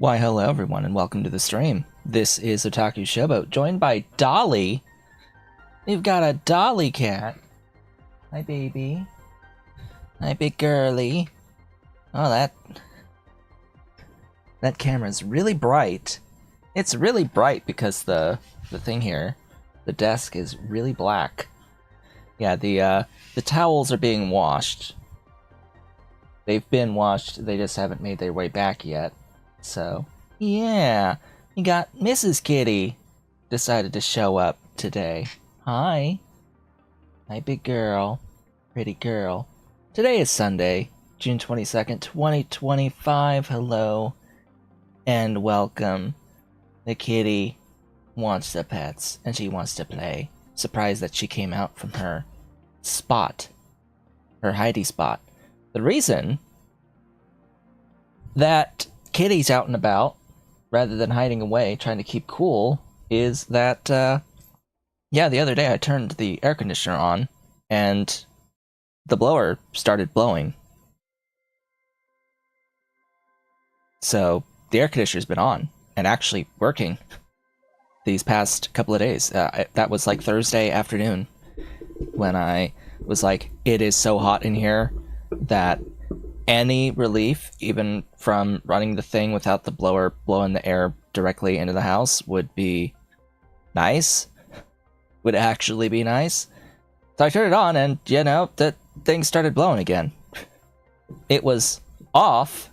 Why, hello everyone, and welcome to the stream. This is Otaku Showboat, joined by Dolly. We've got a Dolly cat. Hi, baby. Hi, big girly. Oh, that camera's really bright. It's really bright because the thing here, the desk is really black. Yeah, the towels are being washed. They've been washed, they just haven't made their way back yet. So, yeah, you got Mrs. Kitty decided to show up today. Hi. Hi, big girl. Pretty girl. Today is Sunday, June 22nd, 2025. Hello and welcome. The kitty wants the pets and she wants to play. Surprised that she came out from her spot, her hidey spot. The reason that Kitty's out and about rather than hiding away trying to keep cool is that yeah, the other day I turned the air conditioner on and the blower started blowing. So the air conditioner's been on and actually working these past couple of days. That was like Thursday afternoon when I was like, it is so hot in here that any relief, even from running the thing without the blower blowing the air directly into the house, would be nice. Would actually be nice. So I turned it on and, you know, the thing started blowing again. It was off.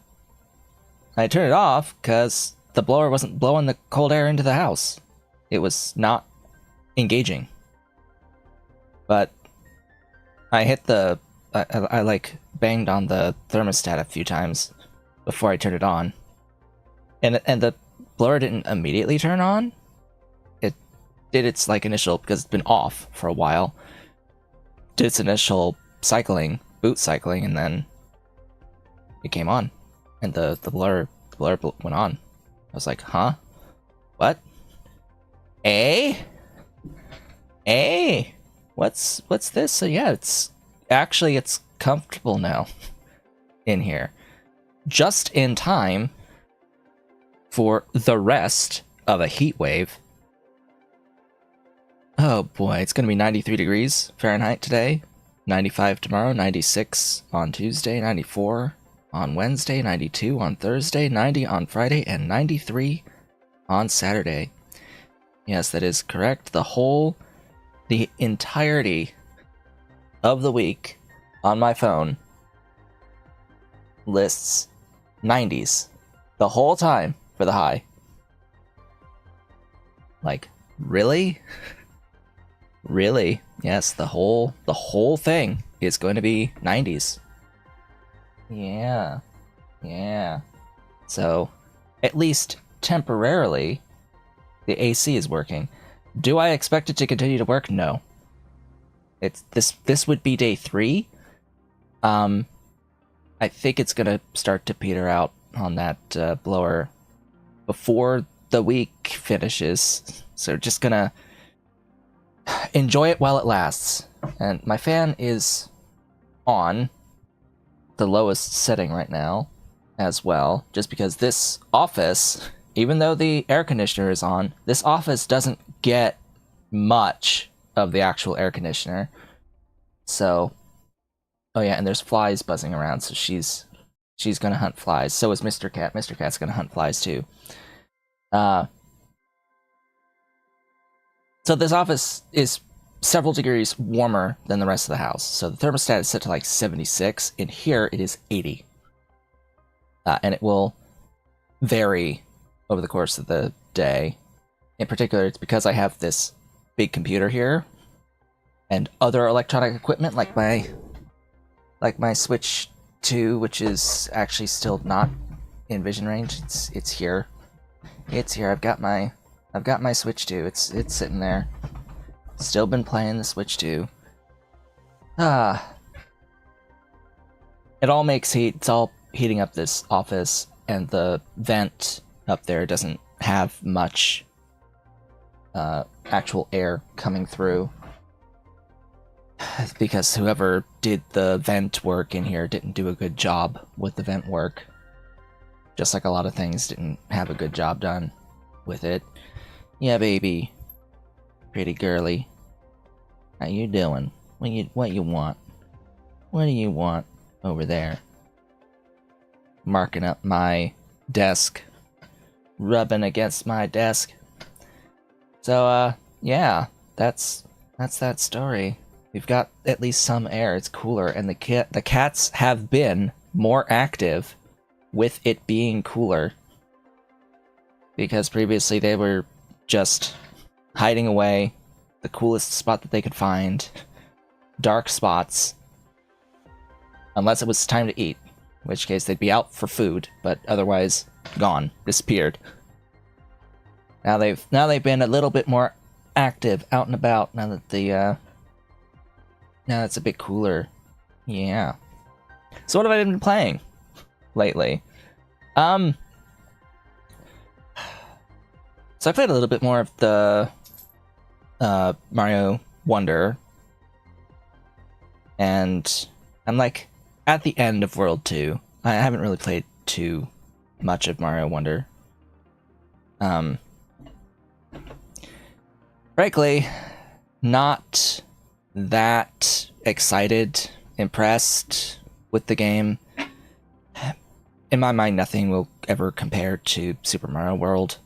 I turned it off because the blower wasn't blowing the cold air into the house. It was not engaging. But I hit the... I like banged on the thermostat a few times before I turned it on, and the blower didn't immediately turn on. It did its like initial, because it's been off for a while, did its initial cycling, boot cycling, and then it came on, and the blower went on. I was like, huh? What? Eh? What's this? So yeah, it's comfortable now in here. Just in time for the rest of a heat wave. Oh boy, it's gonna be 93 degrees Fahrenheit today, 95 tomorrow, 96 on Tuesday, 94 on Wednesday, 92 on Thursday, 90 on Friday, and 93 on Saturday. Yes, that is correct. The entirety of the week on my phone lists 90s the whole time for the high. Like, really? Really? Yes, the whole thing is going to be 90s. Yeah. So, at least temporarily, the AC is working. Do I expect it to continue to work? No. It's this would be day 3. I think it's gonna start to peter out on that blower before the week finishes. So just gonna enjoy it while it lasts. And my fan is on the lowest setting right now as well, just because this office, even though the air conditioner is on, this office doesn't get much of the actual air conditioner. So, oh yeah, and there's flies buzzing around, so she's gonna hunt flies. So is Mr. Cat. Mr. Cat's gonna hunt flies too. So this office is several degrees warmer than the rest of the house. So the thermostat is set to like 76. In here, it is 80. And it will vary over the course of the day. In particular, it's because I have this big computer here and other electronic equipment like my Switch 2, which is actually still not in vision range. It's here. It's here. I've got my Switch 2. It's sitting there. Still been playing the Switch 2. It all makes heat. It's all heating up this office, and the vent up there doesn't have much actual air coming through, because whoever did the vent work in here didn't do a good job with the vent work. just like a lot of things didn't have a good job done with it. Yeah, baby. Pretty girly. How you doing? What you want? What do you want over there? Marking up my desk. Rubbing against my desk. So, yeah, that's that story. We've got at least some air. It's cooler, and the cats have been more active with it being cooler, because previously they were just hiding away, the coolest spot that they could find, dark spots, unless it was time to eat, in which case they'd be out for food, but otherwise gone, disappeared. Now they've been a little bit more active, out and about, now that now it's a bit cooler. Yeah. So what have I been playing lately? So I played a little bit more of the Mario Wonder, and I'm like at the end of World 2. I haven't really played too much of Mario Wonder. Frankly, not that excited, impressed with the game. In my mind, nothing will ever compare to Super Mario World,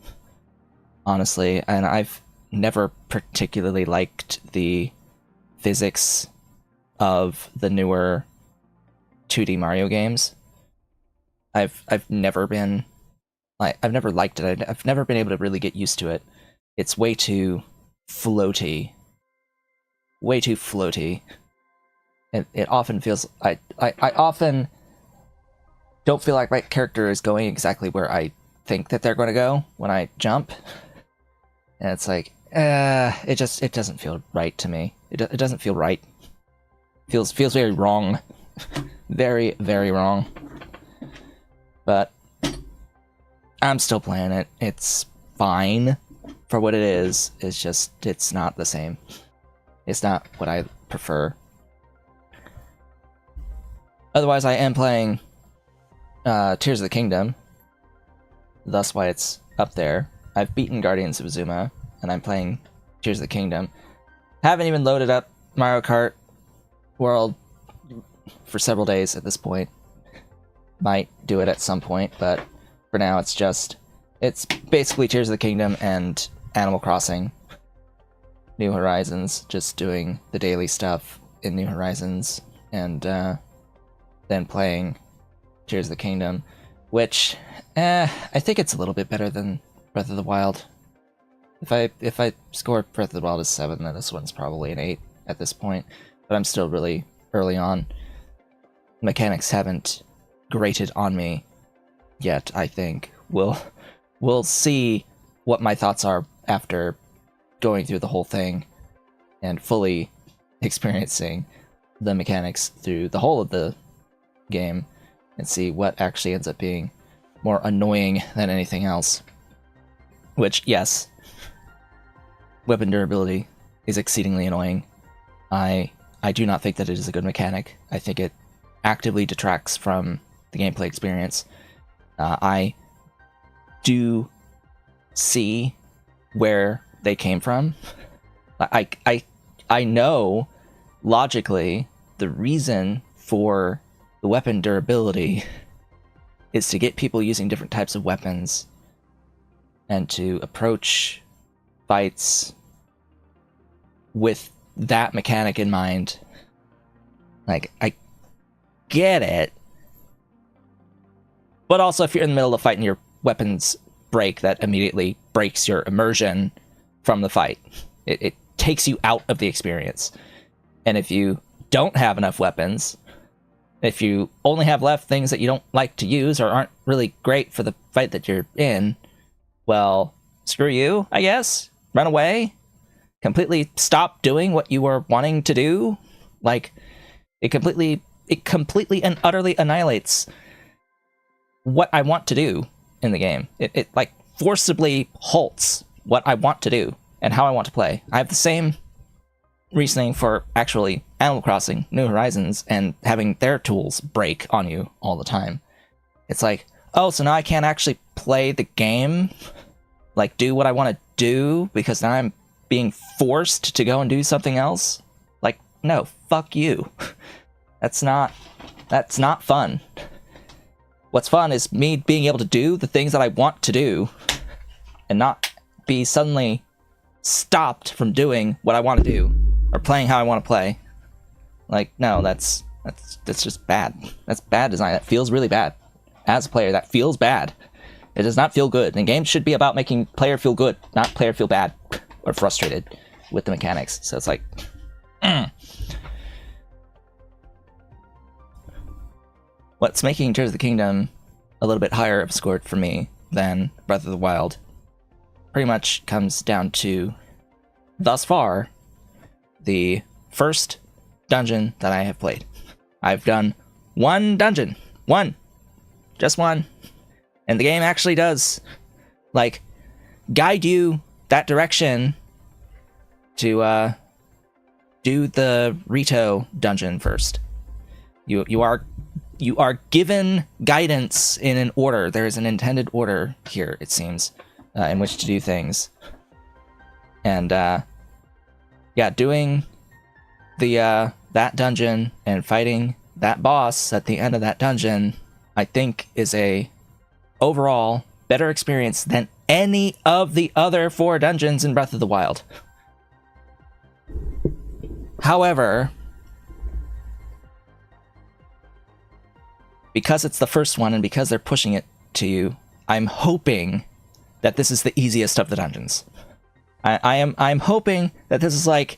honestly, and I've never particularly liked the physics of the newer 2D Mario games. I've never been like, I've never liked it. I've never been able to really get used to it. It's way too floaty. Way too floaty. It often feels... I often don't feel like my character is going exactly where I think that they're going to go when I jump. And it's like, it doesn't feel right to me. It doesn't feel right. Feels very wrong. Very, very wrong. But I'm still playing it. It's fine for what it is. It's just, it's not the same. It's not what I prefer. Otherwise, I am playing Tears of the Kingdom. Thus why it's up there. I've beaten Guardians of Azuma, and I'm playing Tears of the Kingdom. Haven't even loaded up Mario Kart World for several days at this point. Might do it at some point, but for now it's basically Tears of the Kingdom and Animal Crossing New Horizons, just doing the daily stuff in New Horizons, and then playing Tears of the Kingdom, which I think it's a little bit better than Breath of the Wild. If I score Breath of the Wild as 7, then this one's probably an 8 at this point, but I'm still really early on. Mechanics haven't grated on me yet, I think. We'll see what my thoughts are after going through the whole thing and fully experiencing the mechanics through the whole of the game, and see what actually ends up being more annoying than anything else. Which, yes, weapon durability is exceedingly annoying. I do not think that it is a good mechanic. I think it actively detracts from the gameplay experience. I do see where they came from. I know logically the reason for the weapon durability is to get people using different types of weapons and to approach fights with that mechanic in mind. Like, I get it. But also, if you're in the middle of a fight and your weapons break, that immediately breaks your immersion from the fight. It takes you out of the experience. And if you don't have enough weapons, if you only have left things that you don't like to use or aren't really great for the fight that you're in, well, screw you, I guess. Run away. Completely stop doing what you were wanting to do. Like, it completely and utterly annihilates what I want to do in the game. It like forcibly halts what I want to do and how I want to play. I have the same reasoning for actually Animal Crossing New Horizons and having their tools break on you all the time. It's like, oh, so now I can't actually play the game, like do what I want to do because now I'm being forced to go and do something else. Like, no, fuck you. That's not fun. What's fun is me being able to do the things that I want to do and not be suddenly stopped from doing what I want to do or playing how I want to play. Like, no, that's just bad. That's bad design. That feels really bad. As a player, that feels bad. It does not feel good. And games should be about making player feel good, not player feel bad or frustrated with the mechanics. So it's like, What's making Tears of the Kingdom a little bit higher of a score for me than Breath of the Wild pretty much comes down to, thus far, the first dungeon that I have played. I've done one dungeon. One. Just one. And the game actually does, like, guide you that direction to do the Rito dungeon first. You are given guidance in an order. There is an intended order here, it seems, in which to do things. And yeah, doing the that dungeon and fighting that boss at the end of that dungeon, I think is a overall better experience than any of the other 4 dungeons in Breath of the Wild. However, because it's the first one and because they're pushing it to you, I'm hoping that this is the easiest of the dungeons. I'm hoping that this is like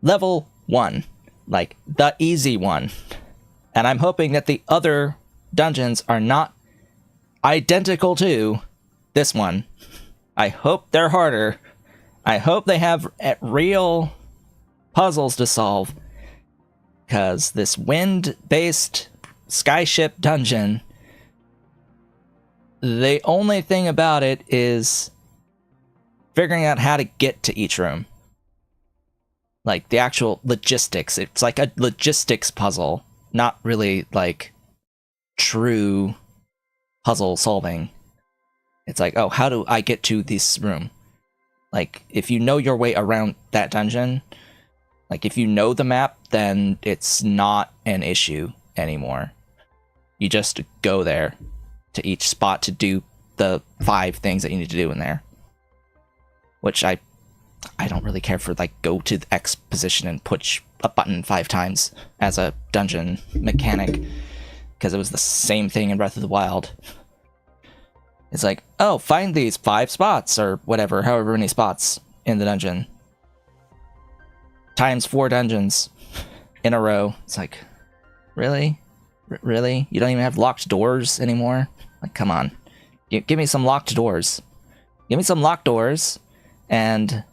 level 1, like the easy one. And I'm hoping that the other dungeons are not identical to this one. I hope they're harder. I hope they have real puzzles to solve. Because this wind-based skyship dungeon, the only thing about it is figuring out how to get to each room. Like, the actual logistics. It's like a logistics puzzle, not really, like, true puzzle solving. It's like, oh, how do I get to this room? Like, if you know your way around that dungeon, like, if you know the map, then it's not an issue anymore. You just go there to each spot to do the 5 things that you need to do in there. Which I don't really care for, like, go to the X position and push a button 5 times as a dungeon mechanic, because it was the same thing in Breath of the Wild. It's like, oh, find these 5 spots, or whatever, however many spots in the dungeon. Times 4 dungeons in a row. It's like, really? Really? You don't even have locked doors anymore? Like, come on. Give me some locked doors. Give me some locked doors, and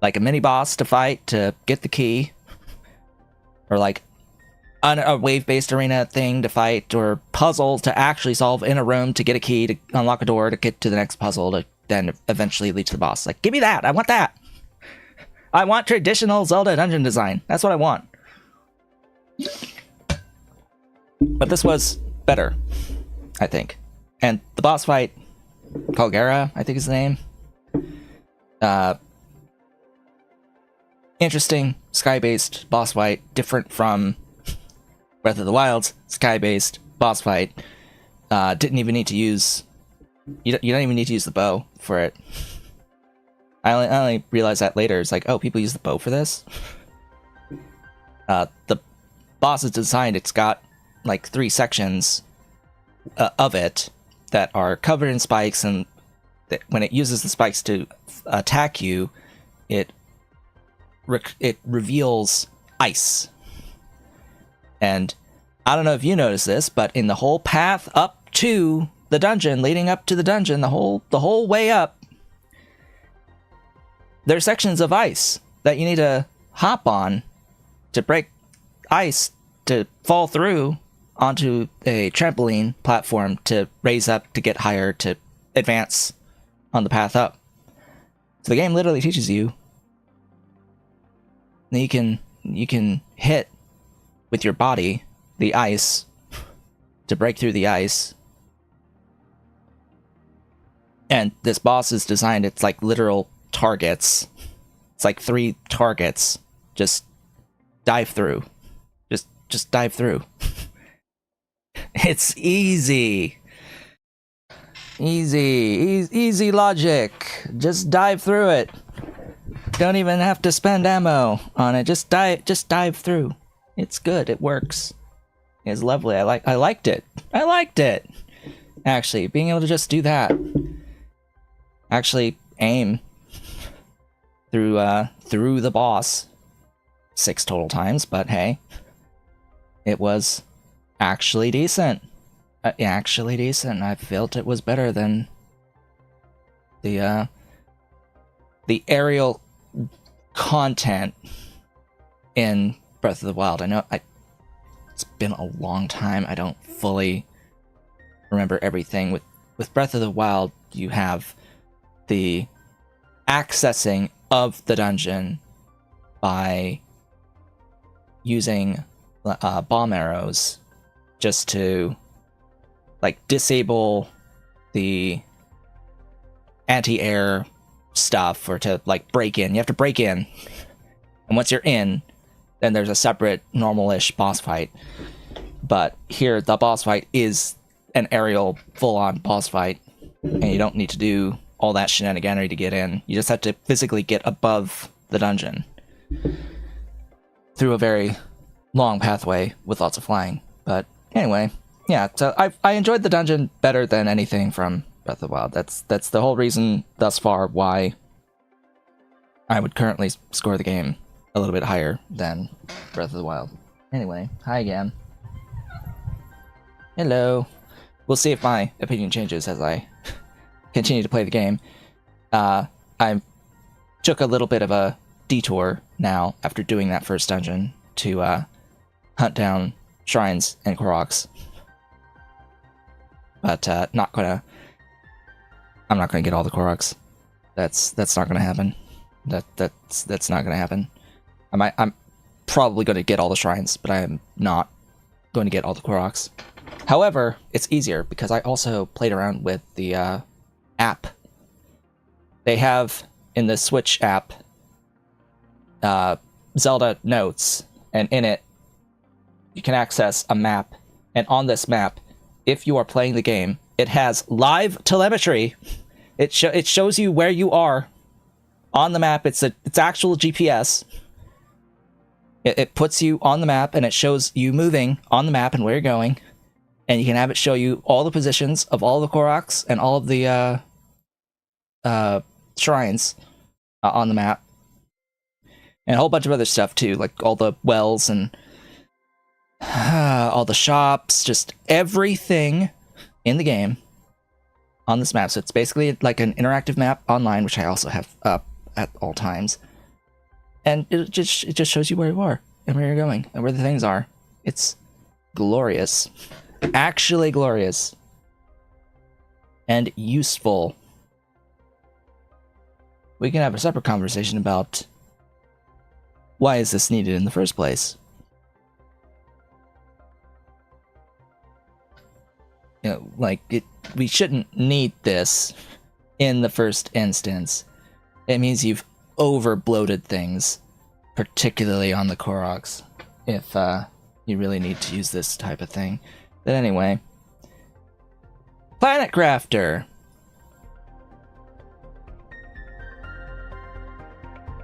like a mini boss to fight to get the key, or like a wave-based arena thing to fight, or puzzle to actually solve in a room to get a key to unlock a door to get to the next puzzle to then eventually lead to the boss. Like, give me that! I want that! I want traditional Zelda dungeon design. That's what I want. But this was better, I think. And the boss fight, Calgera, I think is the name. Interesting sky-based boss fight, different from Breath of the Wild's sky-based boss fight. Didn't even need to use... You don't even need to use the bow for it. I only realized that later. It's like, oh, people use the bow for this? The boss is designed, it's got like 3 sections of it that are covered in spikes, and when it uses the spikes to attack you, it reveals ice. And I don't know if you noticed this, but in the whole path up to the dungeon, leading up to the dungeon, the whole way up, there's sections of ice that you need to hop on to break ice to fall through onto a trampoline platform to raise up to get higher to advance on the path up. So the game literally teaches you that you can hit with your body the ice to break through the ice And this boss is designed, it's like literal targets. It's like 3 targets. Just dive through. Just dive through. It's easy. Easy logic. Just dive through it. Don't even have to spend ammo on it. Just dive through. It's good. It works. It's lovely. I liked it. I liked it. Actually, being able to just do that. Actually aim through the boss 6 total times, but hey, it was actually decent. Actually decent. I felt it was better than the aerial content in Breath of the Wild. I know it's been a long time. I don't fully remember everything. With Breath of the Wild, you have the accessing of the dungeon by using bomb arrows just to like disable the anti-air stuff, or to like break in. You have to break in, and once you're in, then there's a separate normal-ish boss fight. But here the boss fight is an aerial full-on boss fight, and you don't need to do all that shenaniganery to get in. You just have to physically get above the dungeon through a very long pathway with lots of flying. But anyway, yeah, so I enjoyed the dungeon better than anything from Breath of the Wild. That's the whole reason thus far why I would currently score the game a little bit higher than Breath of the Wild. Anyway, hi again. Hello. We'll see if my opinion changes as I continue to play the game. I took a little bit of a detour now after doing that first dungeon to hunt down shrines and Koroks. But I'm not gonna get all the Koroks. That's not gonna happen. That's not gonna happen. I'm probably gonna get all the shrines, but I am not going to get all the Koroks. However, it's easier because I also played around with the app. They have in the Switch app Zelda Notes, and in it you can access a map, and on this map, if you are playing the game, it has live telemetry. It shows you where you are on the map. It's actual GPS. It puts you on the map, and it shows you moving on the map and where you're going. And you can have it show you all the positions of all the Koroks and all of the shrines on the map. And a whole bunch of other stuff too, like all the wells and all the shops, just everything in the game on this map. So it's basically like an interactive map online, which I also have up at all times. And it just shows you where you are and where you're going and where the things are. It's glorious. Actually glorious. And useful. We can have a separate conversation about why is this needed in the first place. You know, like, we shouldn't need this in the first instance. It means you've over-bloated things, particularly on the Koroks, if you really need to use this type of thing. But anyway, Planet Crafter.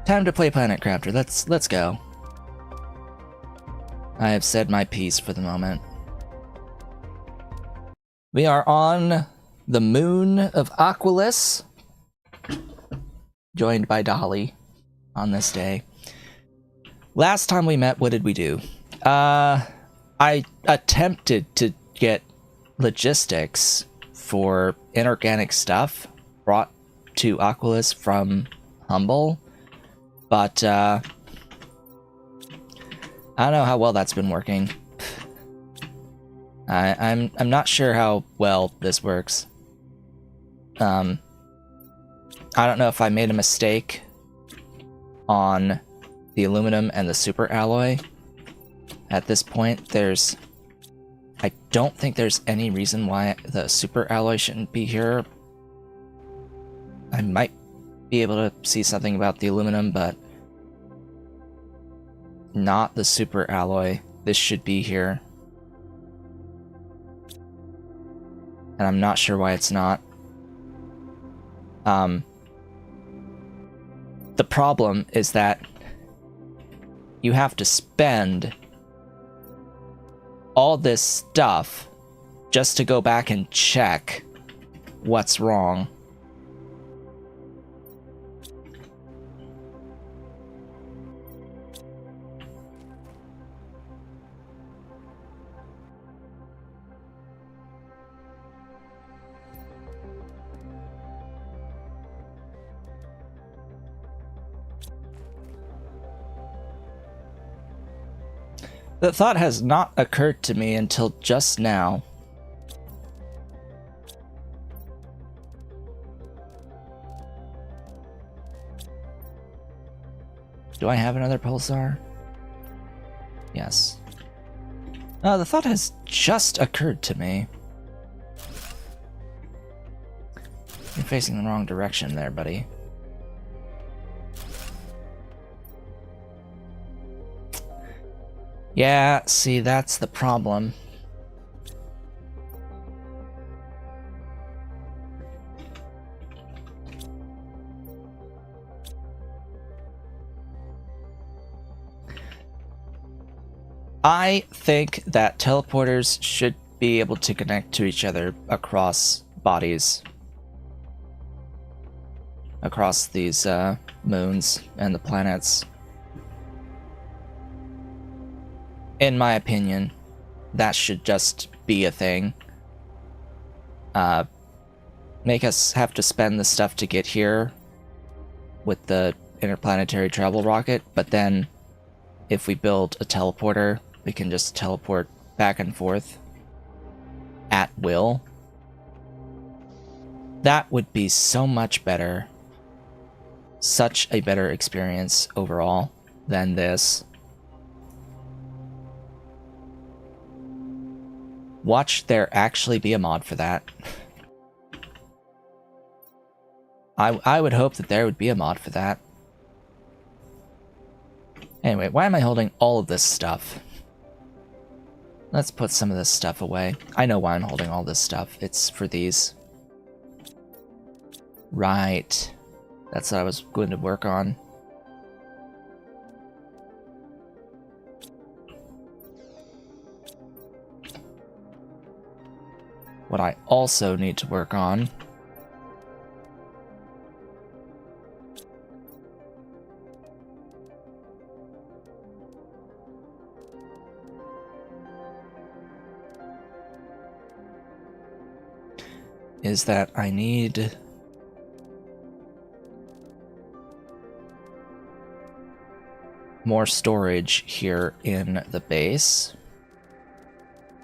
Time to play Planet Crafter. Let's go. I have said my piece for the moment. We are on the moon of Aqualis, joined by Dolly on this day. Last time we met, what did we do? I attempted to get logistics for inorganic stuff brought to Aqualis from Humble, but I don't know how well that's been working. I'm not sure how well this works. I don't know if I made a mistake on the aluminum and the super alloy. At this point, I don't think there's any reason why the super alloy shouldn't be here. I might be able to see something about the aluminum, but not the super alloy. This should be here. And I'm not sure why it's not. The problem is that you have to spend all this stuff just to go back and check what's wrong. The thought has not occurred to me until just now. Do I have another pulsar? Yes. The thought has just occurred to me. You're facing the wrong direction there, buddy. Yeah, see, that's the problem. I think that teleporters should be able to connect to each other across bodies. Across these moons and the planets. In my opinion, that should just be a thing. Make us have to spend the stuff to get here with the interplanetary travel rocket, but then if we build a teleporter, we can just teleport back and forth at will. That would be so much better. Such a better experience overall than this. Watch there actually be a mod for that. I would hope that there would be a mod for that. Anyway, why am I holding all of this stuff? Let's put some of this stuff away. I know why I'm holding all this stuff. It's for these. Right. That's what I was going to work on. What I also need to work on is that I need more storage here in the base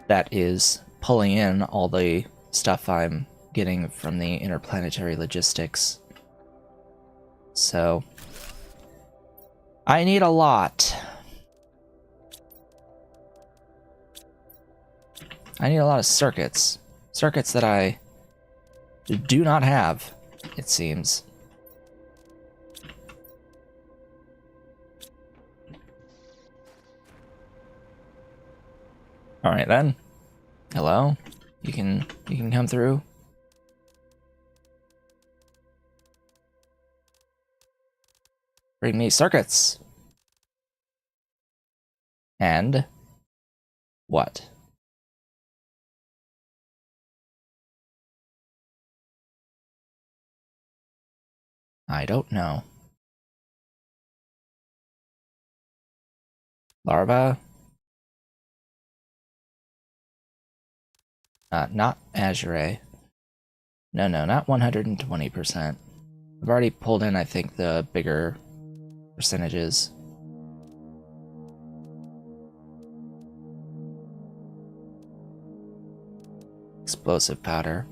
that is pulling in all the stuff I'm getting from the interplanetary logistics. So I need a lot. I need a lot of circuits. Circuits that I do not have, it seems. All right then. Hello? You can come through? Bring me circuits. And what? I don't know. Larva? Not Azure. No, not 120%. I've already pulled in, I think, the bigger percentages. Explosive powder.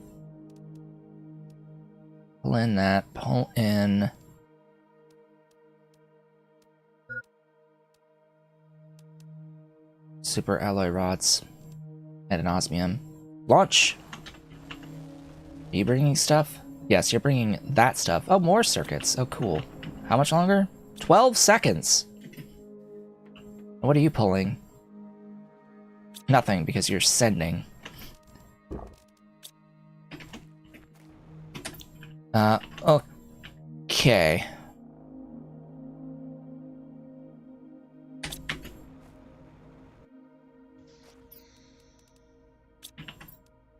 Pull in that. Pull in... super alloy rods. And an osmium. Launch! Are you bringing stuff? Yes, you're bringing that stuff. Oh, more circuits. Oh, cool. How much longer? 12 seconds! What are you pulling? Nothing, because you're sending. Okay.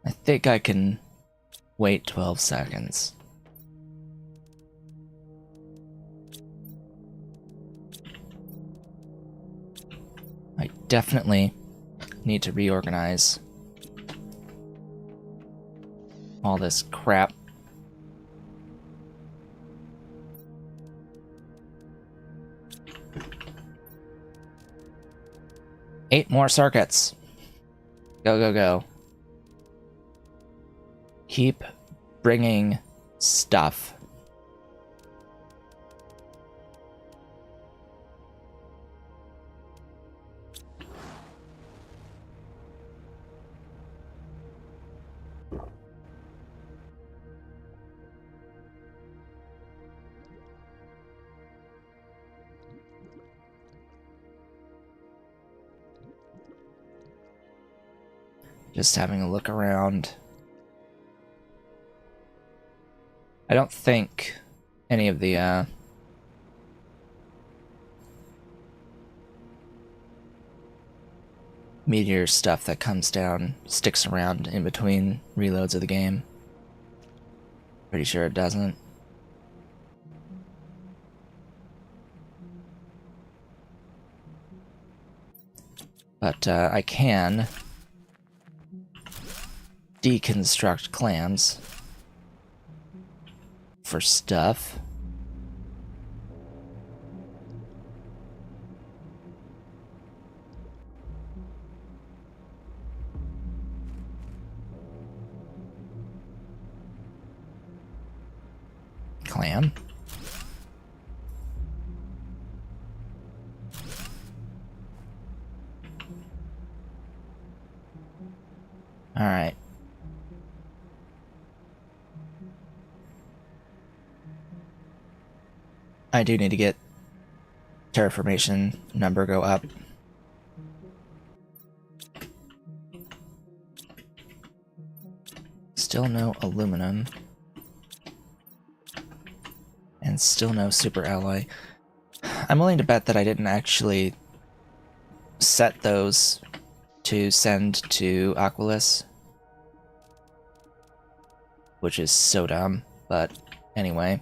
I think I can wait 12 seconds. I definitely need to reorganize all this crap. Eight more circuits. Go, go, go. Keep bringing stuff. Just having a look around. I don't think any of the meteor stuff that comes down sticks around in between reloads of the game. Pretty sure it doesn't. But I can deconstruct clans for stuff. Clam. Alright. I do need to get terraformation number go up. Still no aluminum. And still no super alloy. I'm willing to bet that I didn't actually set those to send to Aqualis. Which is so dumb, but anyway.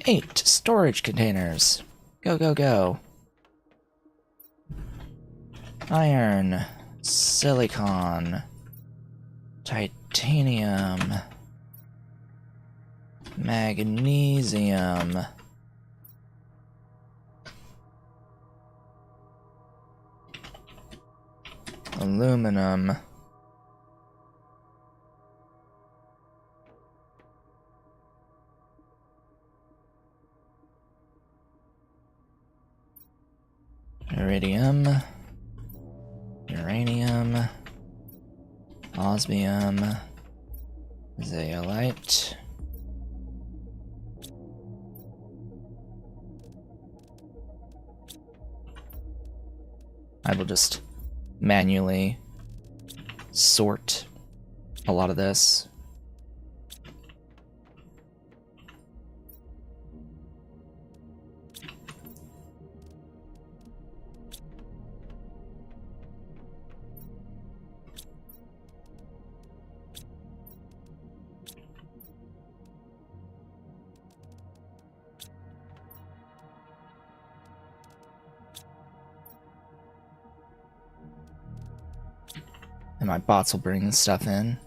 Eight storage containers. Go, go, go. Iron. Silicon. Titanium. Magnesium. Aluminum. Iridium, uranium, osmium, zeolite. I will just manually sort a lot of this. And my bots will bring stuff in.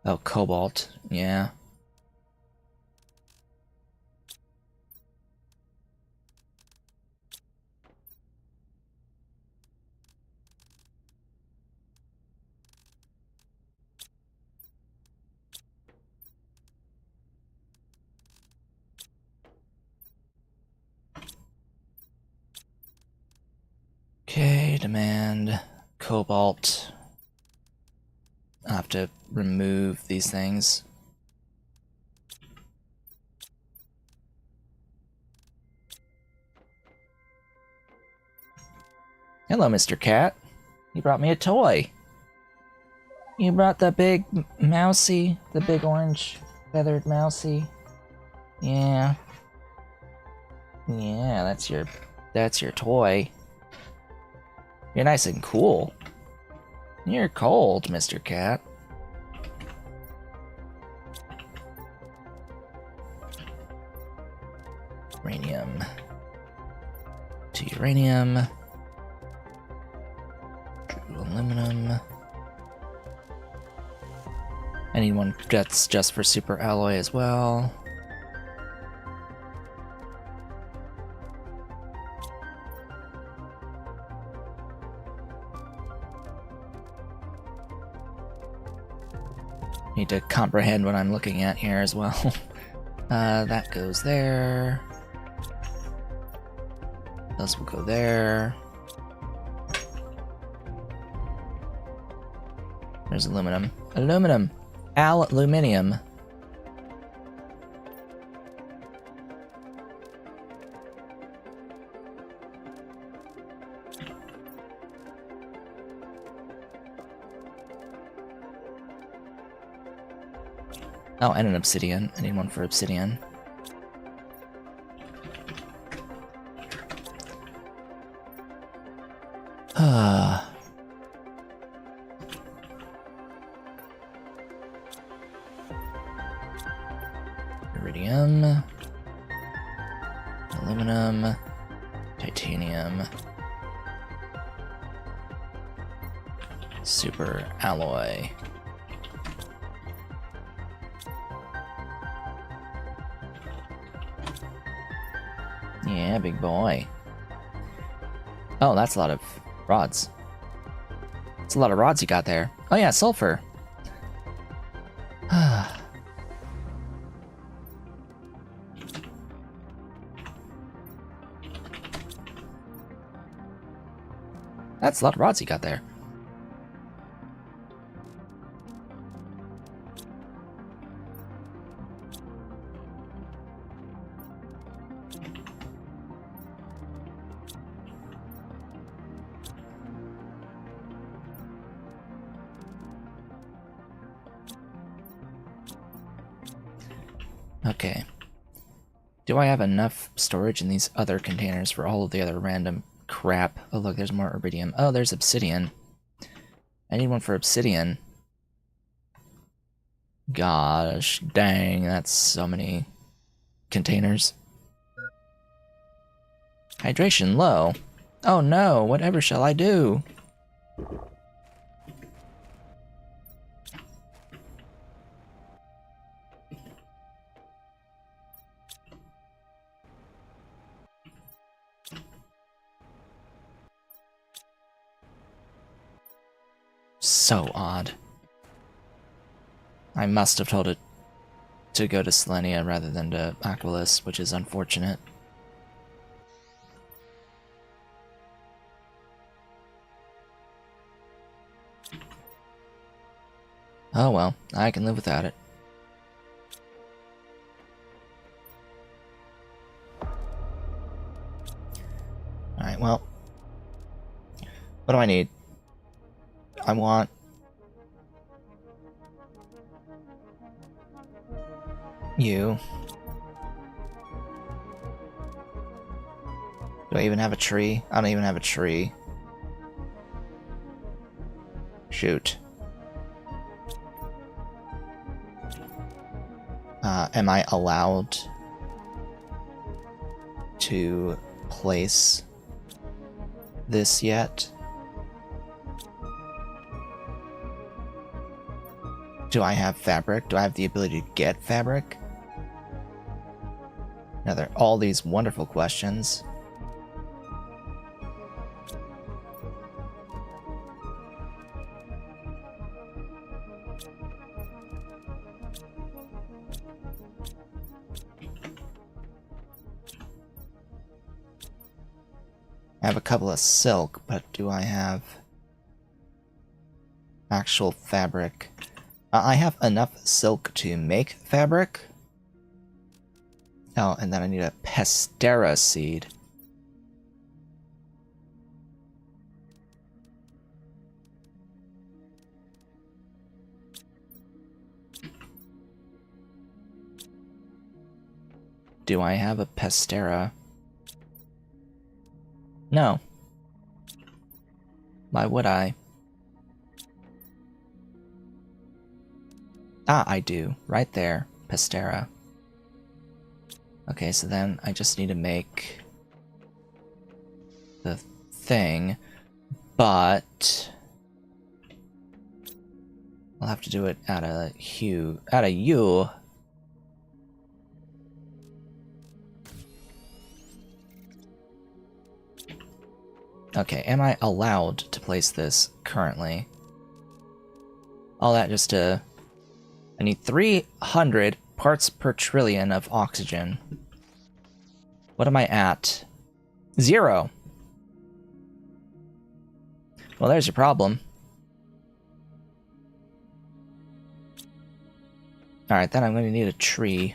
Oh, cobalt. Yeah. Energy demand, cobalt. I'll have to remove these things. Hello, Mr. Cat. You brought me a toy. You brought the big mousey, the big orange feathered mousey. Yeah. Yeah, that's your toy. You're nice and cool. You're cold, Mr. Cat. Uranium. To uranium. True aluminum. I need one that's just for super alloy as well. Need to comprehend what I'm looking at here as well. That goes there. Those will go there. There's aluminum. Aluminum! Aluminium. Oh, and an obsidian. I need one for obsidian. Iridium. Aluminum. Titanium. Super alloy. Yeah, big boy. Oh, that's a lot of rods. That's a lot of rods you got there. Oh yeah, sulfur. That's a lot of rods you got there. Okay. Do I have enough storage in these other containers for all of the other random crap? Oh look, there's more iridium. Oh, there's obsidian. I need one for obsidian. Gosh, dang, that's so many containers. Hydration low. Oh no, whatever shall I do? So odd. I must have told it to go to Selenia rather than to Aqualis, which is unfortunate. Oh well, I can live without it. Alright, well. What do I need? I want... you. Do I even have a tree? I don't even have a tree. Shoot. Am I allowed to place this yet? Do I have fabric? Do I have the ability to get fabric? Now there are all these wonderful questions. I have a couple of silk, but do I have actual fabric? I have enough silk to make fabric. Oh, and then I need a pestera seed. Do I have a pestera? No. Why would I? Ah, I do. Right there. Pestera. Okay, so then I just need to make the thing, but I'll have to do it at a U. Okay, am I allowed to place this currently? All that just to... I need 300 parts per trillion of oxygen. What am I at? 0. Well, there's your problem. Alright, then I'm going to need a tree.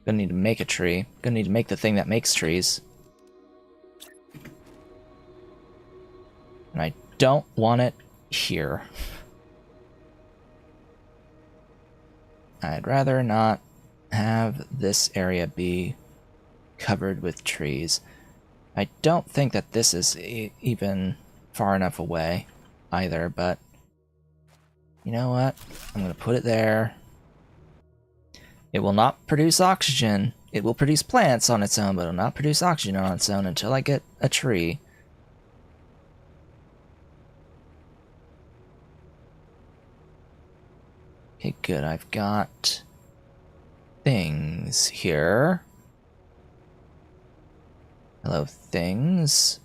Gonna need to make a tree. Gonna need to make the thing that makes trees. And I don't want it here. I'd rather not have this area be covered with trees. I don't think that this is even far enough away either, but you know what? I'm gonna put it there. It will not produce oxygen. It will produce plants on its own, but it will not produce oxygen on its own until I get a tree. Okay, good. I've got things here. Hello, things.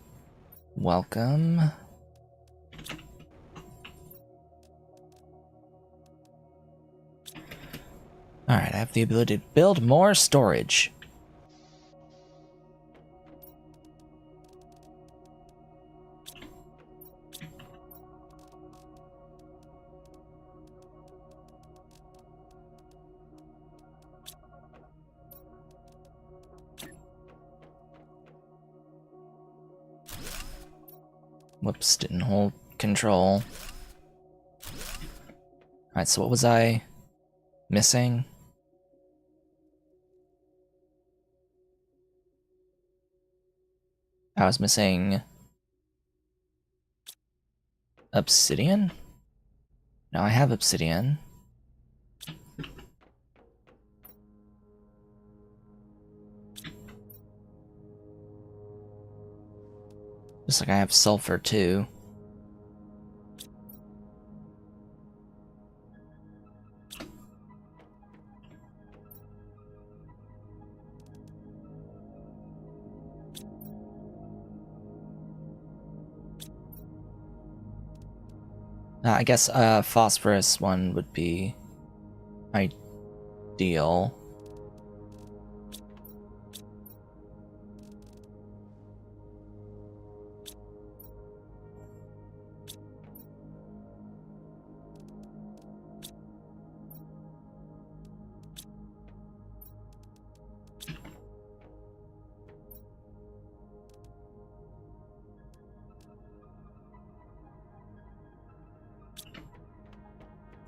Welcome. Alright, I have the ability to build more storage. Whoops, didn't hold control. Alright, so what was I missing? I was missing obsidian? Now I have obsidian. Just like I have sulfur too. I guess phosphorus one would be ideal.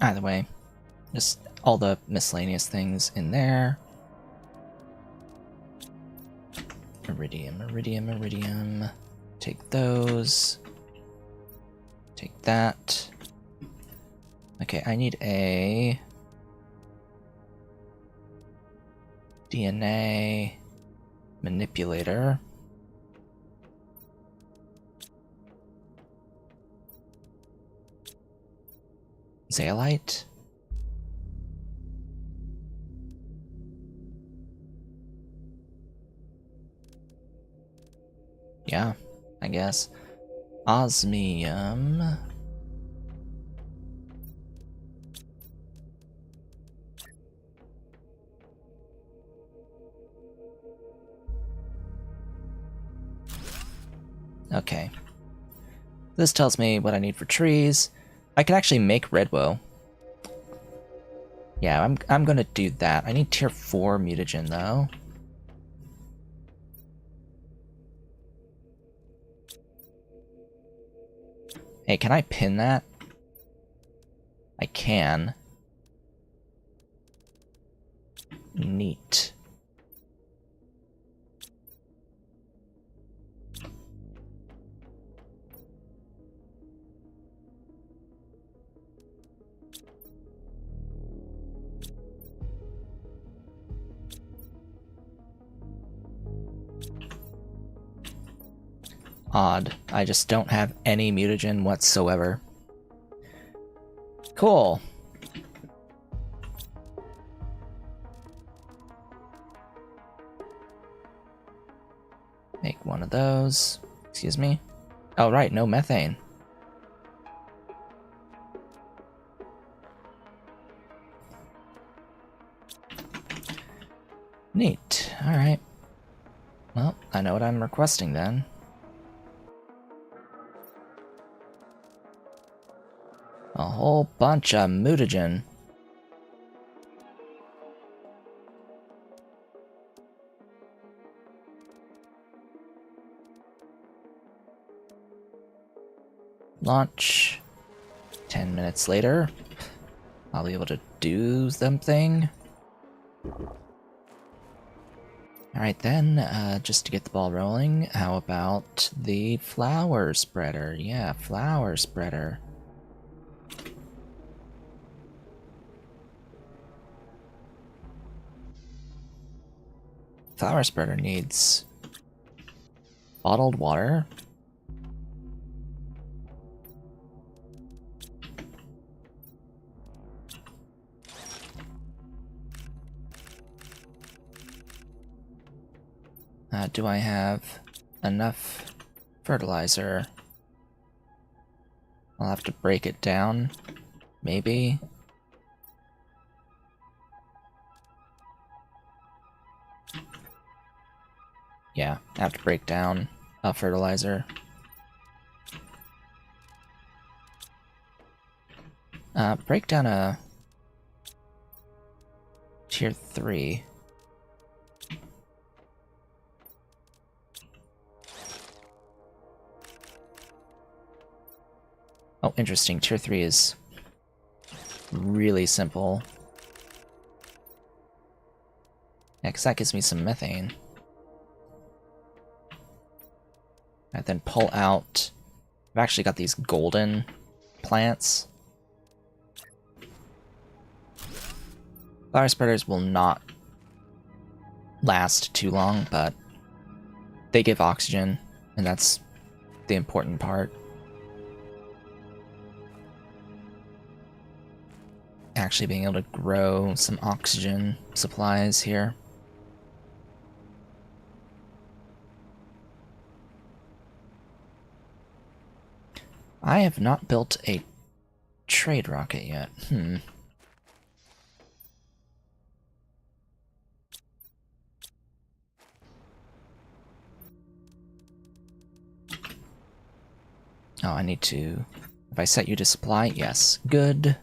Either way, just all the miscellaneous things in there. Iridium, iridium, iridium. Take those. Take that. Okay, I need a DNA manipulator. Zeolite? Yeah, I guess. Osmium. Okay. This tells me what I need for trees. I can actually make redwow. Yeah, I'm gonna do that. I need tier 4 mutagen though. Hey, can I pin that? I can. Neat. Odd. I just don't have any mutagen whatsoever. Cool. Make one of those. Excuse me. Oh, right, no methane. Neat. Alright. Well, I know what I'm requesting then. A whole bunch of mutagen. Launch. 10 minutes later. I'll be able to do something. Alright then, just to get the ball rolling, how about the flower spreader? Yeah, flower spreader. Flower spreader needs bottled water. Do I have enough fertilizer? I'll have to break it down, maybe. Yeah, I have to break down a fertilizer. Break down a tier 3. Oh, interesting. Tier 3 is really simple. Yeah, because that gives me some methane. I then pull out... I've actually got these golden plants. Flower spreaders will not last too long, but they give oxygen, and that's the important part. Actually being able to grow some oxygen supplies here. I have not built a trade rocket yet. Oh, I need to... If I set you to supply, yes. Good.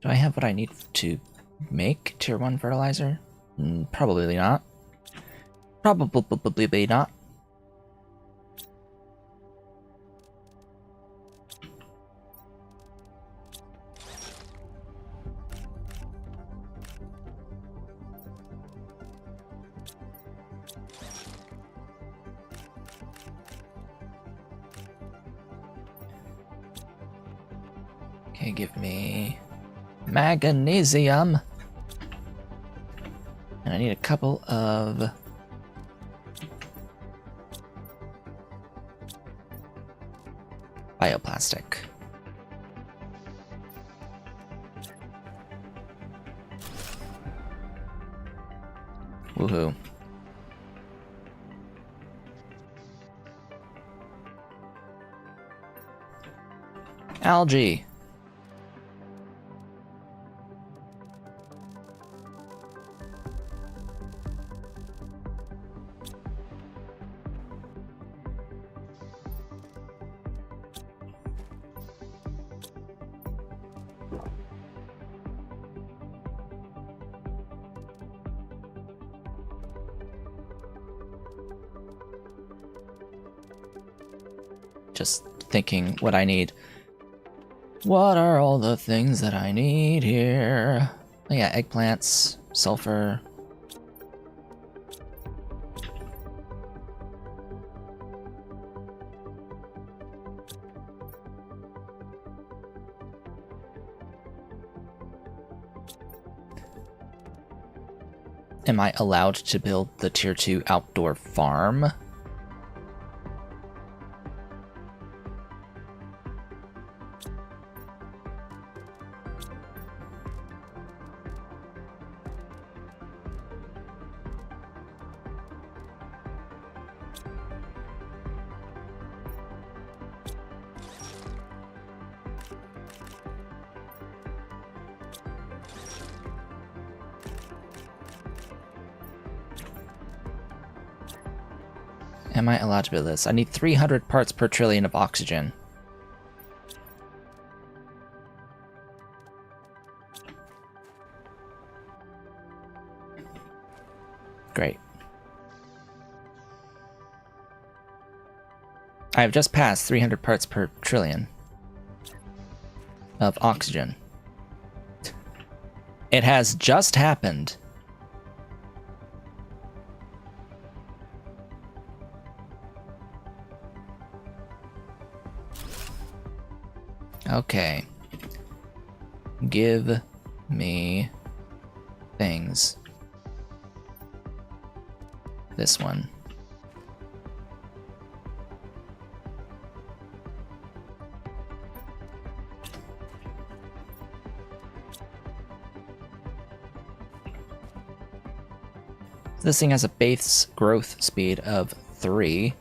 Do I have what I need to make tier 1 fertilizer? Probably not. Probably not. Okay, give me magnesium. And I need a couple of bioplastic. Woohoo. Algae. Just thinking what I need. What are all the things that I need here? Oh yeah, eggplants, sulfur. Am I allowed to build the tier 2 outdoor farm? Am I allowed to build this? I need 300 parts per trillion of oxygen. Great. I have just passed 300 parts per trillion of oxygen. It has just happened. Okay. Give me things. This one. This thing has a base growth speed of 3.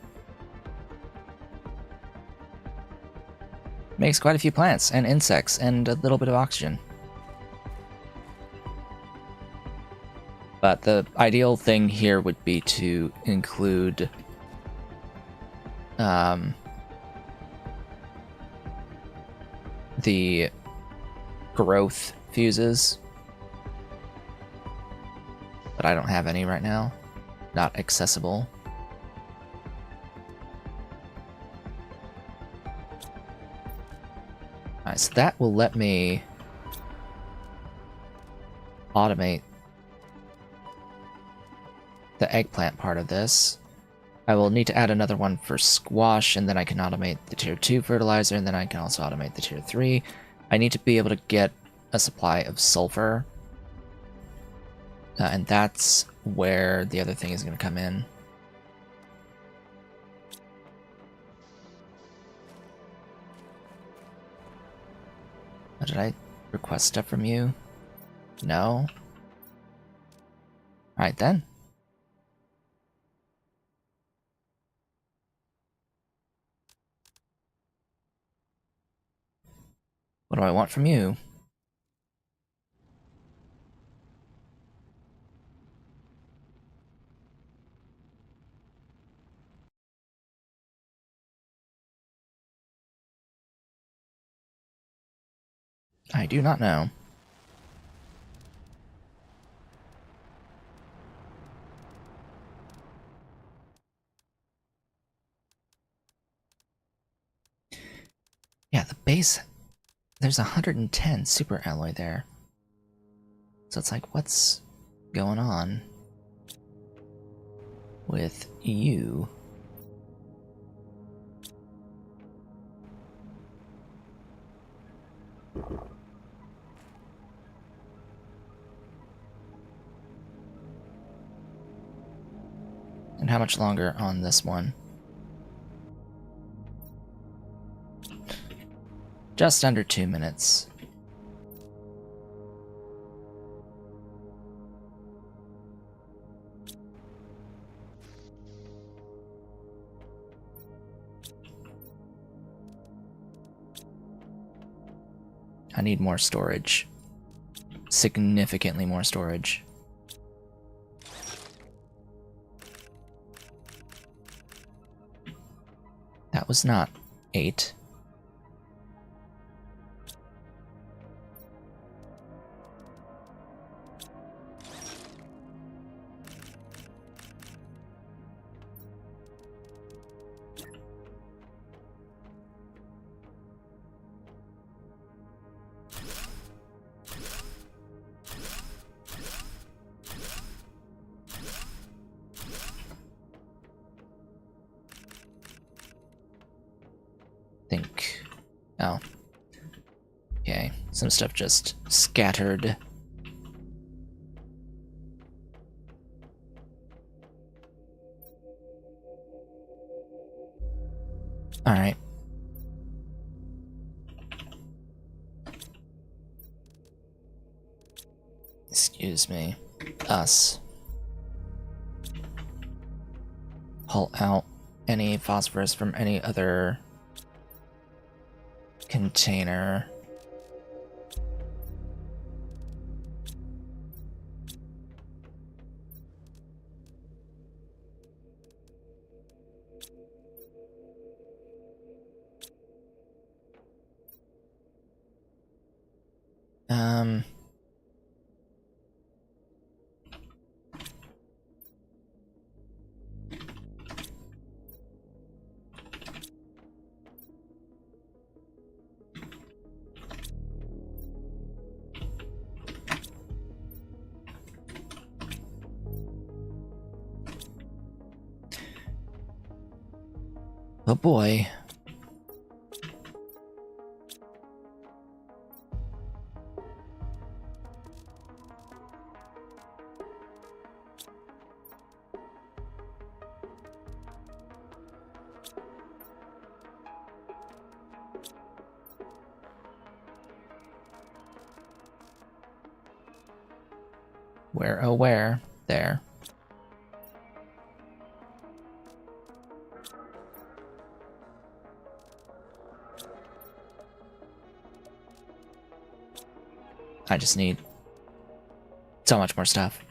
Makes quite a few plants and insects and a little bit of oxygen. But the ideal thing here would be to include the growth fuses. But I don't have any right now. Not accessible. Alright, so that will let me automate the eggplant part of this. I will need to add another one for squash, and then I can automate the tier 2 fertilizer, and then I can also automate the tier 3. I need to be able to get a supply of sulfur. And that's where the other thing is going to come in. Oh, did I request stuff from you? No? Alright then. What do I want from you? I do not know. Yeah, the base... There's 110 super alloy there. So it's like, what's going on with you? And how much longer on this one? Just under 2 minutes. I need more storage. Significantly more storage. That was not 8. Think. Oh. Okay. Some stuff just scattered. Alright. Excuse me. Us. Pull out any phosphorus from any other container. Oh boy. Where, oh where? There. I just need so much more stuff.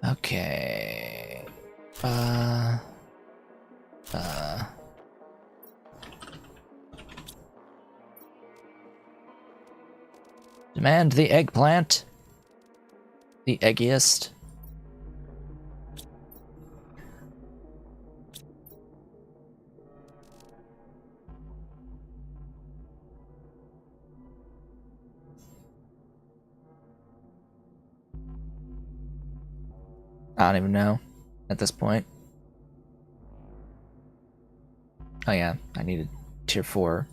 Okay. Demand the eggplant. The eggiest. I don't even know at this point. Oh yeah, I needed tier 4.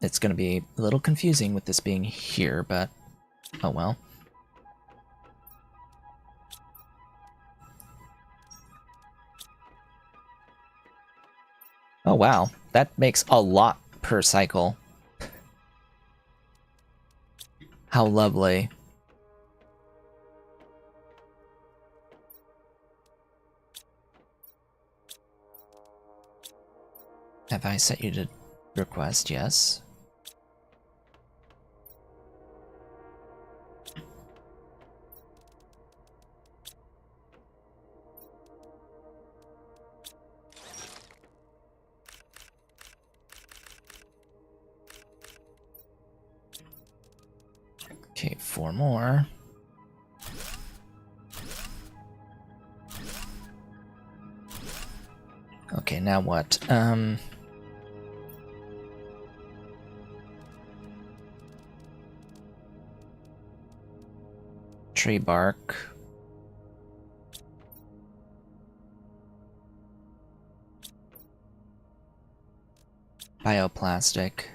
It's gonna be a little confusing with this being here, but oh well. Oh wow, that makes a lot per cycle. How lovely. Have I set you to request? Yes. Okay, 4 more. Okay, now what? Tree bark. Bioplastic.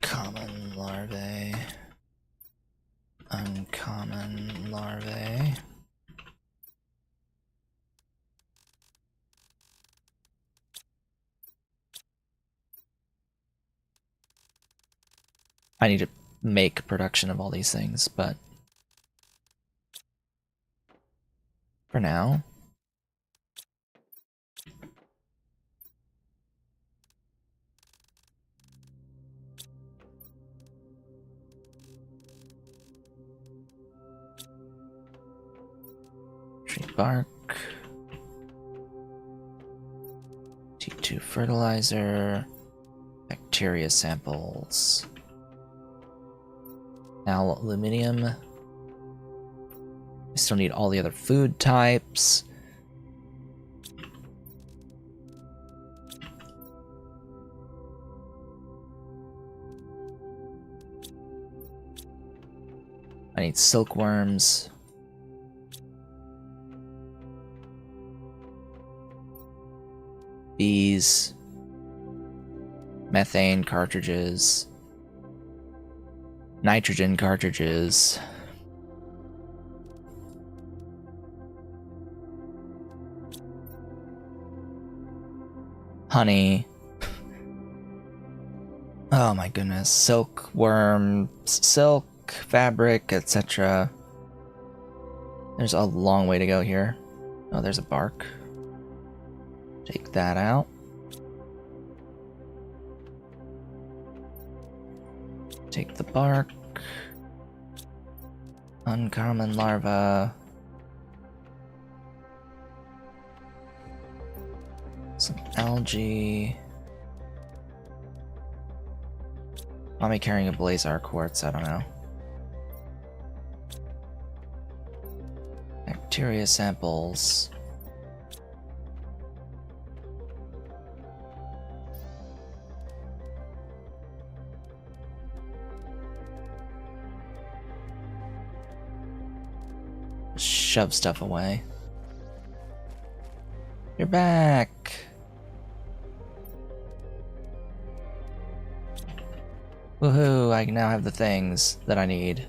Common larvae. Uncommon larvae. I need to make production of all these things, but for now, tree bark, T2 fertilizer, bacteria samples, aluminium. I still need all the other food types. I need silkworms. Bees. Methane cartridges. Nitrogen cartridges. Honey. Oh my goodness. Silkworms, silk, fabric, etc. There's a long way to go here. Oh, there's a bark. Take that out. Take the bark. Uncommon larva. Some algae. Why am I carrying a blazar quartz? I don't know. Bacteria samples. Shove stuff away. You're back! Woohoo, I now have the things that I need.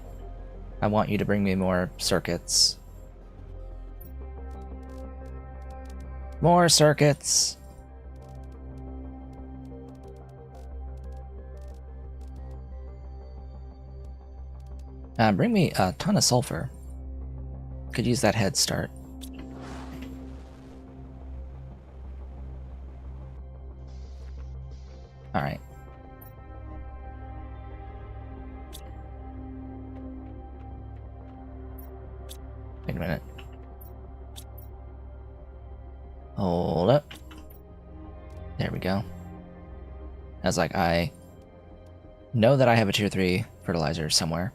I want you to bring me more circuits. More circuits! Bring me a ton of sulfur. Could use that head start. Alright. Wait a minute. Hold up. There we go. I was like, I know that I have a tier 3 fertilizer somewhere.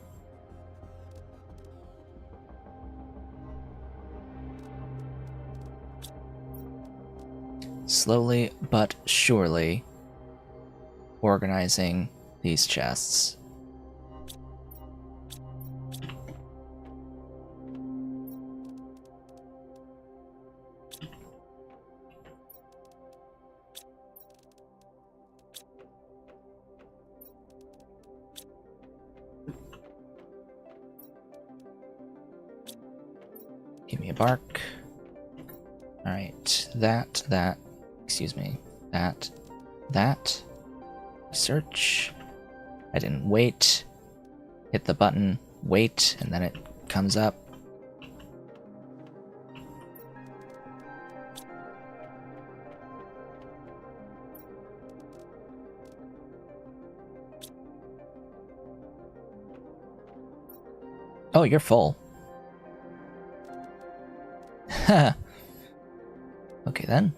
Slowly but surely organizing these chests. Give me a bark. Alright, that, excuse me, that. Search. I didn't wait. Hit the button, wait, and then it comes up. Oh, you're full. Okay then.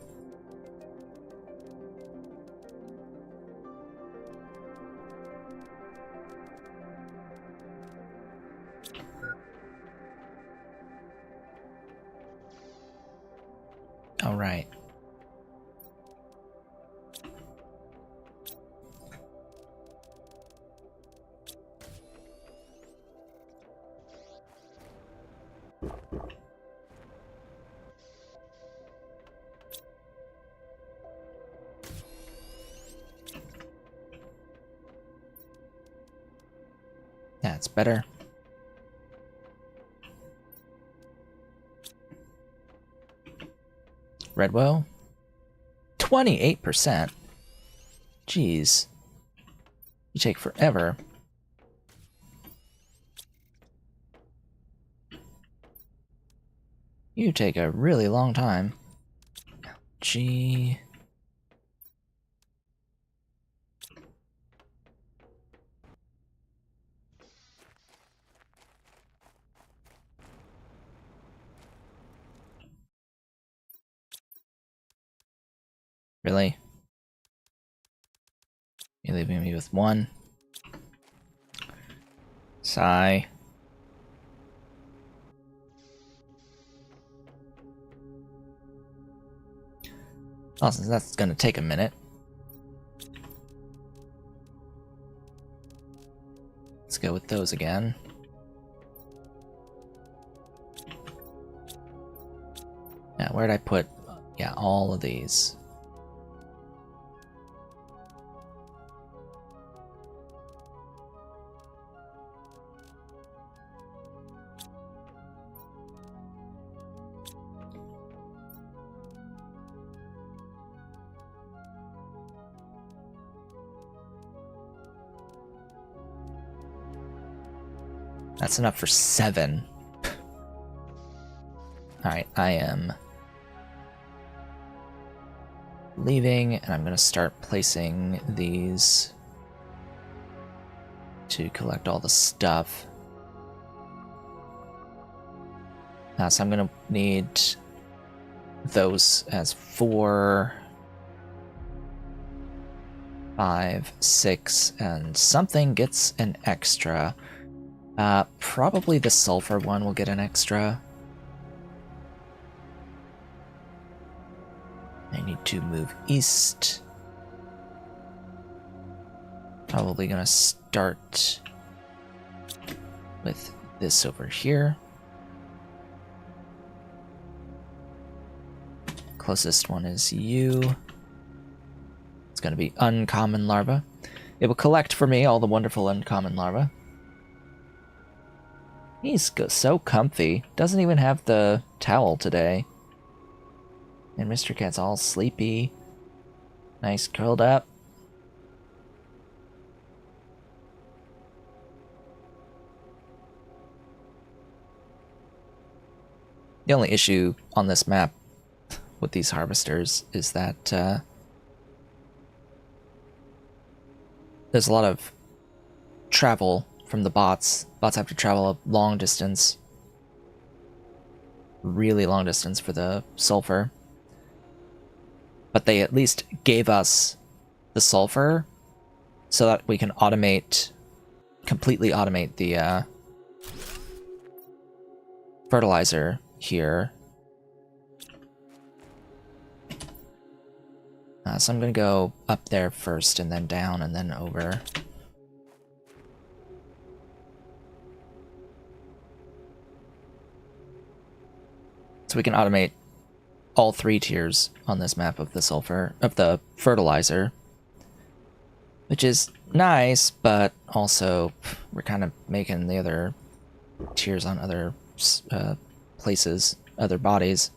All right. That's better. Redwell? 28%? Jeez. You take forever. You take a really long time. Gee. Really? You're leaving me with one. Sigh. Well, since that's gonna take a minute. Let's go with those again. Yeah, where'd I put... Yeah, all of these. That's enough for 7. Alright, I am leaving, and I'm gonna start placing these to collect all the stuff. So I'm gonna need those as 4, 5, 6, and something gets an extra. Probably the sulfur one will get an extra. I need to move east. Probably gonna start with this over here. Closest one is you. It's gonna be uncommon larva. It will collect for me all the wonderful uncommon larva. He's so comfy. Doesn't even have the towel today. And Mr. Cat's all sleepy. Nice curled up. The only issue on this map with these harvesters is that there's a lot of travel from the bots. Bots have to travel a long distance. Really long distance for the sulfur. But they at least gave us the sulfur so that we can completely automate the fertilizer here. So I'm gonna go up there first and then down and then over. So we can automate all 3 tiers on this map of the fertilizer, which is nice, but also we're kind of making the other tiers on other places, other bodies.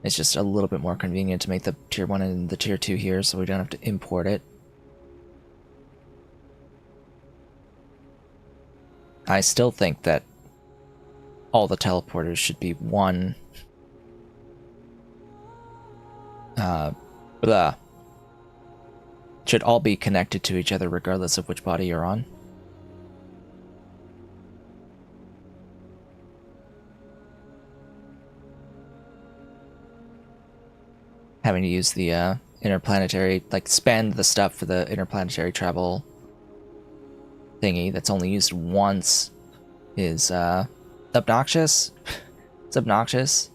It's just a little bit more convenient to make the tier 1 and the tier 2 here, so we don't have to import it. I still think that all the teleporters should be one. Should all be connected to each other regardless of which body you're on. Having to use the interplanetary, like spend the stuff for the interplanetary travel thingy that's only used once is obnoxious. It's obnoxious.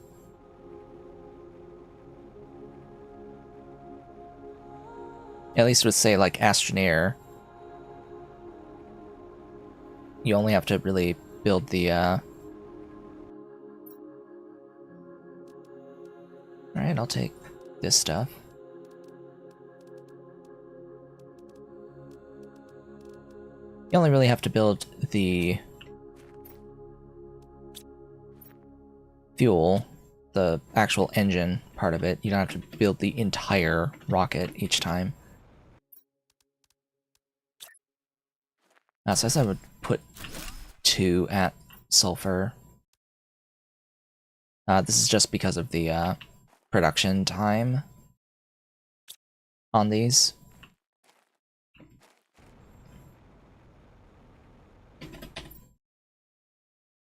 At least with, say, like Astroneer, you only have to really build the Alright, I'll take this stuff. You only really have to build the fuel, the actual engine part of it. You don't have to build the entire rocket each time. So I said I would put 2 at sulfur. This is just because of the production time on these.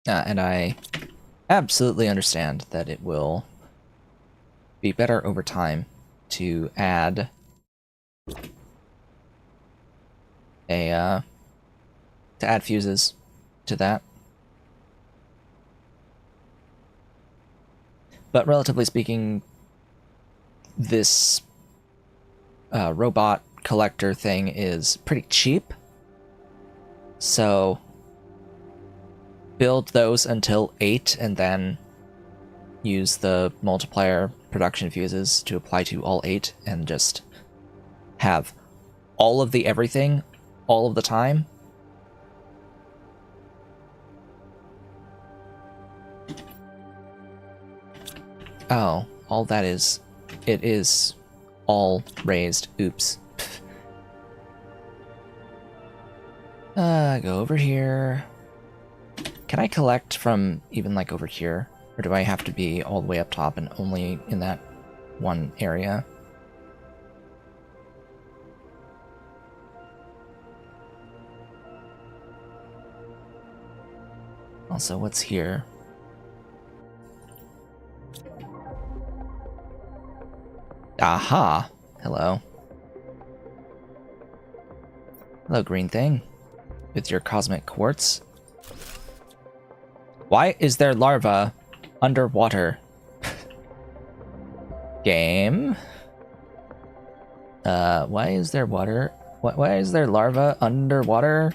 And I absolutely understand that it will be better over time to add fuses to that. But relatively speaking, this robot collector thing is pretty cheap. So build those until 8 and then use the multiplier production fuses to apply to all 8 and just have all of the everything all of the time. Oh, all that is... It is all raised. Oops. Go over here. Can I collect from even, like, over here? Or do I have to be all the way up top and only in that one area? Also, what's here? Aha! Hello. Hello, green thing. With your cosmic quartz. Why is there larva underwater? Game? Why is there water? Why is there larva underwater?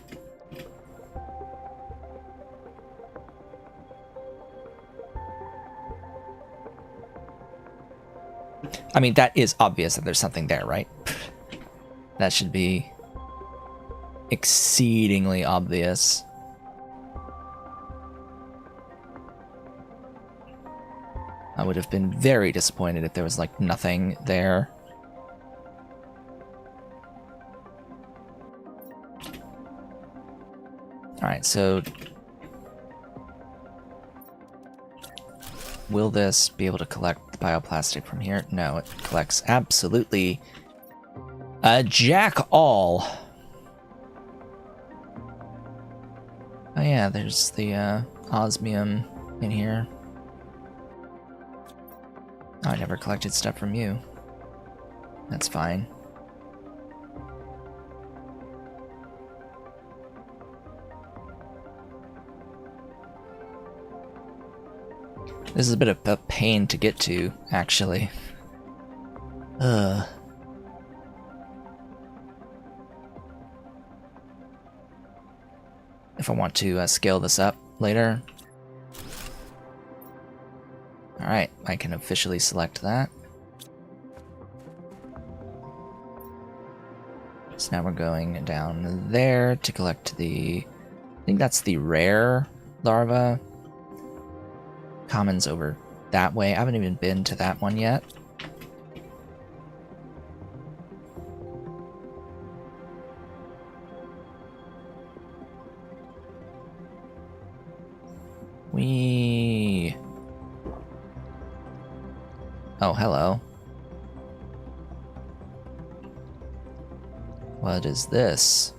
I mean, that is obvious that there's something there, right? That should be exceedingly obvious. I would have been very disappointed if there was, like, nothing there. Alright, so... will this be able to collect the bioplastic from here? No, it collects absolutely a jack-all. Oh yeah, there's the osmium in here. Oh, I never collected stuff from you. That's fine. This is a bit of a pain to get to, actually. If I want to scale this up later. Alright, I can officially select that. So now we're going down there to collect the... I think that's the rare larva. Common's over that way. I haven't even been to that one yet. Oh, hello. What is this?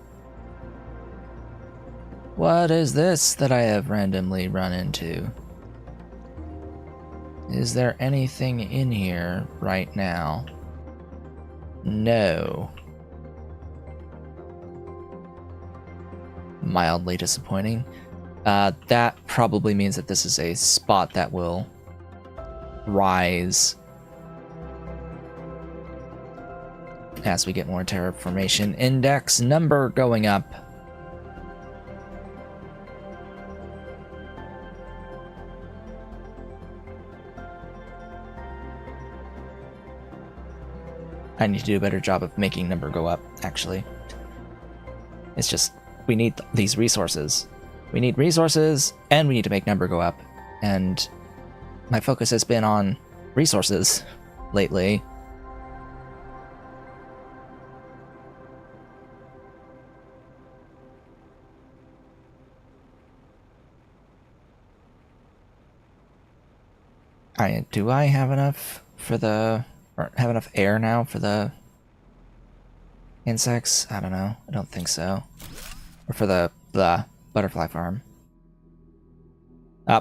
What is this that I have randomly run into? Is there anything in here right now? No. Mildly disappointing. That probably means that this is a spot that will rise as we get more terraformation index number going up. I need to do a better job of making number go up, actually. It's just we need these resources. We need resources, and we need to make number go up. And my focus has been on resources lately. Do I have enough for the... or have enough air now for the insects? I don't know. I don't think so. Or for the butterfly farm.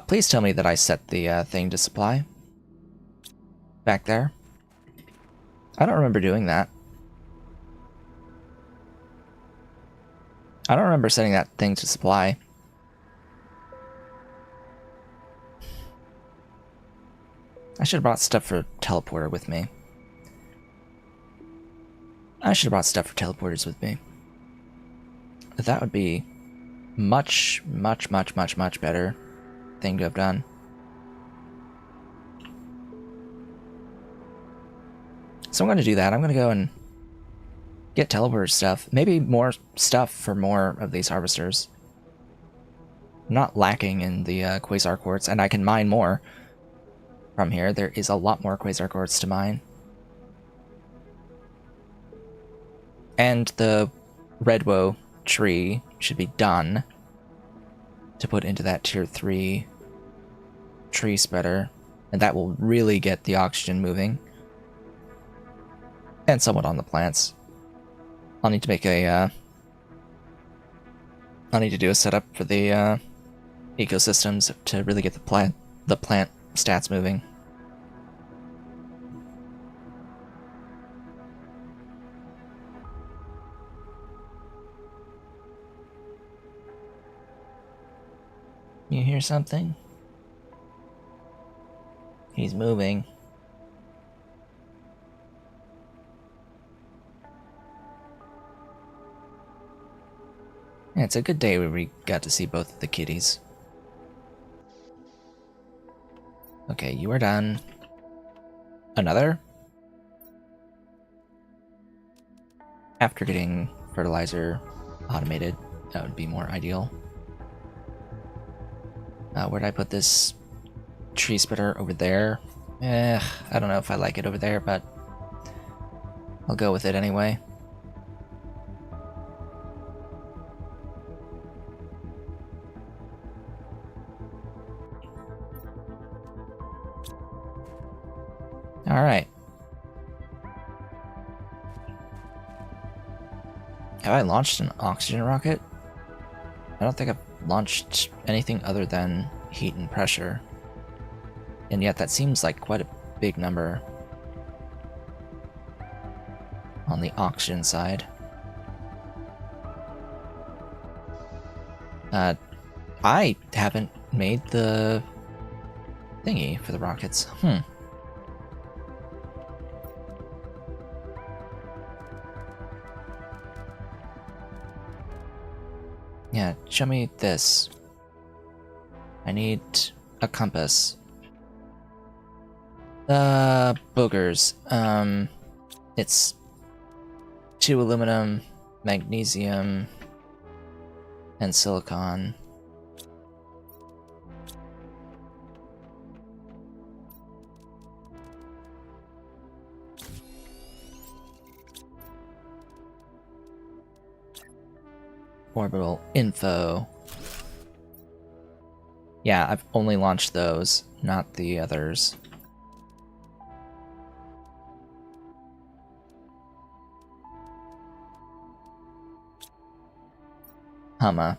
Please tell me that I set the thing to supply. Back there. I don't remember doing that. I don't remember setting that thing to supply. I should have brought stuff for teleporter with me. I should have brought stuff for teleporters with me. That would be much, much, much, much, much better thing to have done. So I'm going to do that. I'm going to go and get teleporter stuff. Maybe more stuff for more of these harvesters. I'm not lacking in the quasar quartz, and I can mine more from here. There is a lot more quasar quartz to mine. And the redwow tree should be done to put into that tier 3 tree spreader, and that will really get the oxygen moving. And somewhat on the plants. I'll need to make a I'll need to do a setup for the ecosystems to really get the plant stats moving. You hear something? He's moving. Yeah, it's a good day where we got to see both of the kitties. Okay, you are done. Another? After getting fertilizer automated, that would be more ideal. Where did I put this tree spreader? Over there? I don't know if I like it over there, but I'll go with it anyway. Alright. Have I launched an oxygen rocket? I don't think I've launched anything other than heat and pressure. And yet that seems like quite a big number on the oxygen side. I haven't made the thingy for the rockets. Yeah, show me this. I need a compass. Boogers. It's 2 aluminum, magnesium, and silicon. Orbital info. Yeah, I've only launched those, not the others. Humma.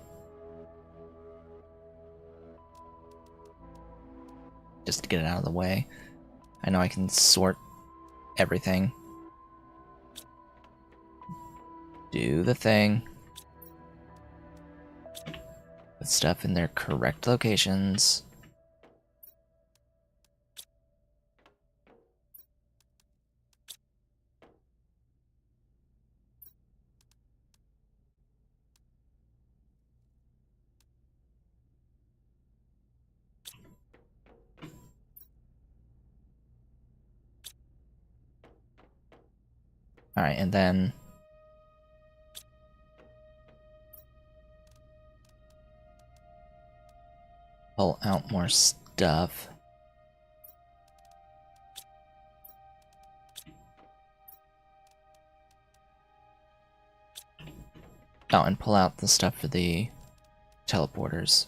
Just to get it out of the way. I know I can sort everything. Do the thing. Put stuff in their correct locations. Alright, and then pull out more stuff. Oh, and pull out the stuff for the teleporters.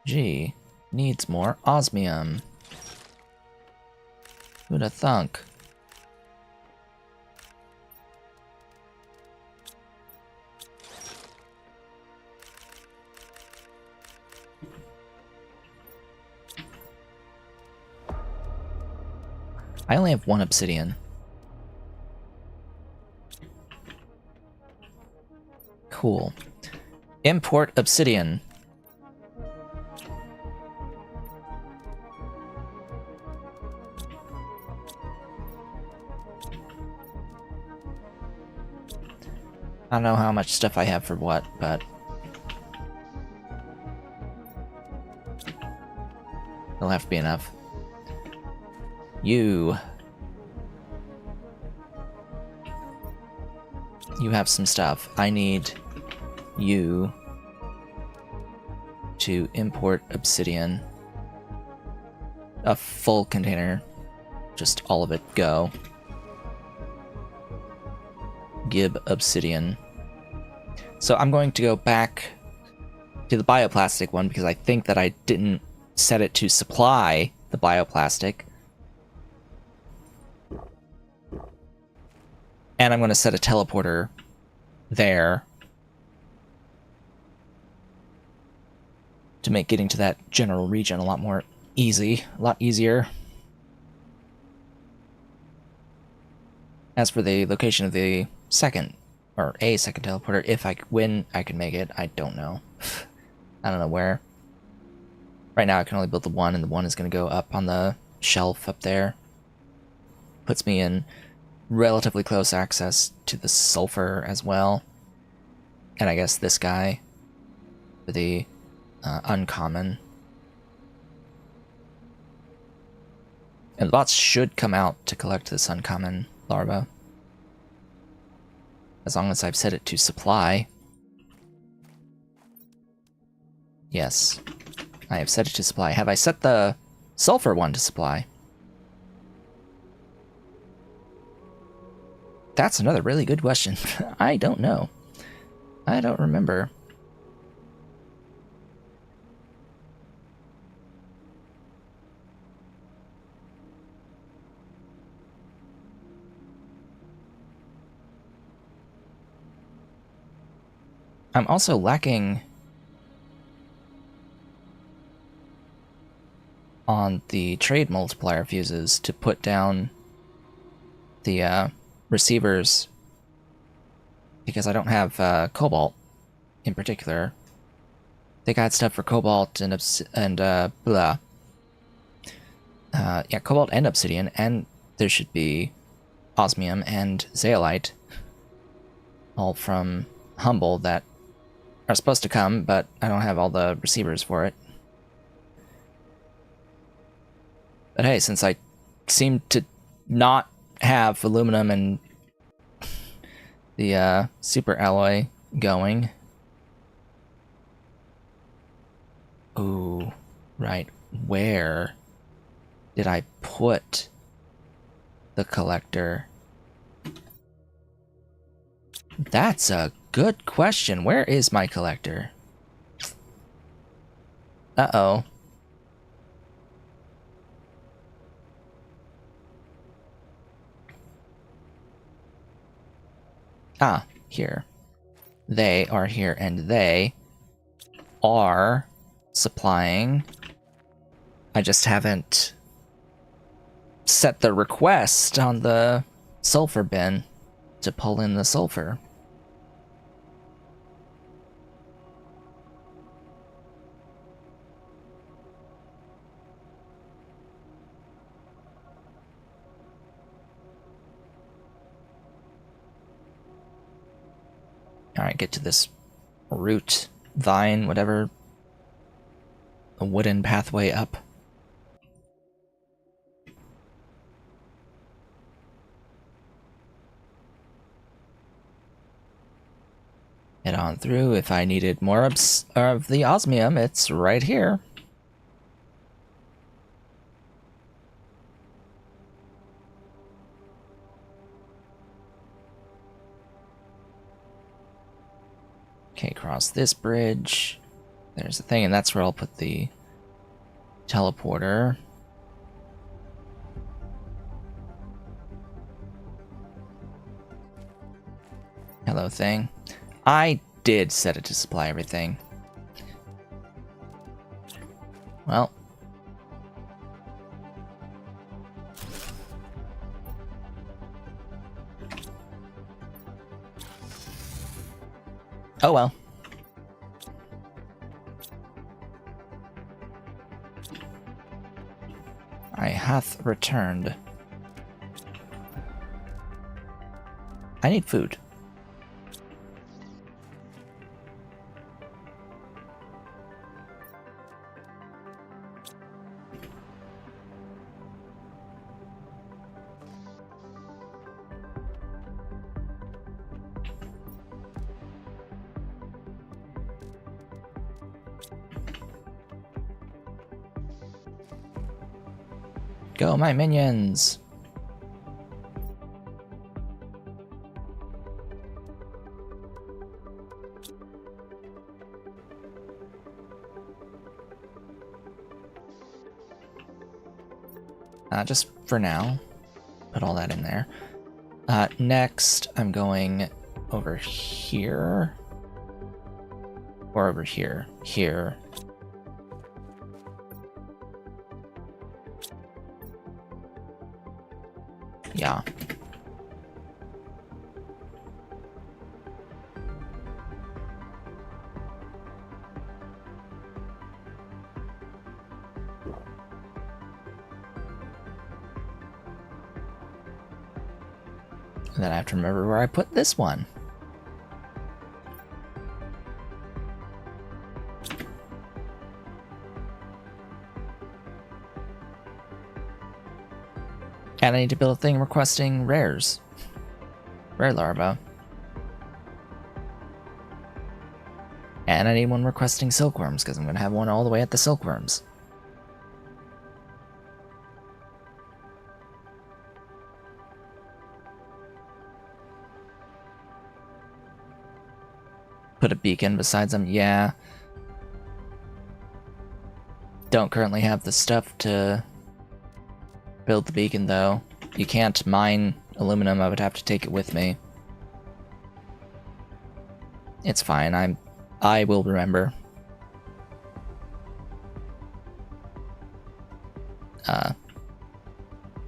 Gee, needs more osmium. Who'd have thunk? I only have one obsidian. Cool. Import obsidian. I don't know how much stuff I have for what, but it'll have to be enough. You have some stuff. I need you to import obsidian. A full container. Just all of it, go. Gib obsidian. So I'm going to go back to the bioplastic one because I think that I didn't set it to supply the bioplastic. And I'm going to set a teleporter there to make getting to that general region a lot more easy, a lot easier. As for the location of the second, or a second teleporter, if I win, I can make it. I don't know. I don't know where. Right now I can only build the one, and the one is going to go up on the shelf up there. Puts me in relatively close access to the sulfur as well. And I guess this guy for the uncommon. And the bots should come out to collect this uncommon larva. As long as I've set it to supply. Yes. I have set it to supply. Have I set the sulfur one to supply? That's another really good question. I don't know. I don't remember. I'm also lacking on the trade multiplier fuses to put down the receivers because I don't have cobalt in particular. I think I had stuff for cobalt and blah. Yeah, cobalt and obsidian, and there should be osmium and zeolite, all from Humble that are supposed to come, but I don't have all the receivers for it. But hey, since I seem to not have aluminum and the super alloy going. Ooh, right. Where did I put the collector? That's a good question. Where is my collector? Uh-oh. Ah, here. They are here, and they are supplying. I just haven't set the request on the sulfur bin to pull in the sulfur. Alright, get to this root, vine, whatever. A wooden pathway up. Head on through. If I needed more of the osmium, it's right here. Okay, cross this bridge. There's the thing, and that's where I'll put the teleporter. Hello, thing. I did set it to supply everything. Well. Oh well. I hath returned. I need food. Go, my minions! Just for now. Put all that in there. Next, I'm going over here. Or over here. Here. Yeah. And then I have to remember where I put this one. And I need to build a thing requesting rares. Rare larva. And I need one requesting silkworms, because I'm going to have one all the way at the silkworms. Put a beacon besides them, yeah. Don't currently have the stuff to build the beacon, though. You can't mine aluminum, I would have to take it with me. It's fine, I will remember.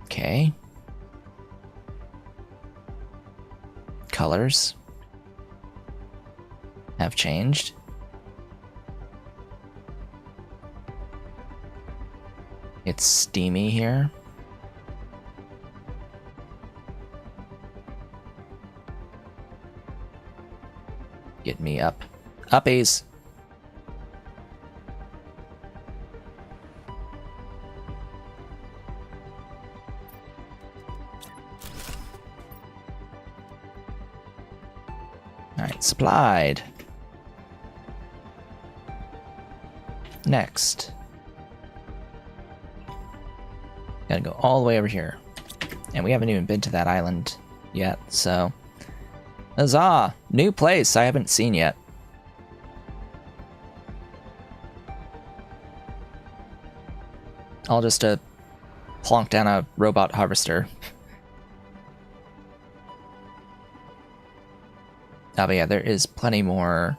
Okay. Colors have changed. It's steamy here. Get me up. Uppies! Alright, supplied. Next. Gotta go all the way over here. And we haven't even been to that island yet, so... Huzzah! New place I haven't seen yet. I'll just plonk down a robot harvester. Oh, but yeah, there is plenty more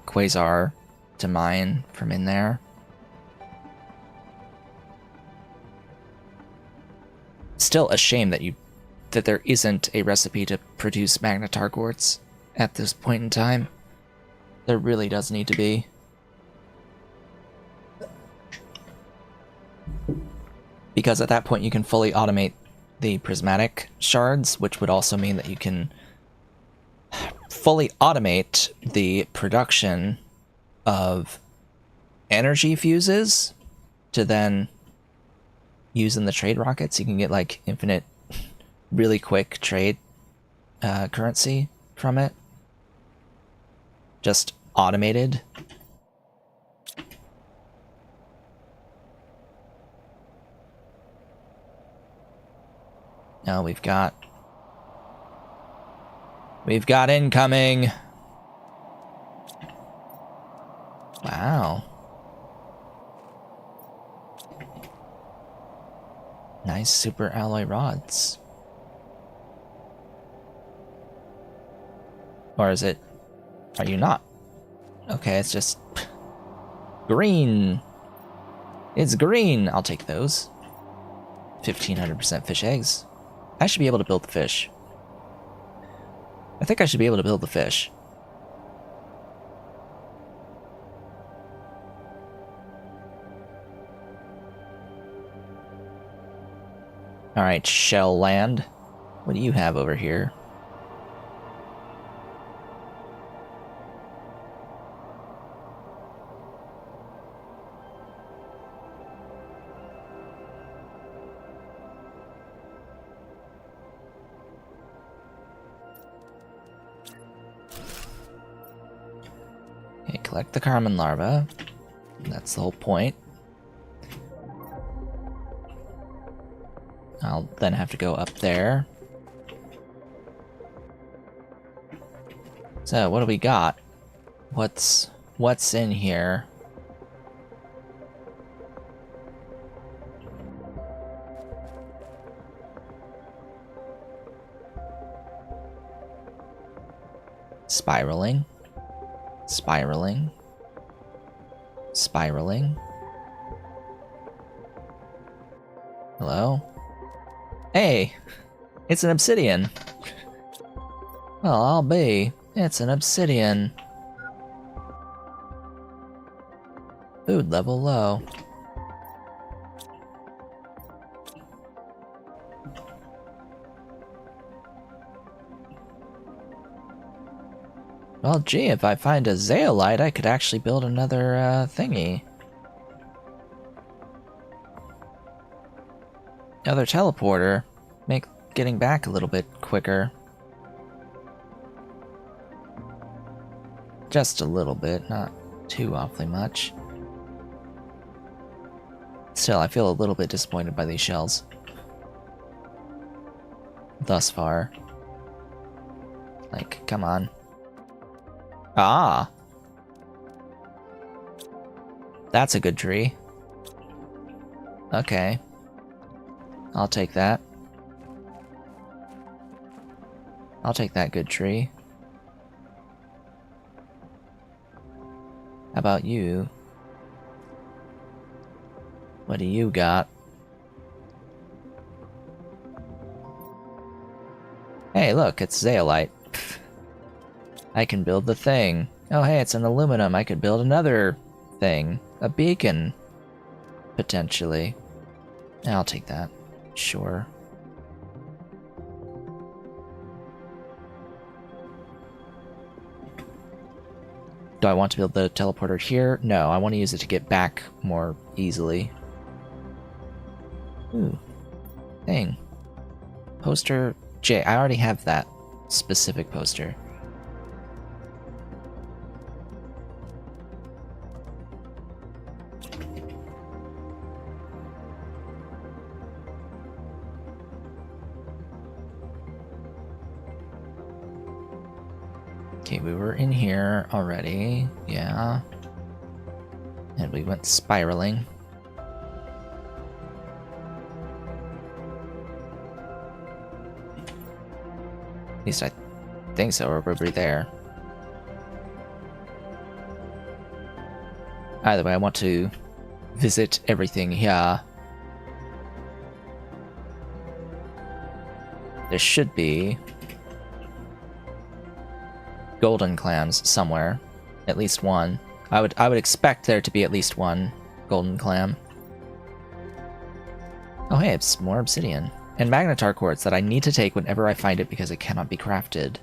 quasar to mine from in there. Still a shame that there isn't a recipe to produce magnetar quartz at this point in time. There really does need to be. Because at that point you can fully automate the prismatic shards, which would also mean that you can fully automate the production of energy fuses to then use in the trade rockets. You can get like infinite, really quick trade currency from it. just automated. No, we've got incoming. Wow. Nice super alloy rods. Or is it... Are you not? Okay, it's just... green. It's green. I'll take those. 1500% fish eggs. I should be able to build the fish. I think I should be able to build the fish. Alright, Shell Land. What do you have over here? Okay, collect the Carmen larva. That's the whole point. I'll then have to go up there. So, what do we got? What's in here? Spiraling. Spiraling. Spiraling. Hello? Hey! It's an obsidian! Well, I'll be. It's an obsidian. Food level low. Well, gee, if I find a zeolite, I could actually build another thingy. Another teleporter. Make getting back a little bit quicker. Just a little bit, not too awfully much. Still, I feel a little bit disappointed by these shells. Thus far. Like, come on. Ah! That's a good tree. Okay. I'll take that. I'll take that good tree. How about you? What do you got? Hey, look, it's zeolite. I can build the thing. Oh, hey, it's an aluminum. I could build another thing. A beacon. Potentially. I'll take that. Sure. Do I want to build the teleporter here? No, I want to use it to get back more easily. Ooh. Thing. Poster J. I already have that specific poster. Okay, we were in here already, yeah. And we went spiraling. At least I think so, or we're there. Either way, I want to visit everything here. There should be golden clams somewhere. At least one. I would expect there to be at least one golden clam. Oh hey, it's more obsidian. And magnetar quartz that I need to take whenever I find it because it cannot be crafted.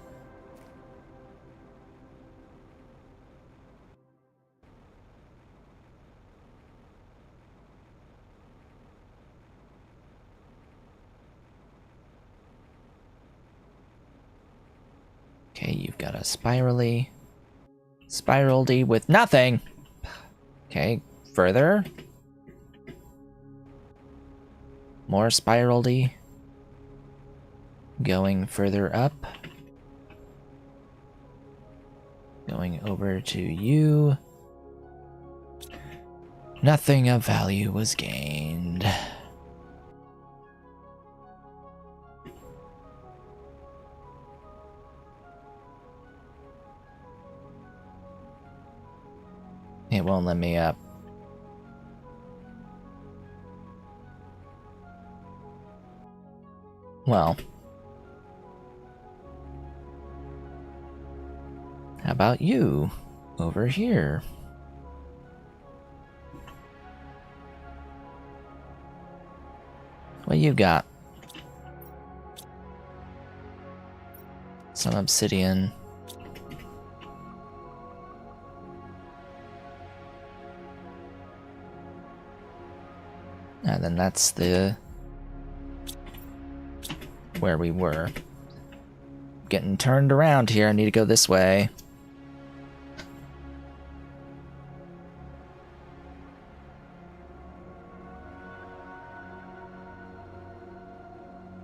Okay, you've got a spirally. Spiraldy with nothing. Okay, further. More spiraldy. Going further up. Going over to you. Nothing of value was gained. It won't let me up. Well. How about you? Over here. What you got? Some obsidian. And then that's the... where we were. Getting turned around here, I need to go this way.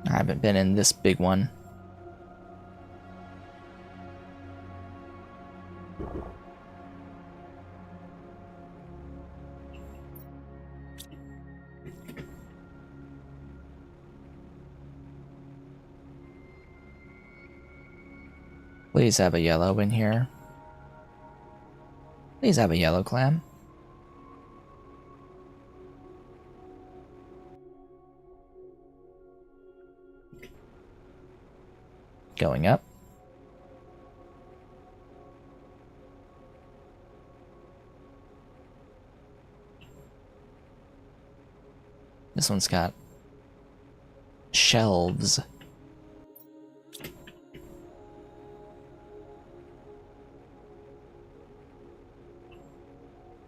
I haven't been in this big one. Please have a yellow in here. Please have a yellow clam. Going up. This one's got shelves.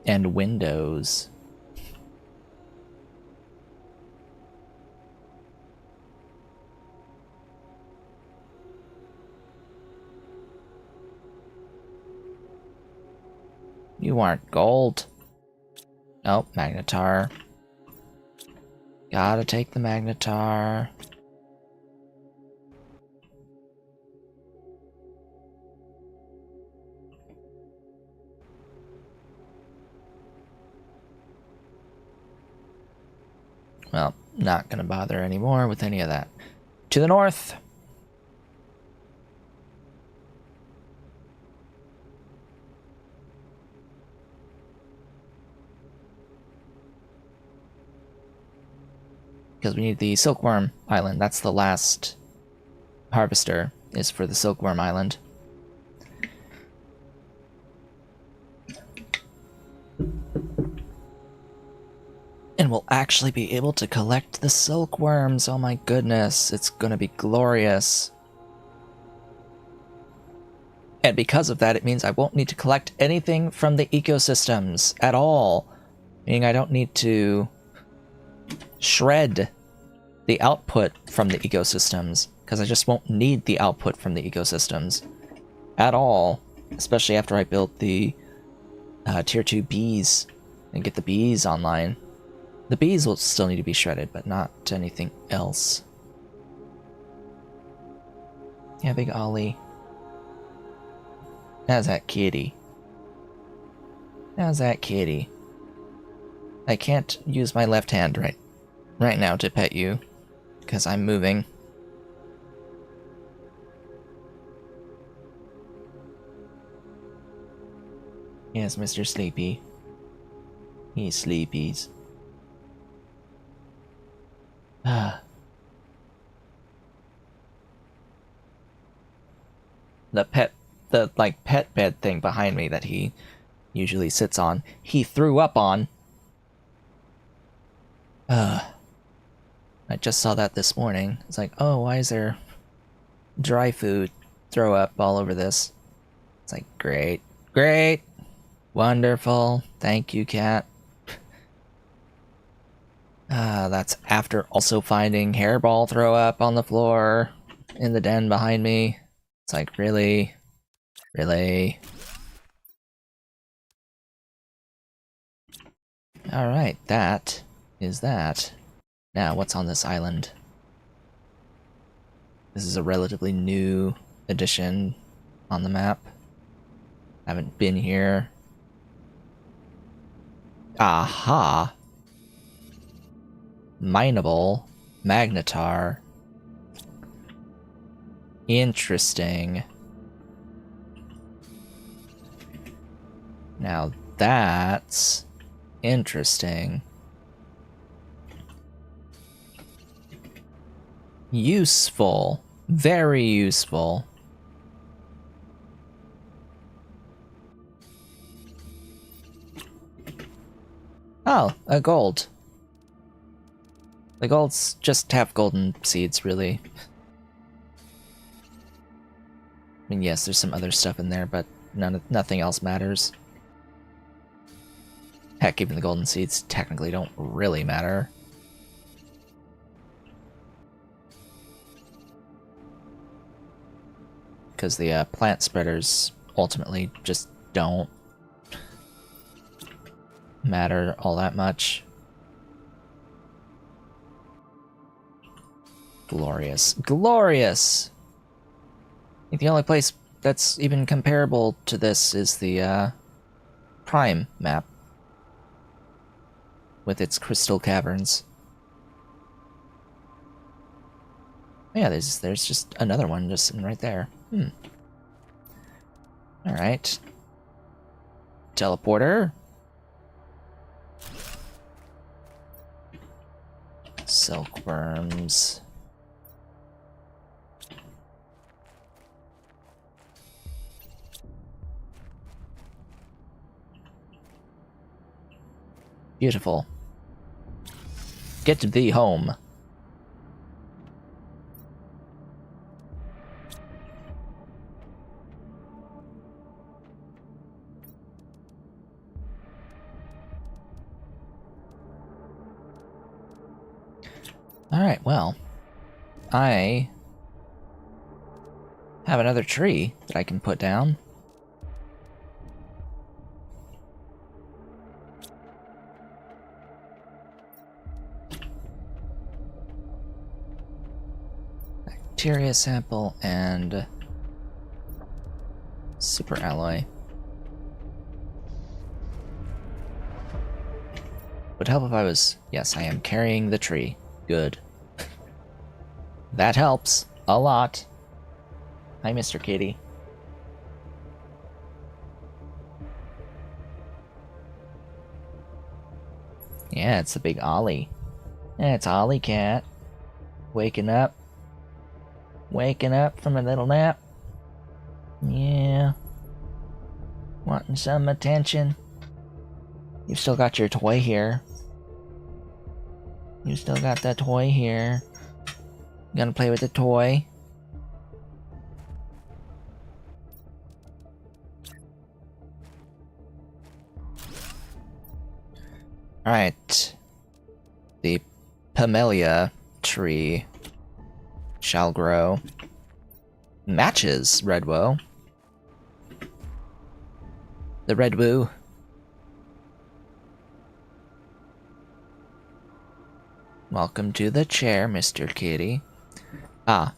And windows. You aren't gold. Oh, magnetar. Gotta take the magnetar. Well, not gonna bother anymore with any of that. To the north! Because we need the Silkworm Island. That's the last harvester, is for the Silkworm Island. And we'll actually be able to collect the silkworms. Oh my goodness, it's gonna be glorious. And because of that, it means I won't need to collect anything from the ecosystems at all. Meaning I don't need to shred the output from the ecosystems, because I just won't need the output from the ecosystems at all, especially after I build the tier 2 bees and get the bees online. The bees will still need to be shredded, but not anything else. Yeah, big Ollie. How's that kitty? How's that kitty? I can't use my left hand right now to pet you, because I'm moving. Yes, Mr. Sleepy. He's sleepies. The pet bed thing behind me that he usually sits on, he threw up on. I just saw that this morning. It's like, oh, why is there dry food throw up all over this? It's like, great, great, wonderful, thank you, cat. That's after also finding hairball throw up on the floor in the den behind me. It's like, really? Really? Alright, that is that. Now, what's on this island? This is a relatively new addition on the map. Haven't been here. Aha! Mineable magnetar. Interesting. Now that's interesting. Useful. Very useful. Oh, a gold. The golds just have golden seeds, really. I mean, yes, there's some other stuff in there, but nothing else matters. Heck, even the golden seeds technically don't really matter. Because the plant spreaders ultimately just don't matter all that much. Glorious. Glorious! I think the only place that's even comparable to this is the Prime map. With its crystal caverns. Yeah, there's just another one just sitting right there. Alright. Teleporter. Silkworms. Beautiful. Get thee home. Alright, well, I have another tree that I can put down. Bacteria sample and super alloy. Would help if I was... Yes, I am carrying the tree. Good. That helps a lot. Hi, Mr. Kitty. Yeah, it's the big Ollie. Yeah, it's Ollie Cat. Waking up. Waking up from a little nap. Yeah. Wanting some attention. You've still got your toy here. You still got that toy here. You gonna play with the toy? Alright. The Pamelia tree shall grow. Matches Redwoe. The Redwoo. Welcome to the chair, Mr. Kitty. Ah,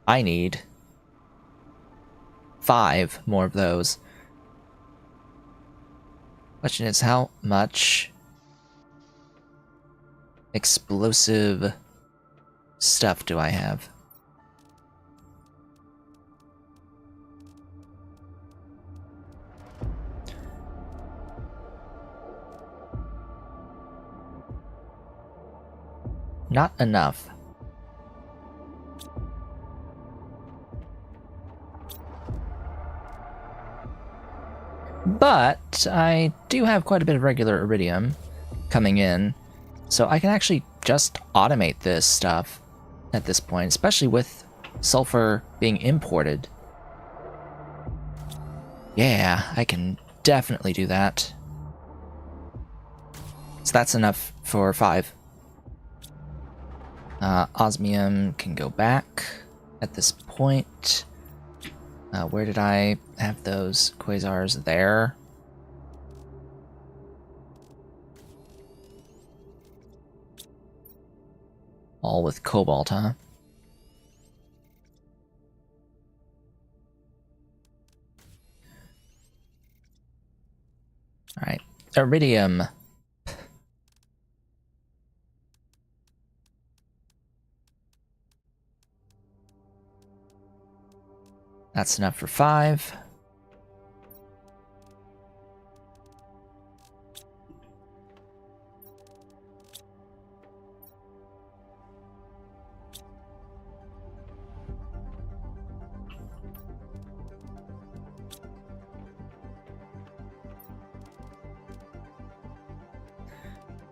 I need 5 more of those. Question is, how much explosive stuff do I have? Not enough. But I do have quite a bit of regular iridium coming in, so I can actually just automate this stuff at this point, especially with sulfur being imported. Yeah, I can definitely do that. So that's enough for 5. Osmium can go back at this point. Where did I have those quasars? There. All with cobalt, huh? Alright. Iridium. That's enough for 5.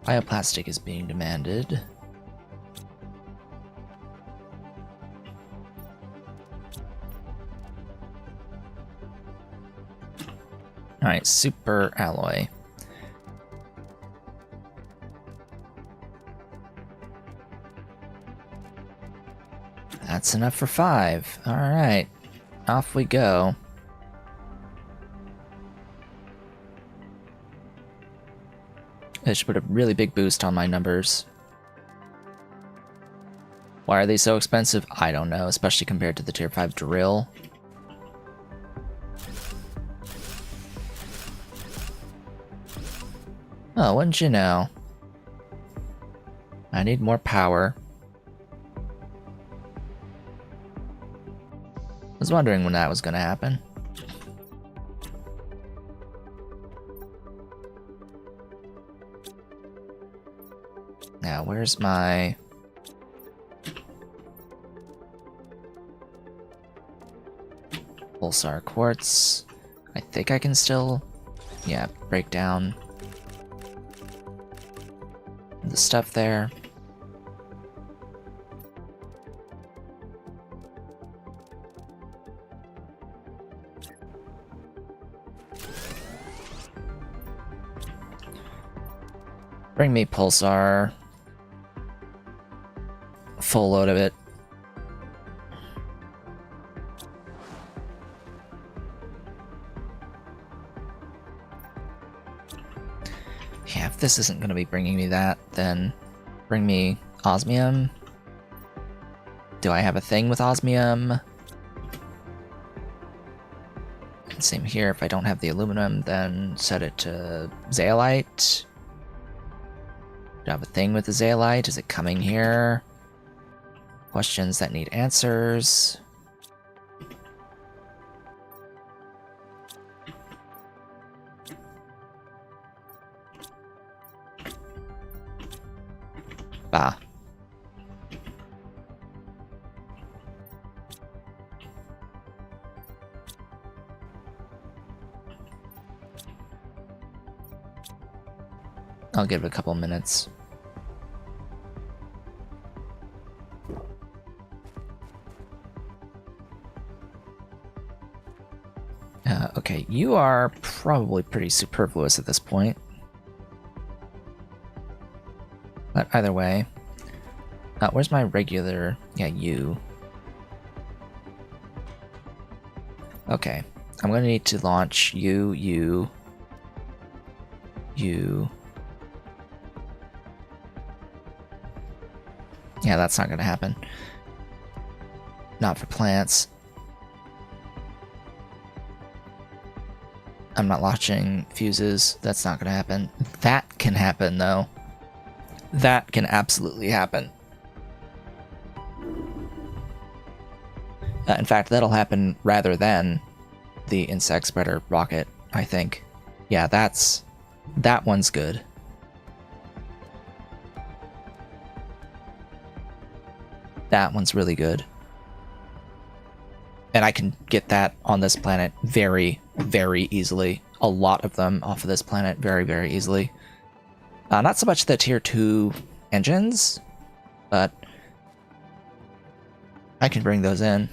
Bioplastic is being demanded. Alright, super alloy. That's enough for 5. Alright, off we go. It should put a really big boost on my numbers. Why are they so expensive? I don't know, especially compared to the tier 5 drill. Oh, wouldn't you know? I need more power. I was wondering when that was gonna happen. Now, where's my... Pulsar quartz? I think I can still... Yeah, break down the stuff there. Bring me Pulsar. Full load of it. Yeah, if this isn't going to be bringing me that, then bring me osmium. Do I have a thing with osmium? And same here, if I don't have the aluminum, then set it to zeolite. Do I have a thing with the zeolite? Is it coming here? Questions that need answers. Bah. I'll give it a couple minutes. Okay, you are probably pretty superfluous at this point. But either way, where's my regular... Yeah, you. Okay, I'm gonna need to launch you. Yeah, that's not gonna happen. Not for plants. I'm not launching fuses. That's not gonna happen. That can happen, though. That can absolutely happen. In fact, that'll happen rather than the insect spreader rocket, I think. Yeah, that one's good. That one's really good. And I can get that on this planet very, very easily. A lot of them off of this planet very, very easily. Not so much the tier 2 engines, but I can bring those in.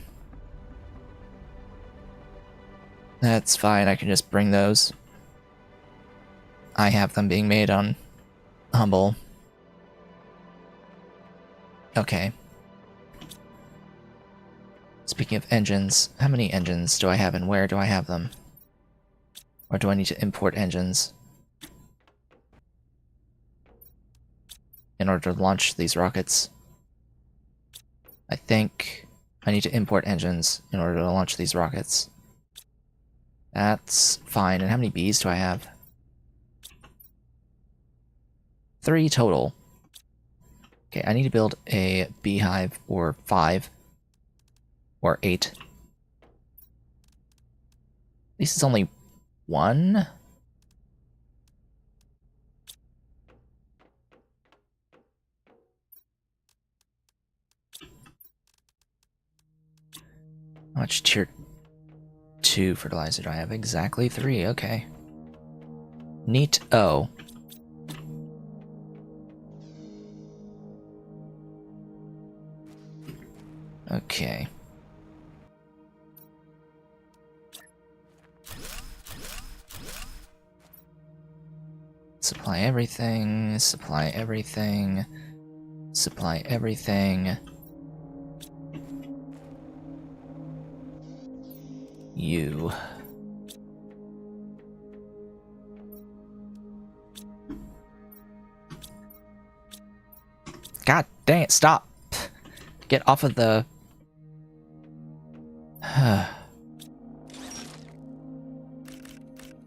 That's fine, I can just bring those. I have them being made on Humble. Okay. Speaking of engines, how many engines do I have and where do I have them? Or do I need to import engines in order to launch these rockets? I think I need to import engines in order to launch these rockets. That's fine. And how many bees do I have? 3 total. Okay, I need to build a beehive or 5 or 8. At least it's only 1. How much tier 2 fertilizer do I have? Exactly 3, okay. Neat. Oh. Okay. Supply everything, supply everything, supply everything. You. God dang it, stop! Get off of the...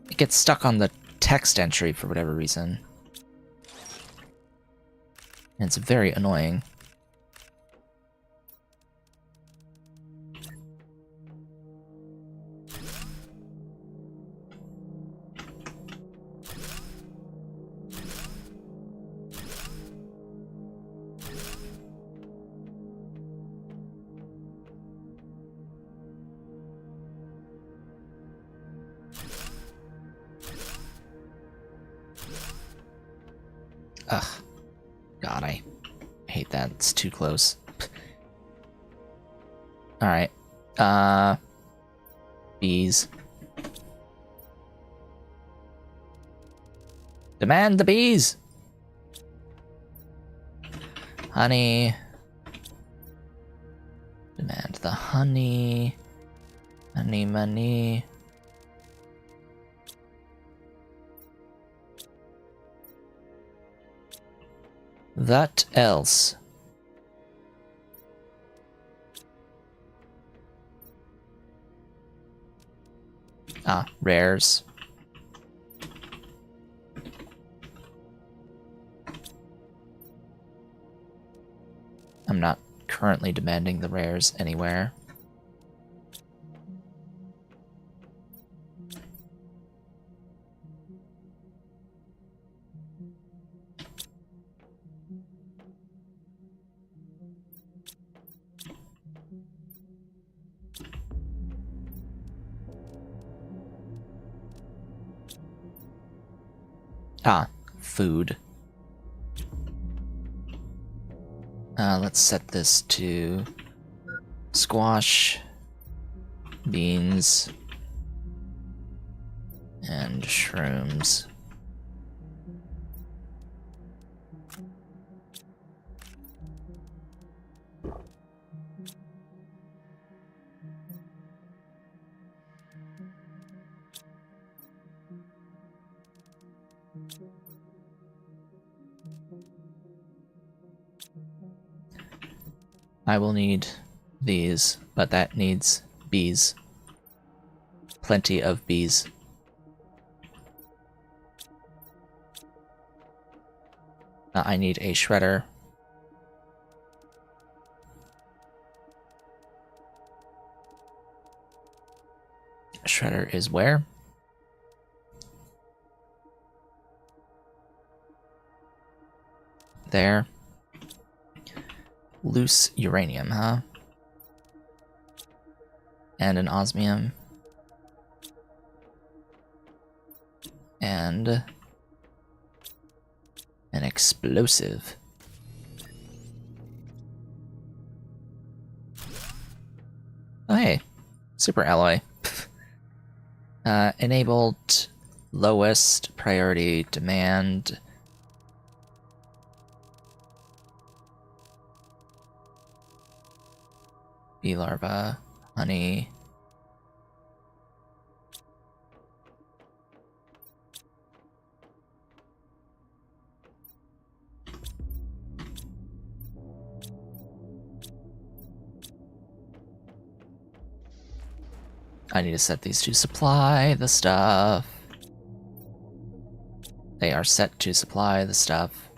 It gets stuck on the text entry for whatever reason. And it's very annoying. Ugh. God, I hate that. It's too close. Alright. Bees. Demand the bees! Honey. Demand the honey. Honey money. What else? Ah, rares. I'm not currently demanding the rares anywhere. Ah, food. Let's set this to squash, beans, and shrooms. I will need these, but that needs bees. Plenty of bees. I need a shredder. Shredder is where? There. Loose uranium, huh? And an osmium. And an explosive. Oh, hey. Super alloy. Enabled lowest priority demand. Bee larva, honey. I need to set these to supply the stuff. They are set to supply the stuff.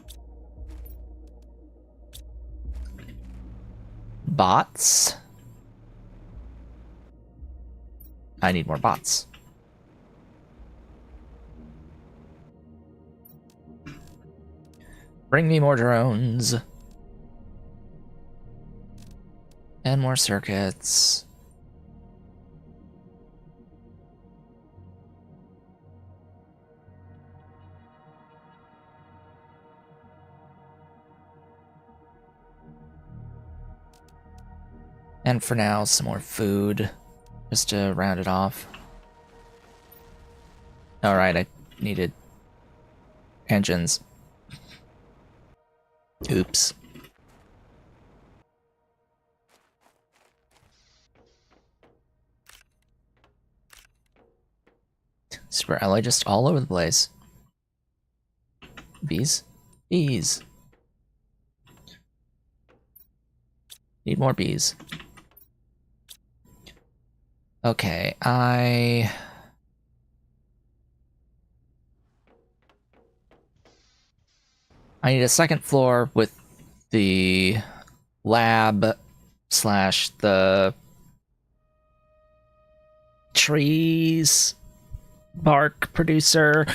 Bots. I need more bots. Bring me more drones. And more circuits. And for now, some more food, just to round it off. Alright, I needed engines. Oops. Super ally just all over the place. Bees? Bees. Need more bees. Okay, I need a second floor with the lab slash the trees bark producer.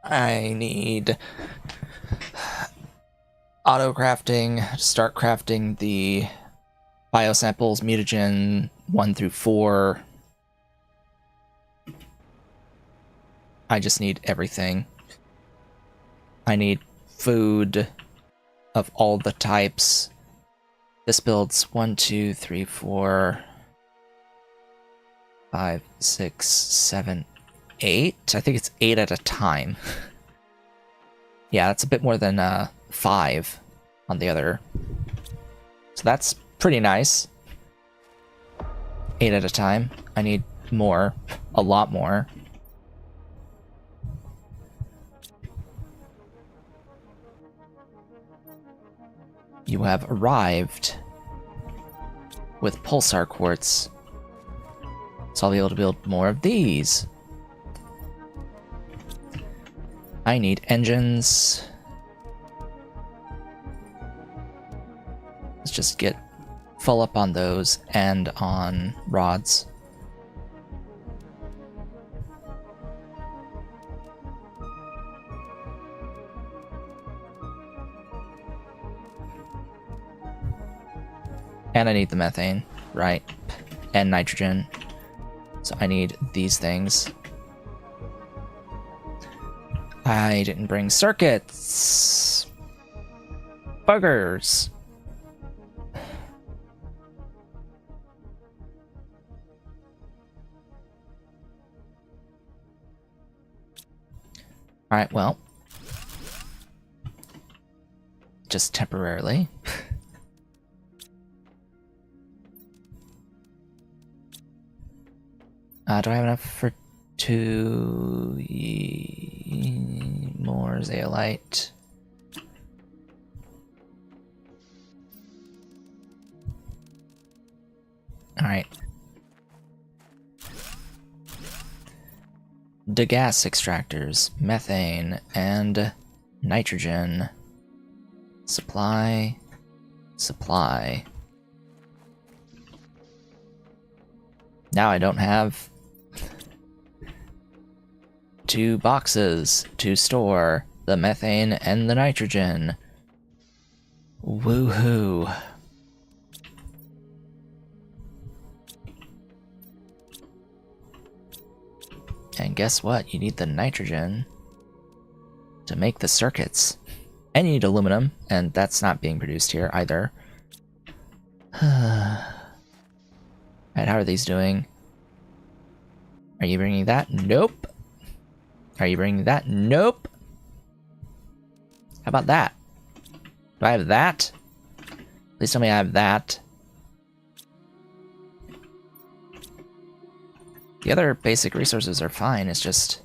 I need auto crafting to start crafting the biosamples, mutagen 1 through 4. I just need everything. I need food of all the types. This builds 1, 2, 3, 4, 5, 6, 7, 8. I think it's 8 at a time. Yeah, that's a bit more than 5 on the other. So that's pretty nice. 8 at a time. I need more. A lot more. You have arrived with pulsar quartz. So I'll be able to build more of these. I need engines. Let's just get full up on those and on rods. And I need the methane, right? And nitrogen. So I need these things. I didn't bring circuits. Buggers. Alright, well. Just temporarily. Do I have enough for 2 more zeolite? Alright. The gas extractors, methane, and nitrogen. Supply. Supply. Now I don't have 2 boxes to store the methane and the nitrogen. Woohoo. And guess what? You need the nitrogen to make the circuits. And you need aluminum, and that's not being produced here either. Alright, how are these doing? Are you bringing that? Nope. Are you bringing that? Nope. How about that? Do I have that? Please tell me I have that. The other basic resources are fine, it's just...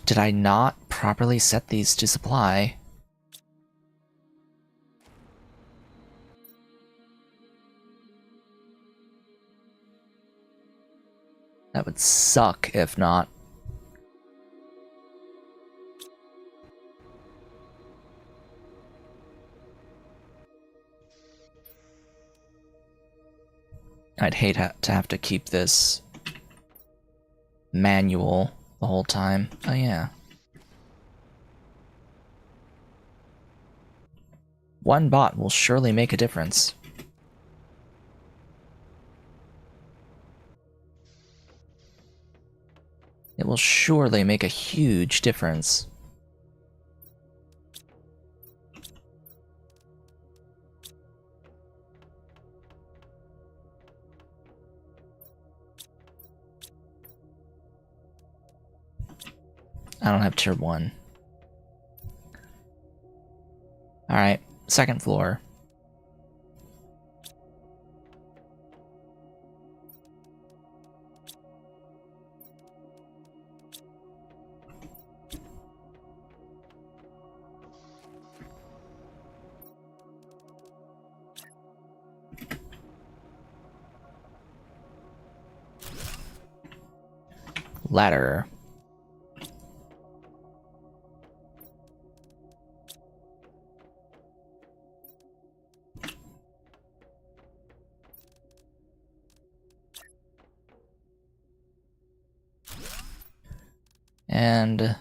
Did I not properly set these to supply? That would suck if not. I'd hate to have to keep this manual the whole time. Oh yeah. One bot will surely make a difference. It will surely make a huge difference. I don't have tier 1. Alright, second floor. Ladder. And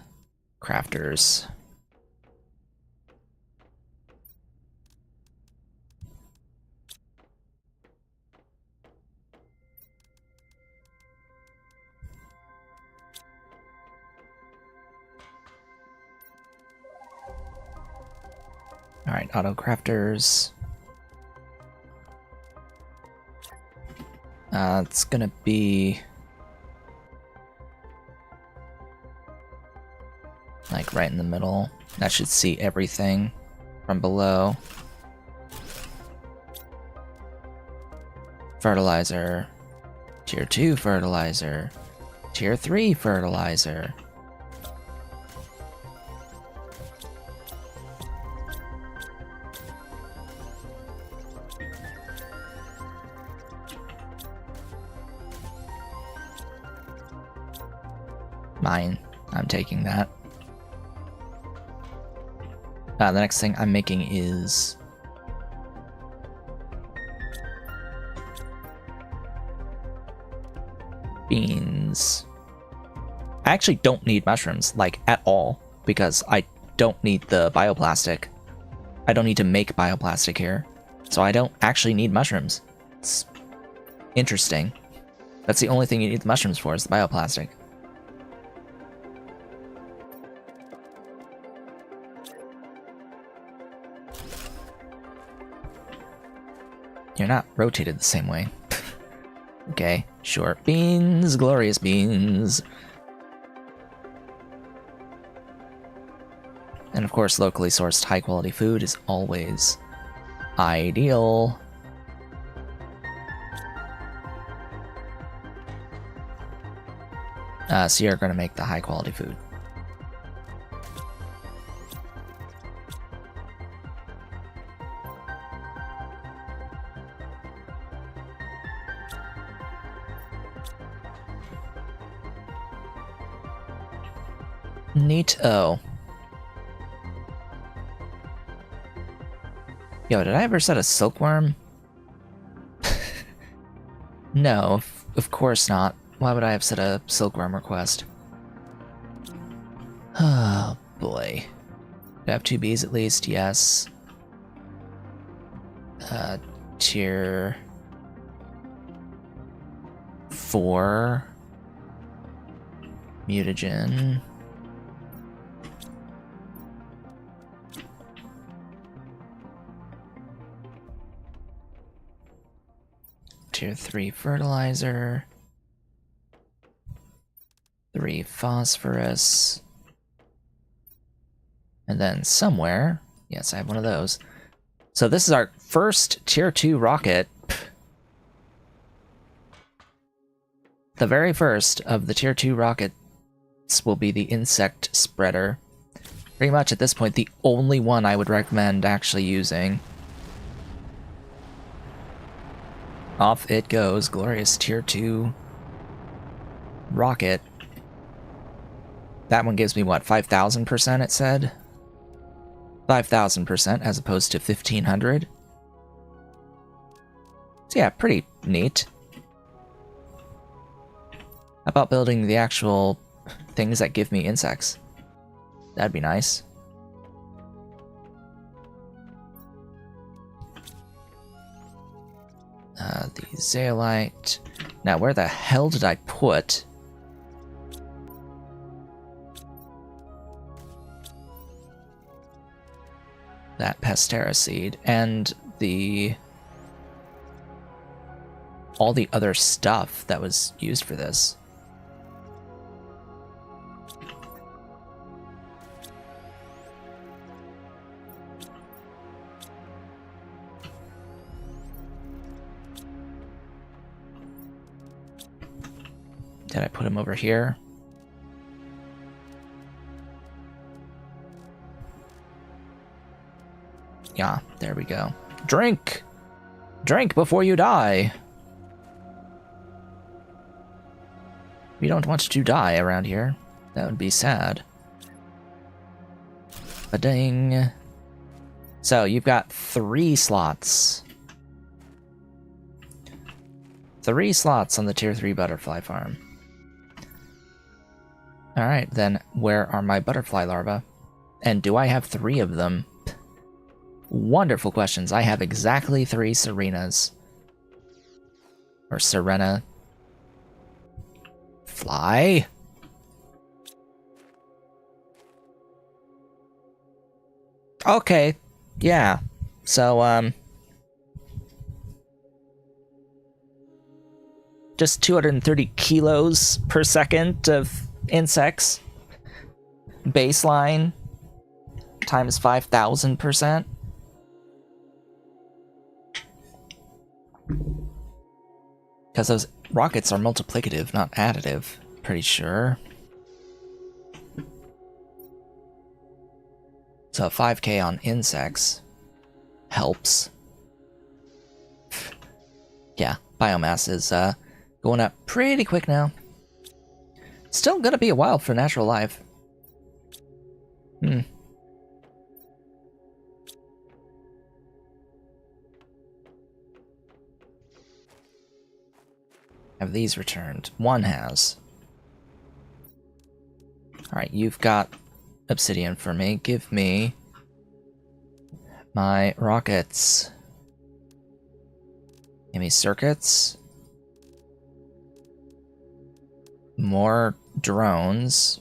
crafters. Alright, auto crafters. It's gonna be like right in the middle. That should see everything from below. Fertilizer. Tier 2 fertilizer. Tier 3 fertilizer. Mine. I'm taking that. The next thing I'm making is beans. I actually don't need mushrooms, like, at all, because I don't need the bioplastic. I don't need to make bioplastic here, so I don't actually need mushrooms. It's interesting. That's the only thing you need the mushrooms for, is the bioplastic. You're not rotated the same way. Okay, sure. Beans, glorious beans. And of course, locally sourced high-quality food is always ideal. So you're going to make the high-quality food. Neato. Yo, did I ever set a silkworm? No, of course not. Why would I have set a silkworm request? Oh, boy. Do I have 2 bees at least? Yes. Tier 4. Mutagen. Tier 3 fertilizer. 3 phosphorus. And then somewhere, yes, I have one of those. So this is our first tier 2 rocket. The very first of the tier 2 rockets will be the insect spreader. Pretty much at this point, the only one I would recommend actually using. Off it goes, glorious tier 2 rocket. That one gives me, what, 5,000% it said? 5,000% as opposed to 1,500. So yeah, pretty neat. How about building the actual things that give me insects? That'd be nice. The zeolite. Now, where the hell did I put... that Pastera seed and all the other stuff that was used for this? Did I put him over here? Yeah, there we go. Drink! Drink before you die! We don't want to die around here. That would be sad. Ba-ding. So, you've got 3 slots. 3 slots on the Tier 3 butterfly farm. Alright, then where are my butterfly larvae? And do I have 3 of them? Wonderful questions. I have exactly 3 Serenas. Or Serena. Fly? Okay, yeah. So, just 230 kilos per second of insects. Baseline times 5,000%. Because those rockets are multiplicative, not additive. Pretty sure. So 5k on insects helps. Yeah, biomass is going up pretty quick now. Still gonna be a while for natural life. Have these returned? One has. Alright, you've got obsidian for me. Give me my rockets. Give me circuits. More drones.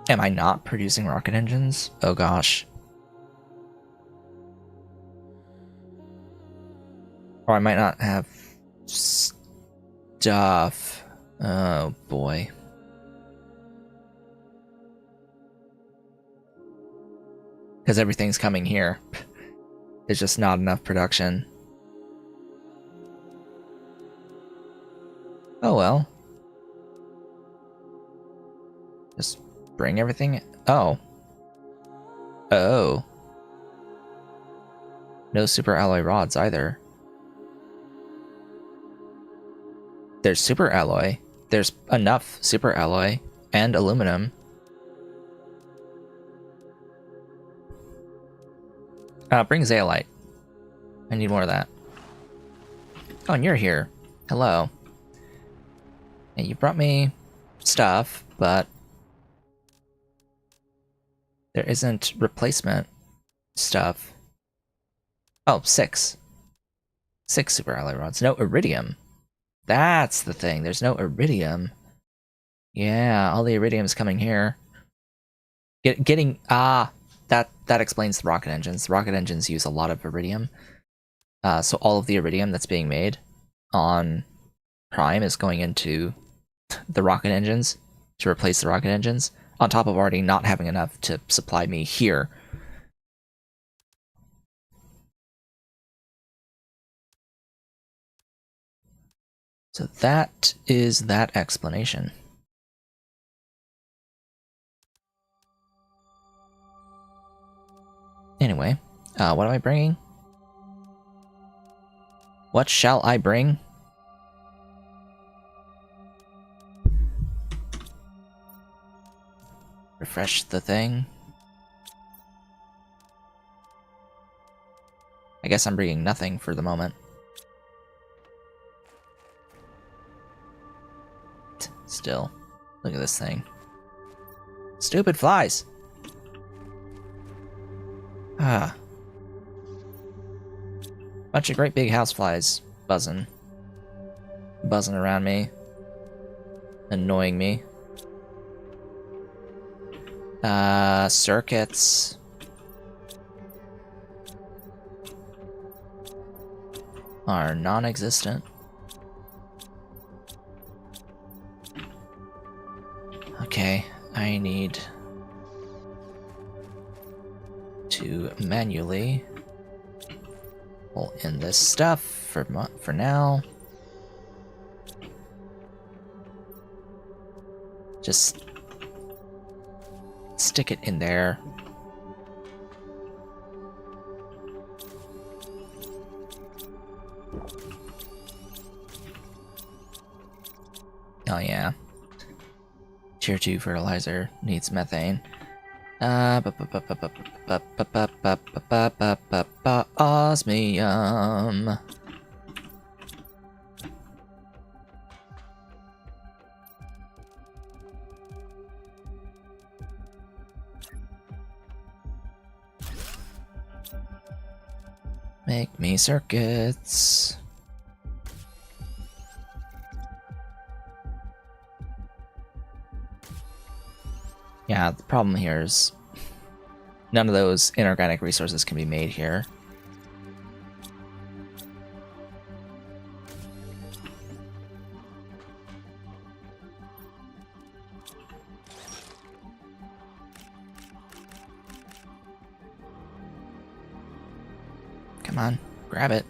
Am I not producing rocket engines? Oh gosh. Or I might not have stuff. Oh boy. Because everything's coming here. There's just not enough production. Oh well. Just bring everything. Oh. Oh. No super alloy rods either. There's super alloy. There's enough super alloy and aluminum. Bring zeolite. I need more of that. Oh, and you're here. Hello. Yeah, you brought me stuff, but there isn't replacement stuff. Oh, 6. 6 super alloy rods. No iridium. That's the thing. There's no iridium. Yeah, all the iridium's coming here. That explains the rocket engines. The rocket engines use a lot of iridium. So all of the iridium that's being made on Prime is going into the rocket engines to replace the rocket engines, on top of already not having enough to supply me here. So that is that explanation. Anyway, what am I bringing? What shall I bring? Refresh the thing. I guess I'm bringing nothing for the moment. Still, look at this thing. Stupid flies! Ah. Bunch of great big houseflies buzzing. Buzzing around me. Annoying me. Circuits. Are non-existent. Okay, I need to manually pull in this stuff for now. Just stick it in there. Oh yeah. Tier 2 fertilizer needs methane. Osmium. Make me circuits. Yeah, the problem here is none of those inorganic resources can be made here. Come on, grab it.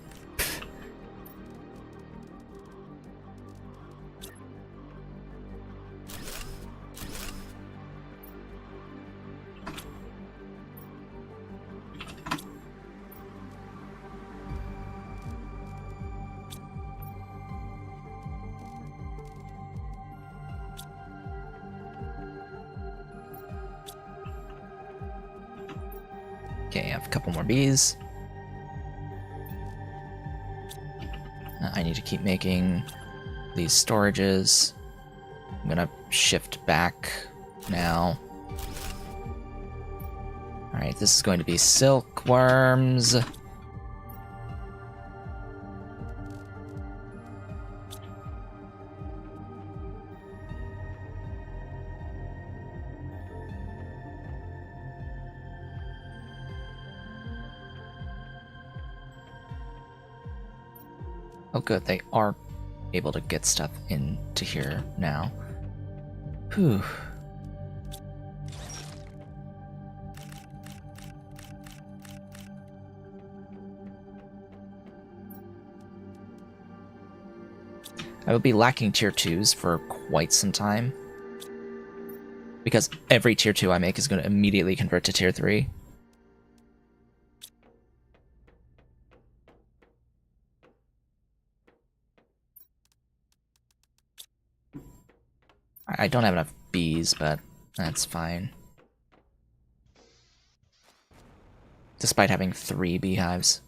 Okay, I have a couple more bees. I need to keep making these storages. I'm gonna shift back now. Alright, this is going to be silkworms. Oh good, they are able to get stuff into here now. Whew. I will be lacking tier 2s for quite some time. Because every tier 2 I make is going to immediately convert to tier 3. I don't have enough bees, but that's fine. Despite having 3 beehives.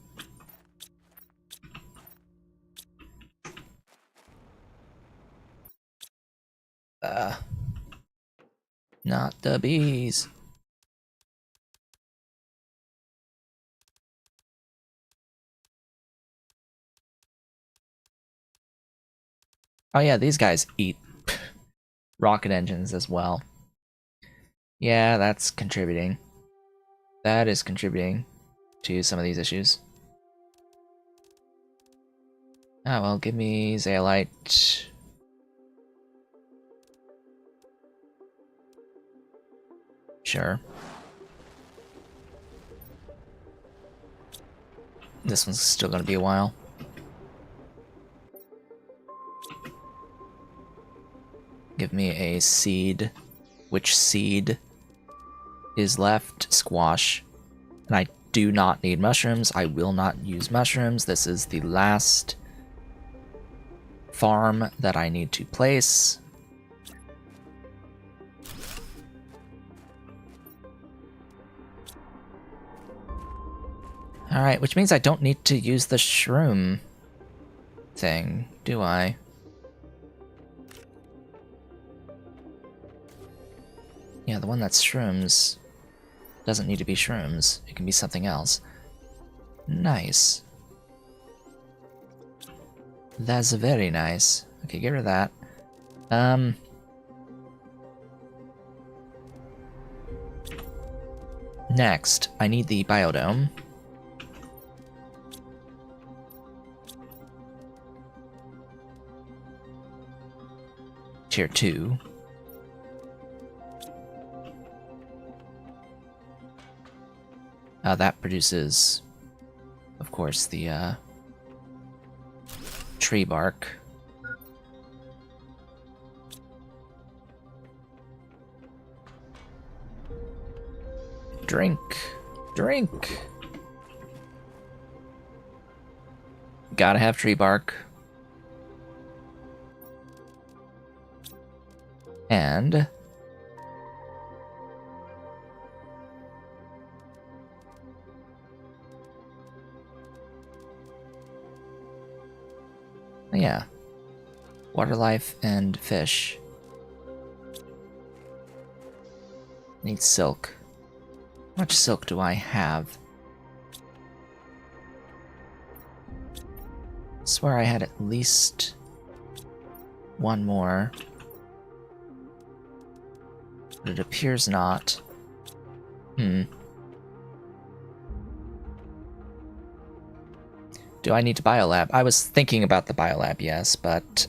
Not the bees. Oh yeah, these guys eat rocket engines as well. Yeah, that's contributing. That is contributing to some of these issues. Ah, well, give me zeolite. Sure. This one's still gonna be a while. Give me a seed. Which seed is left? Squash. And I do not need mushrooms. I will not use mushrooms. This is the last farm that I need to place. Alright, which means I don't need to use the shroom thing, do I? Yeah, the one that's shrooms doesn't need to be shrooms. It can be something else. Nice. That's very nice. Okay, get rid of that. Next, I need the biodome. Tier 2. That produces, of course, the tree bark. Drink! Drink! Gotta have tree bark. And yeah, water life and fish. Need silk. How much silk do I have? I swear I had at least one more. But it appears not. Do I need to biolab? I was thinking about the biolab, yes, but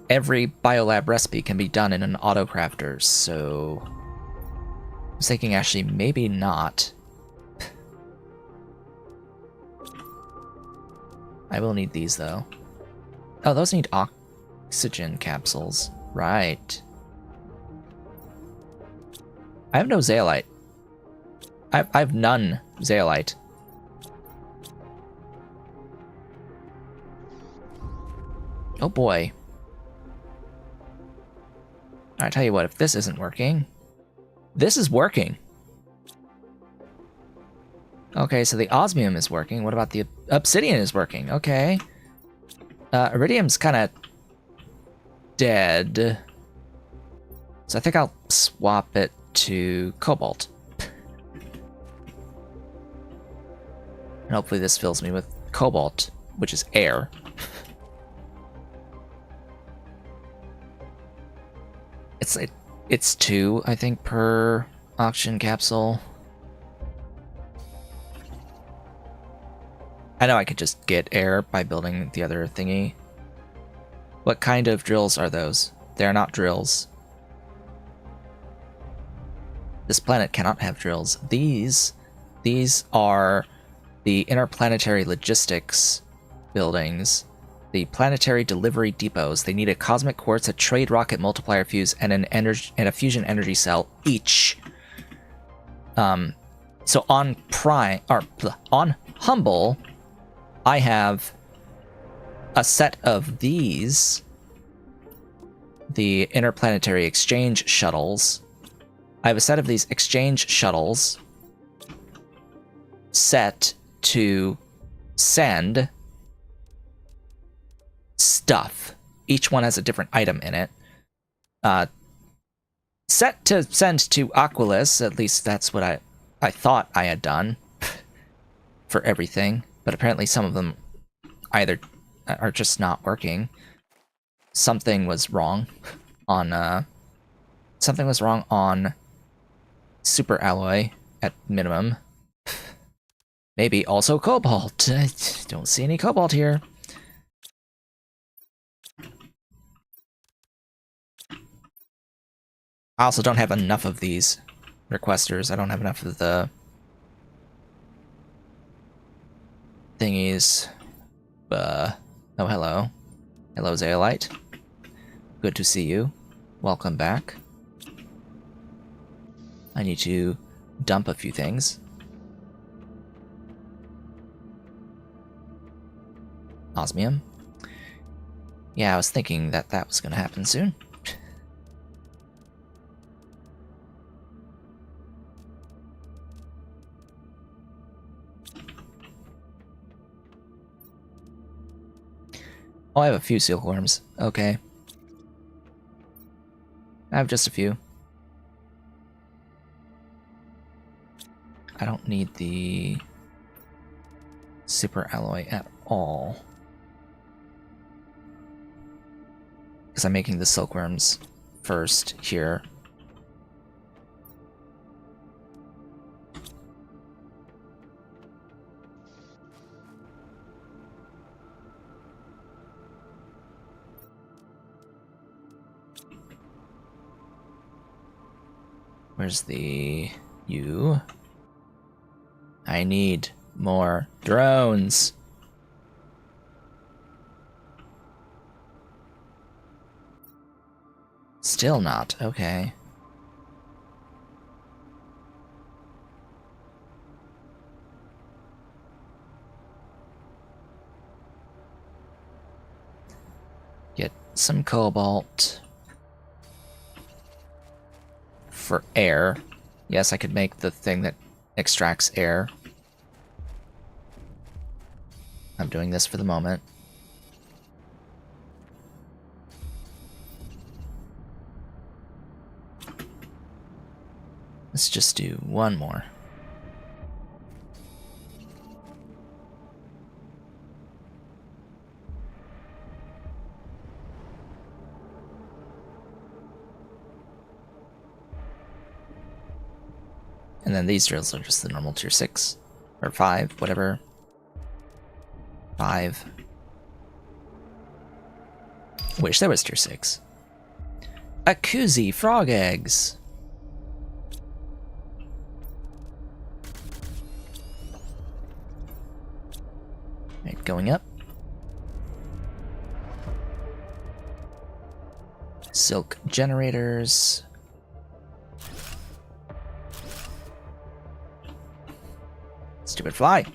every biolab recipe can be done in an autocrafter, so I was thinking actually maybe not. I will need these though. Oh, those need oxygen capsules. Right. I have no zeolite. I have none zeolite. Oh boy. I tell you what, if this isn't working, this is working. Okay, so the osmium is working. What about the obsidian is working? Okay. Iridium's kind of dead. So I think I'll swap it to cobalt. And hopefully this fills me with cobalt, which is air. It's 2, I think, per oxygen capsule. I know I could just get air by building the other thingy. What kind of drills are those? They're not drills. This planet cannot have drills. These are the interplanetary logistics buildings. The planetary delivery depots. They need a cosmic quartz, a trade rocket multiplier fuse, and a fusion energy cell each. So on Humble, I have a set of these, the interplanetary exchange shuttles. I have a set of these exchange shuttles set to send stuff. Each one has a different item in it. Set to send to Aqualis, at least that's what I thought I had done for everything, but apparently some of them either are just not working. Something was wrong on super alloy at minimum. Maybe also cobalt. I don't see any cobalt here. I also don't have enough of these requesters. I don't have enough of the thingies. Oh, hello. Hello, Zeolite. Good to see you. Welcome back. I need to dump a few things. osmium. Yeah, I was thinking that that was going to happen soon. Oh, I have a few silkworms. Okay. I have just a few. I don't need the super alloy at all. Because I'm making the silkworms first here. Where's the you? I need more drones. Still not. Okay. Get some cobalt. For air. Yes, I could make the thing that extracts air. I'm doing this for the moment. Let's just do one more. And then these drills are just the normal tier 6. Or 5, whatever. 5. Wish there was tier 6. A koozie frog eggs. Right, going up. Silk generators. Stupid fly.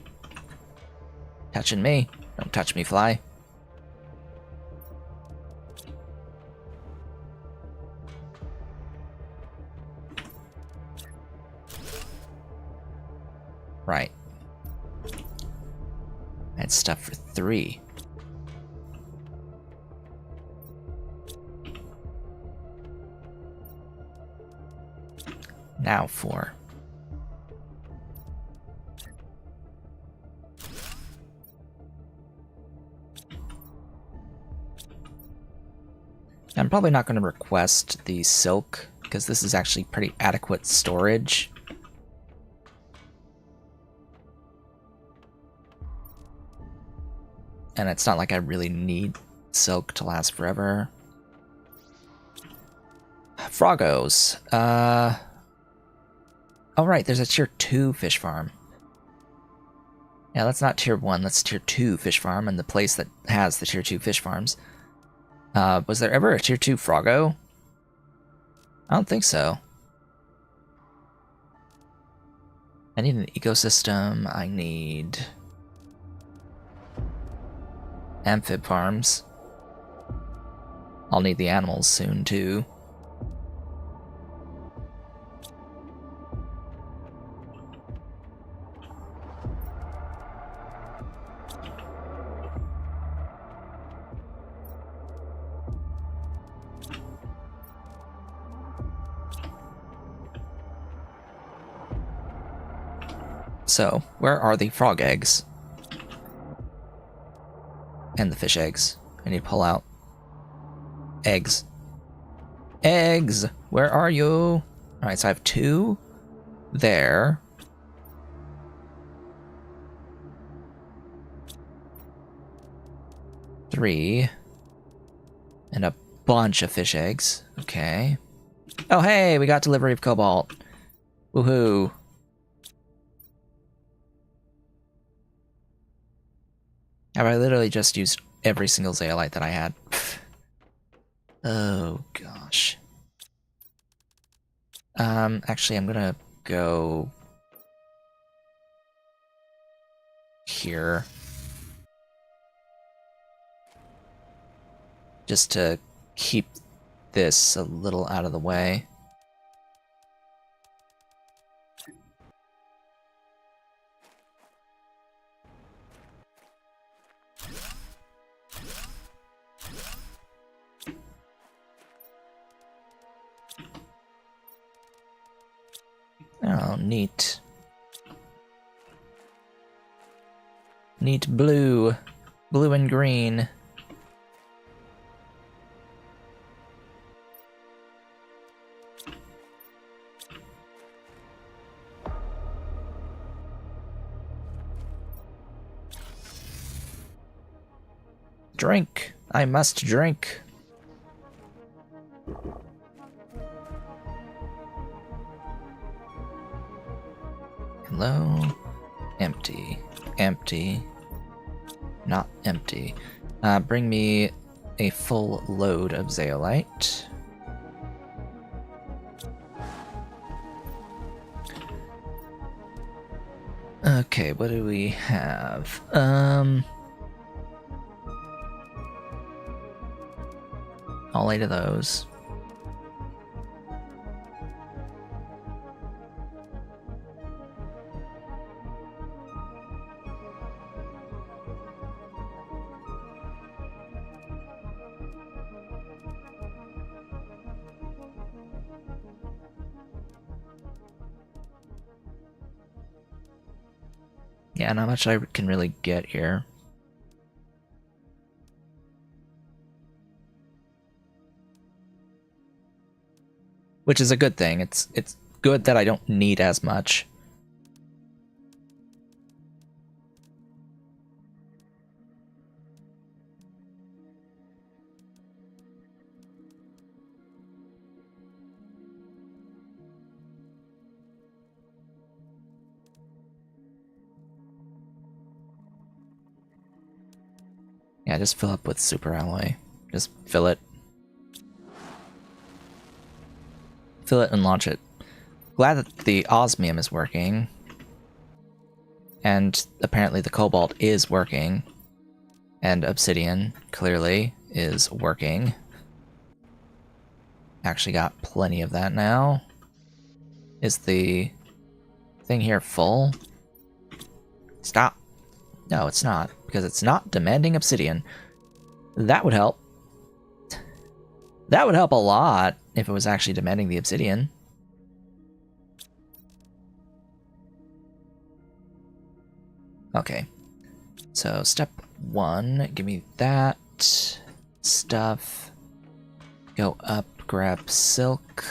Touching me. Don't touch me, fly. Right. I had stuff for 3. Now 4. I'm probably not going to request the silk, because this is actually pretty adequate storage. And it's not like I really need silk to last forever. Froggos. Oh right, there's a tier 2 fish farm. Yeah, that's not tier 1, that's tier 2 fish farm, and the place that has the tier 2 fish farms. Was there ever a tier 2 Froggo? I don't think so. I need an ecosystem, I need amphib farms. I'll need the animals soon too. So, where are the frog eggs? And the fish eggs. I need to pull out eggs. Eggs! Where are you? Alright, so I have 2 there. Three. And a bunch of fish eggs. Okay. Oh hey, we got delivery of cobalt. Woohoo. Have I literally just used every single zeolite that I had? Oh gosh. Actually I'm gonna go here. just to keep this a little out of the way. Oh, neat. Neat blue. Blue and green. Drink! I must drink! Hello? Empty. Empty. Not empty. Bring me a full load of zeolite. Okay, what do we have? All 8 of those. Yeah, not much I can really get here. Which is a good thing. It's good that I don't need as much. Yeah, just fill up with super alloy. Just fill it. Fill it and launch it. Glad that the osmium is working. And apparently the cobalt is working. And obsidian, clearly, is working. Actually got plenty of that now. Is the thing here full? Stop. No, it's not, because it's not demanding obsidian. That would help. That would help a lot if it was actually demanding the obsidian. Okay. So, step 1, give me that stuff. Go up, grab silk.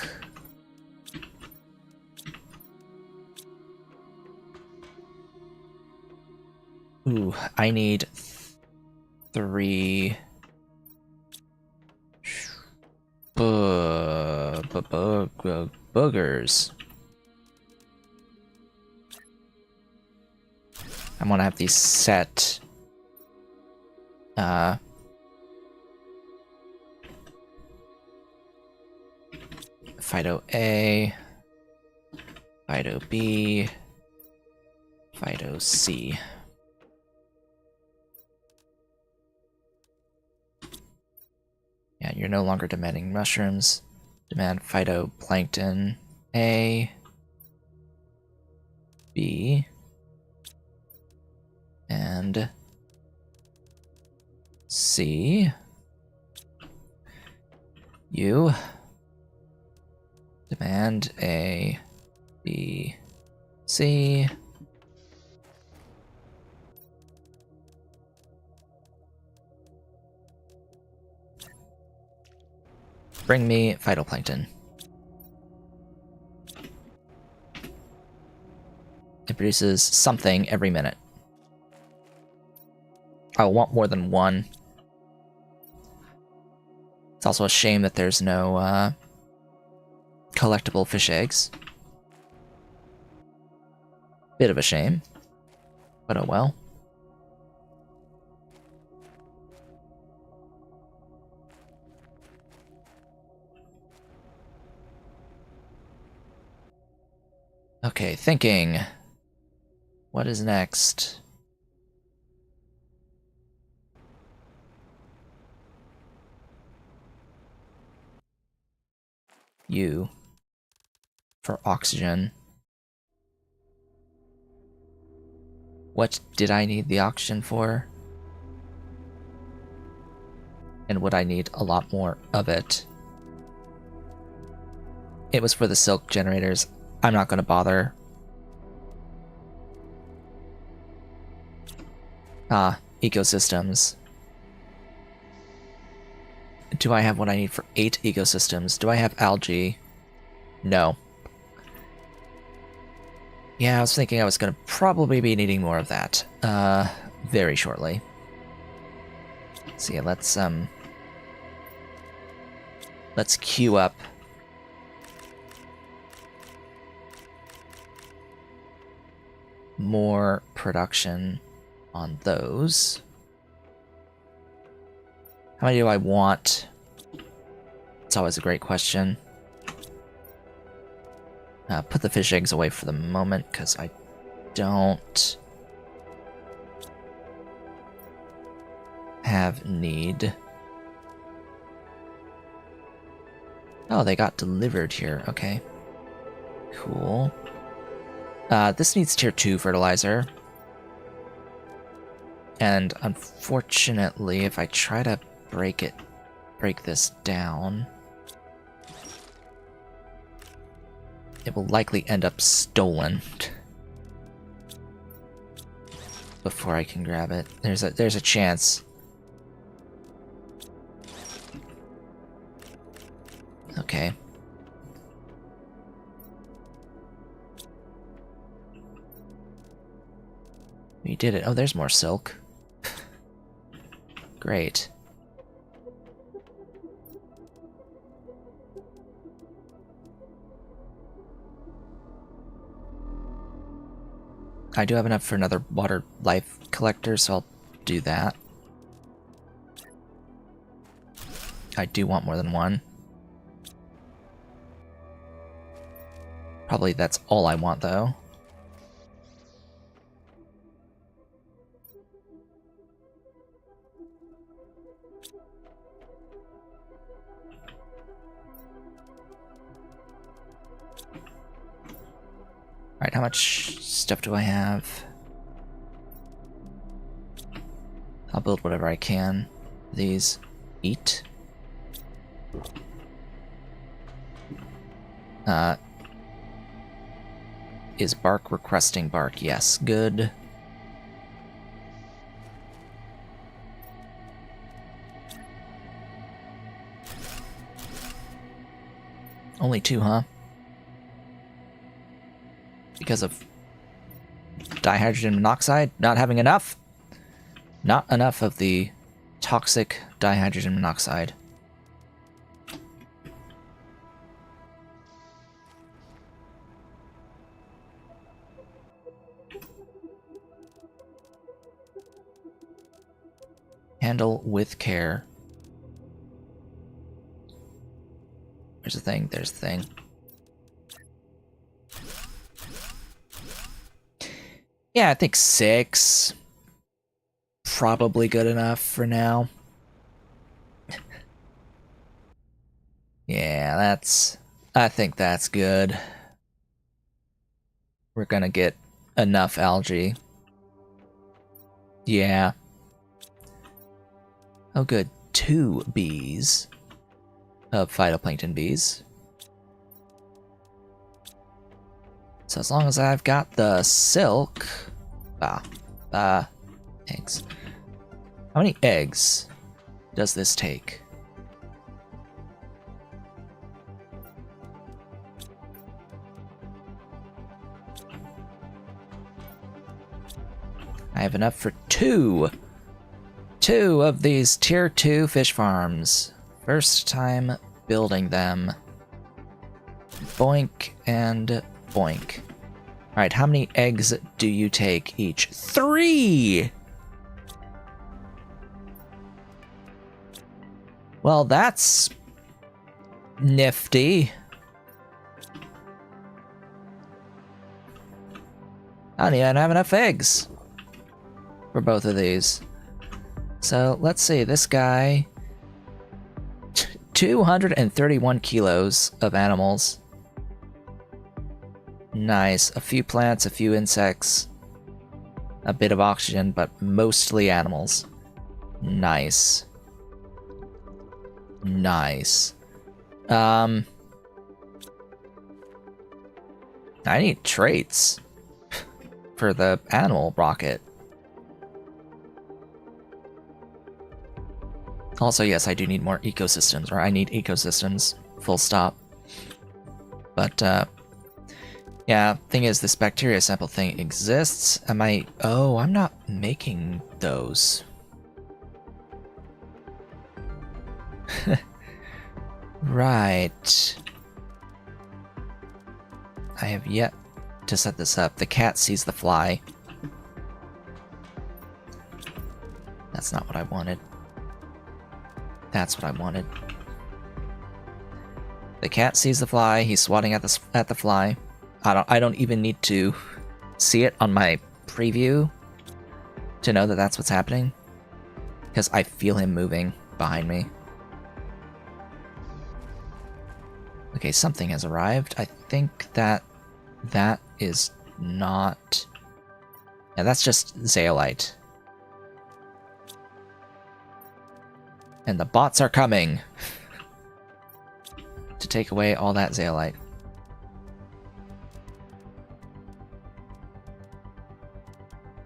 Ooh, I need 3 boogers. I want to have these set. Phyto A, Phyto B, Phyto C. Yeah, you're no longer demanding mushrooms. Demand phytoplankton A, B, and C. You demand A, B, C. Bring me phytoplankton. It produces something every minute. I want more than 1. It's also a shame that there's no collectible fish eggs. Bit of a shame, but oh well. Okay, thinking. What is next? you for oxygen. What did I need the oxygen for? And would I need a lot more of it? It was for the silk generators. I'm not going to bother. Ecosystems. Do I have what I need for 8 ecosystems? Do I have algae? No. Yeah, I was thinking I was going to probably be needing more of that. Very shortly. So yeah, let's queue up more production on those. How many do I want? It's always a great question. Put the fish eggs away for the moment, because I don't have need. Oh, they got delivered here. Okay. Cool. This needs tier 2 fertilizer. And unfortunately, if I try to break this down, it will likely end up stolen before I can grab it. There's a chance. Okay. We did it. Oh, there's more silk. Great. I do have enough for another water life collector, so I'll do that. I do want more than one. Probably that's all I want, though. Alright, how much stuff do I have? I'll build whatever I can. These. Eat. Is bark requesting bark? Yes. Good. Only 2, huh? Because of dihydrogen monoxide not having enough? Not enough of the toxic dihydrogen monoxide. Handle with care. There's the thing, there's the thing. Yeah, I think 6. Probably good enough for now. Yeah, I think that's good. We're gonna get enough algae. Yeah. Oh good, 2 bees. Of phytoplankton bees. So as long as I've got the silk... eggs. How many eggs does this take? I have enough for 2. 2 of these tier 2 fish farms. First time building them. Boink and boink. Alright, how many eggs do you take each? 3! Well, that's nifty. I don't even have enough eggs for both of these. So let's see, this guy 231 kilos of animals. Nice. A few plants, a few insects, a bit of oxygen, but mostly animals. Nice. Nice. I need traits for the animal rocket. Also, yes, I do need more ecosystems, or I need ecosystems, full stop. But, yeah, thing is, this bacteria sample thing exists. Am I... Oh, I'm not making those. Right. I have yet to set this up. The cat sees the fly. That's not what I wanted. That's what I wanted. The cat sees the fly. He's swatting at the fly. I don't even need to see it on my preview to know that that's what's happening, because I feel him moving behind me. Okay, something has arrived. I think that is not... Yeah, that's just zeolite. And the bots are coming to take away all that zeolite.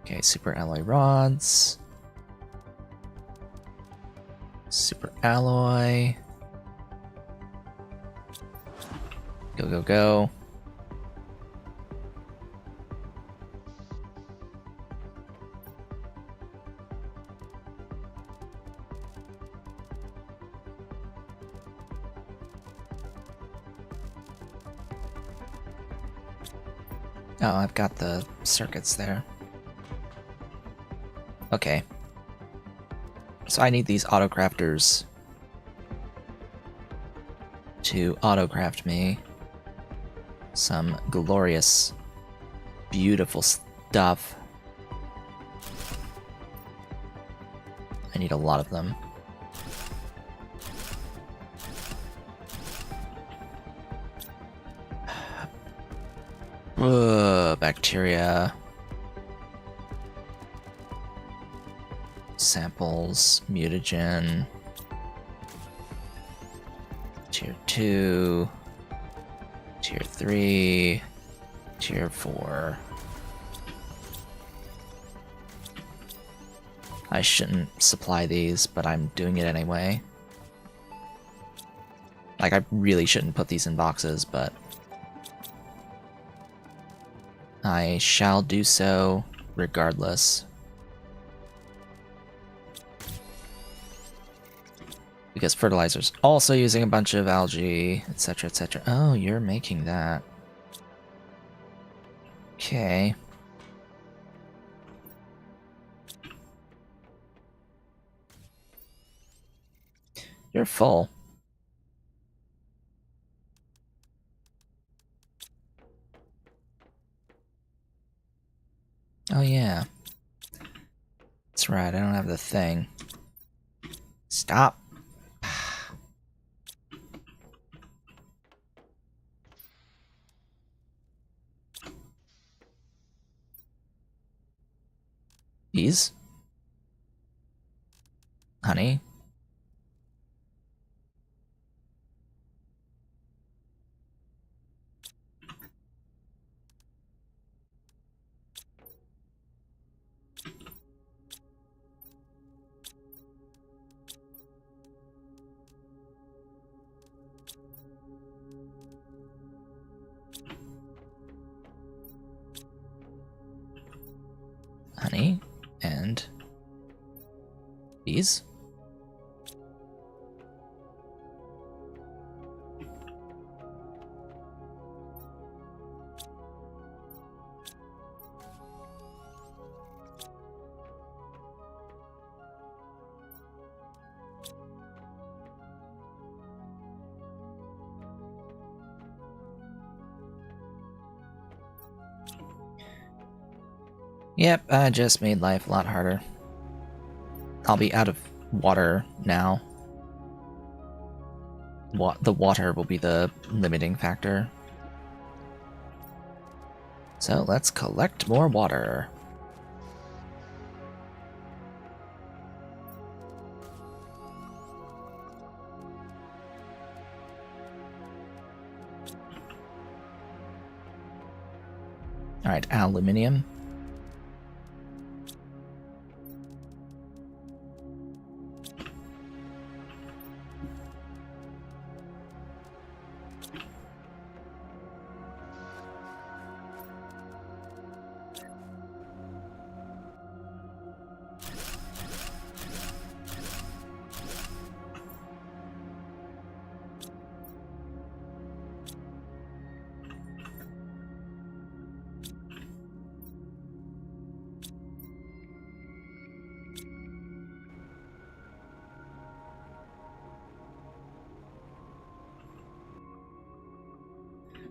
Okay, super alloy rods. Super alloy. Go, go, go. Oh, I've got the circuits there. Okay. So I need these autocrafters to autocraft me some glorious, beautiful stuff. I need a lot of them. Bacteria. Samples, mutagen. Tier 2. Tier 3. Tier 4. I shouldn't supply these, but I'm doing it anyway. Like, I really shouldn't put these in boxes, but I shall do so regardless. Because fertilizer's also using a bunch of algae, etc., etc. Oh, you're making that. Okay. You're full. Oh yeah. That's right, I don't have the thing. Stop. Bees? Honey? Honey and bees? Yep, I just made life a lot harder. I'll be out of water now. the water will be the limiting factor. So let's collect more water. All right, aluminium.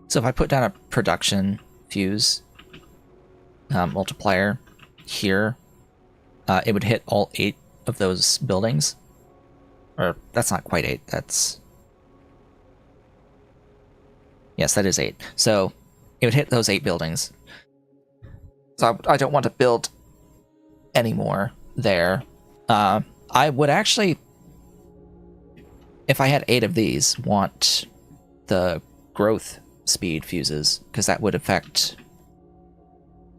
So if I put down a production fuse multiplier here, it would hit all 8 of those buildings. Or, that's not quite 8, that's... Yes, that is 8. So, it would hit those 8 buildings. So I don't want to build any more there. I would actually, if I had 8 of these, want the growth speed fuses, because that would affect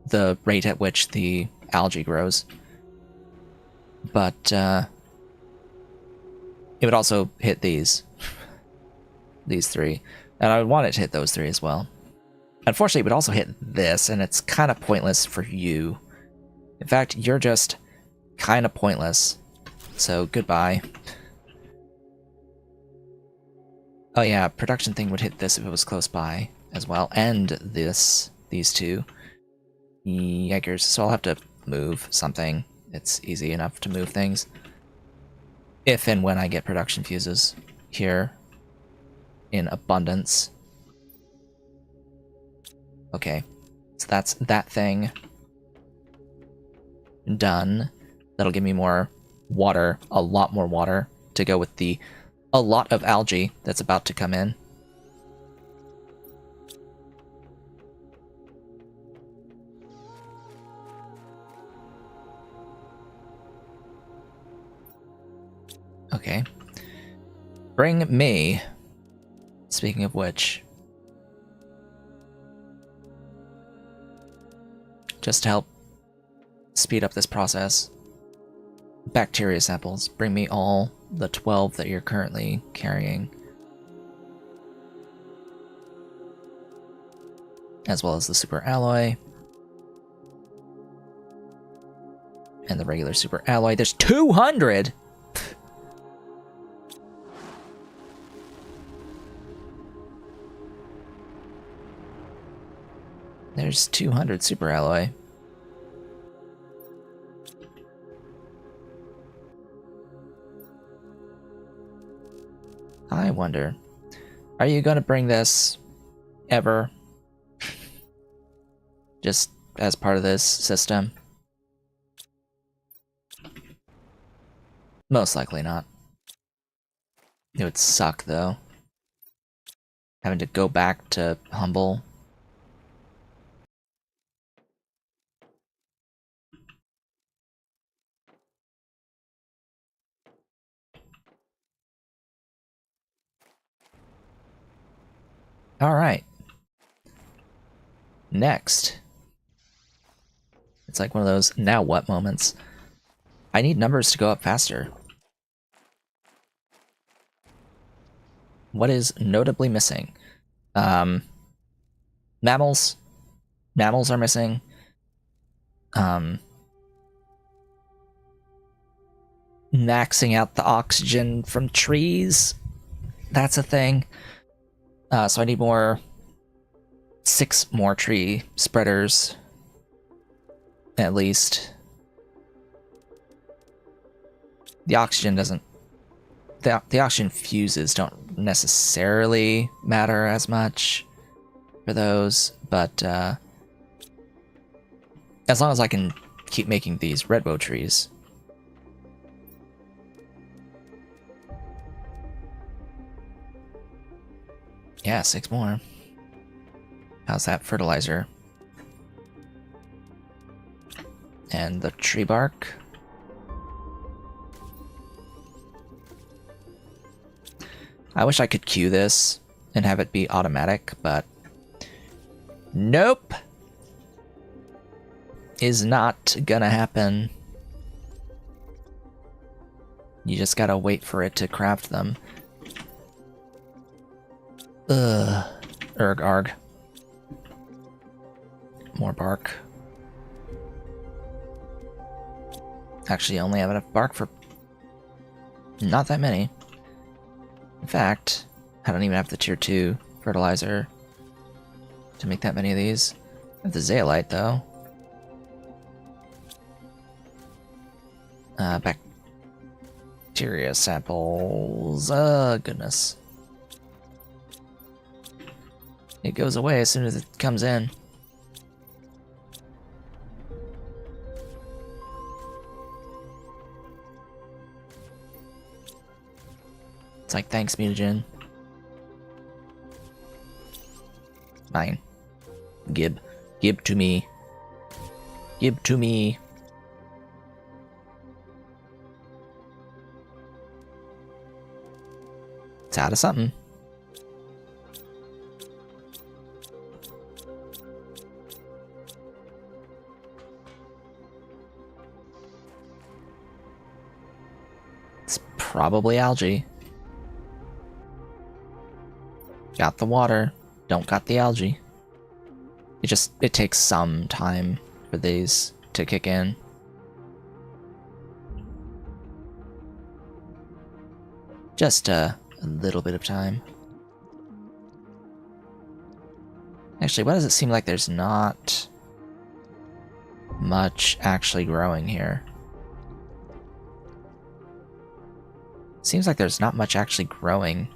the rate at which the algae grows. But it would also hit these 3, and I would want it to hit those 3 as well. Unfortunately, it would also hit this, and it's kind of pointless for you. In fact, you're just kind of pointless. So goodbye. Oh yeah, production thing would hit this if it was close by as well, and these 2. Yikers, so I'll have to move something. It's easy enough to move things. If and when I get production fuses here in abundance. Okay, so that's that thing done. That'll give me more water, a lot more water, to go with the a lot of algae that's about to come in. Okay. Bring me. Speaking of which, just to help speed up this process, bacteria samples. Bring me all the 12 that you're currently carrying, as well as the super alloy and the regular super alloy. There's 200! There's 200 super alloy. I wonder, are you going to bring this ever? Just as part of this system? Most likely not. It would suck, though. Having to go back to Humble. Alright. Next. It's like one of those now what moments. I need numbers to go up faster. What is notably missing? Mammals. Mammals are missing. Maxing out the oxygen from trees. That's a thing. So I need 6 more tree spreaders, at least. The oxygen doesn't... The oxygen fuses don't necessarily matter as much for those, but as long as I can keep making these redwood trees. Yeah, 6 more. How's that fertilizer? And the tree bark. I wish I could queue this and have it be automatic, but nope. Is not gonna happen. You just gotta wait for it to craft them. Ugh. Erg arg. More bark. Actually, I only have enough bark for not that many. In fact, I don't even have the tier 2 fertilizer to make that many of these. I have the zeolite, though. Bacteria samples. Goodness. It goes away as soon as it comes in. It's like, thanks, mutagen. Mine. Gib. Gib to me. Gib to me. It's out of something. It's probably algae. Got the water, don't got the algae. It takes some time for these to kick in. Just a little bit of time. Actually, why does it seem like there's not much actually growing here? Seems like there's not much actually growing.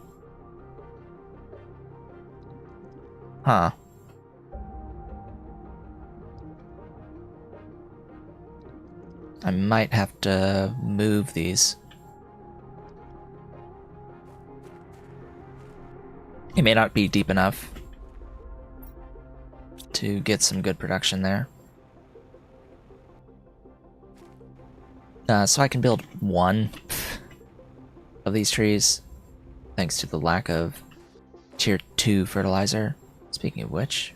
Huh. I might have to move these. It may not be deep enough to get some good production there. So I can build one of these trees, thanks to the lack of tier 2 fertilizer. Speaking of which,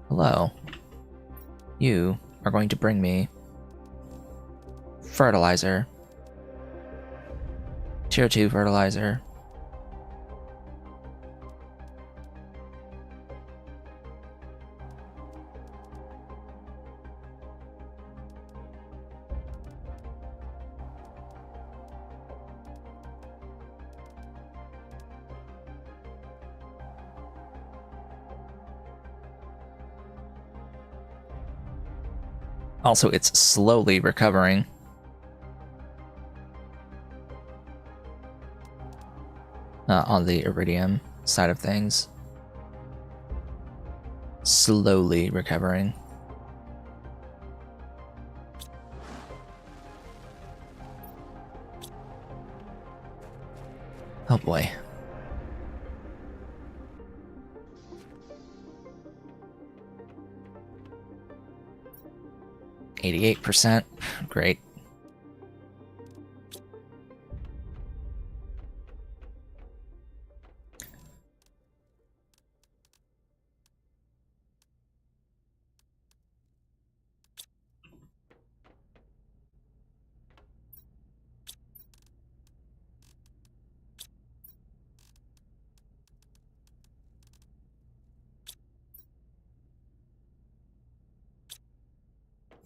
hello. You are going to bring me fertilizer. Tier 2 fertilizer. Also, it's slowly recovering. On the iridium side of things. Slowly recovering. Oh boy. %, great.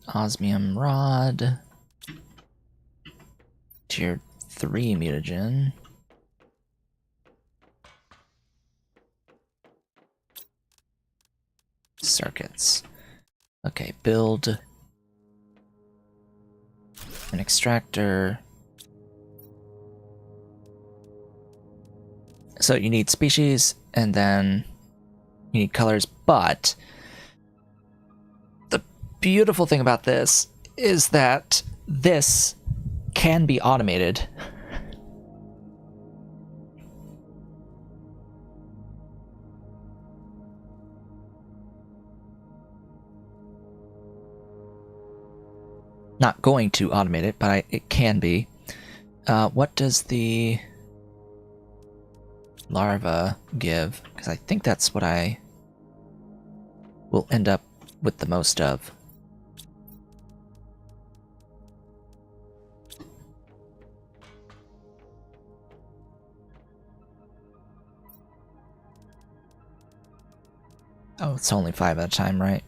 Osmium rod. Tier 3 mutagen. Circuits. Okay, build an extractor. So you need species, and then you need colors, but the beautiful thing about this is that this can be automated. not going to automate it, but it can be. What does the larva give? Because I think that's what I will end up with the most of. Oh, it's only 5 at a time, right?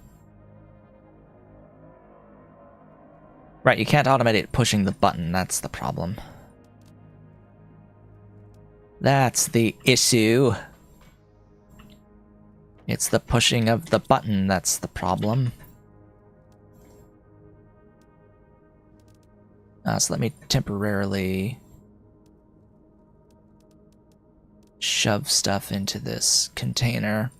Right, you can't automate it pushing the button, that's the problem. That's the issue. It's the pushing of the button that's the problem. So let me temporarily shove stuff into this container.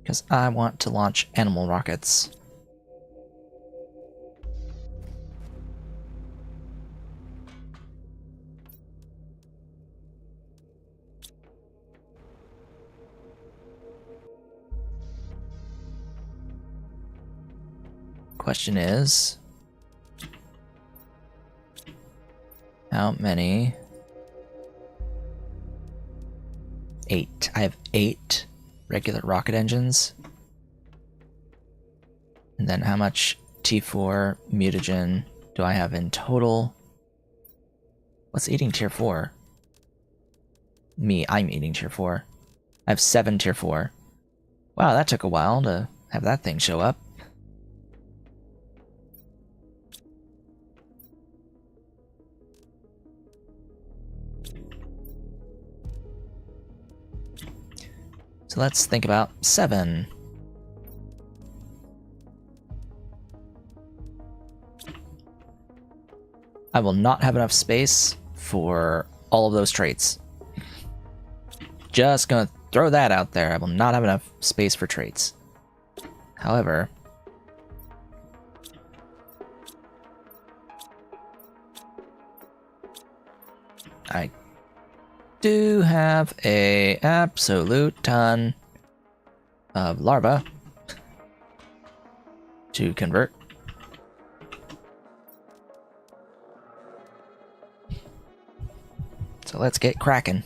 Because I want to launch animal rockets. Question is, how many? 8. I have 8 regular rocket engines. And then how much T4 mutagen do I have in total? What's eating tier 4? Me, I'm eating tier 4. I have 7 tier 4. Wow, that took a while to have that thing show up. So let's think about 7. I will not have enough space for all of those traits. Just gonna throw that out there. I will not have enough space for traits. However, I do have a absolute ton of larvae to convert. So let's get cracking.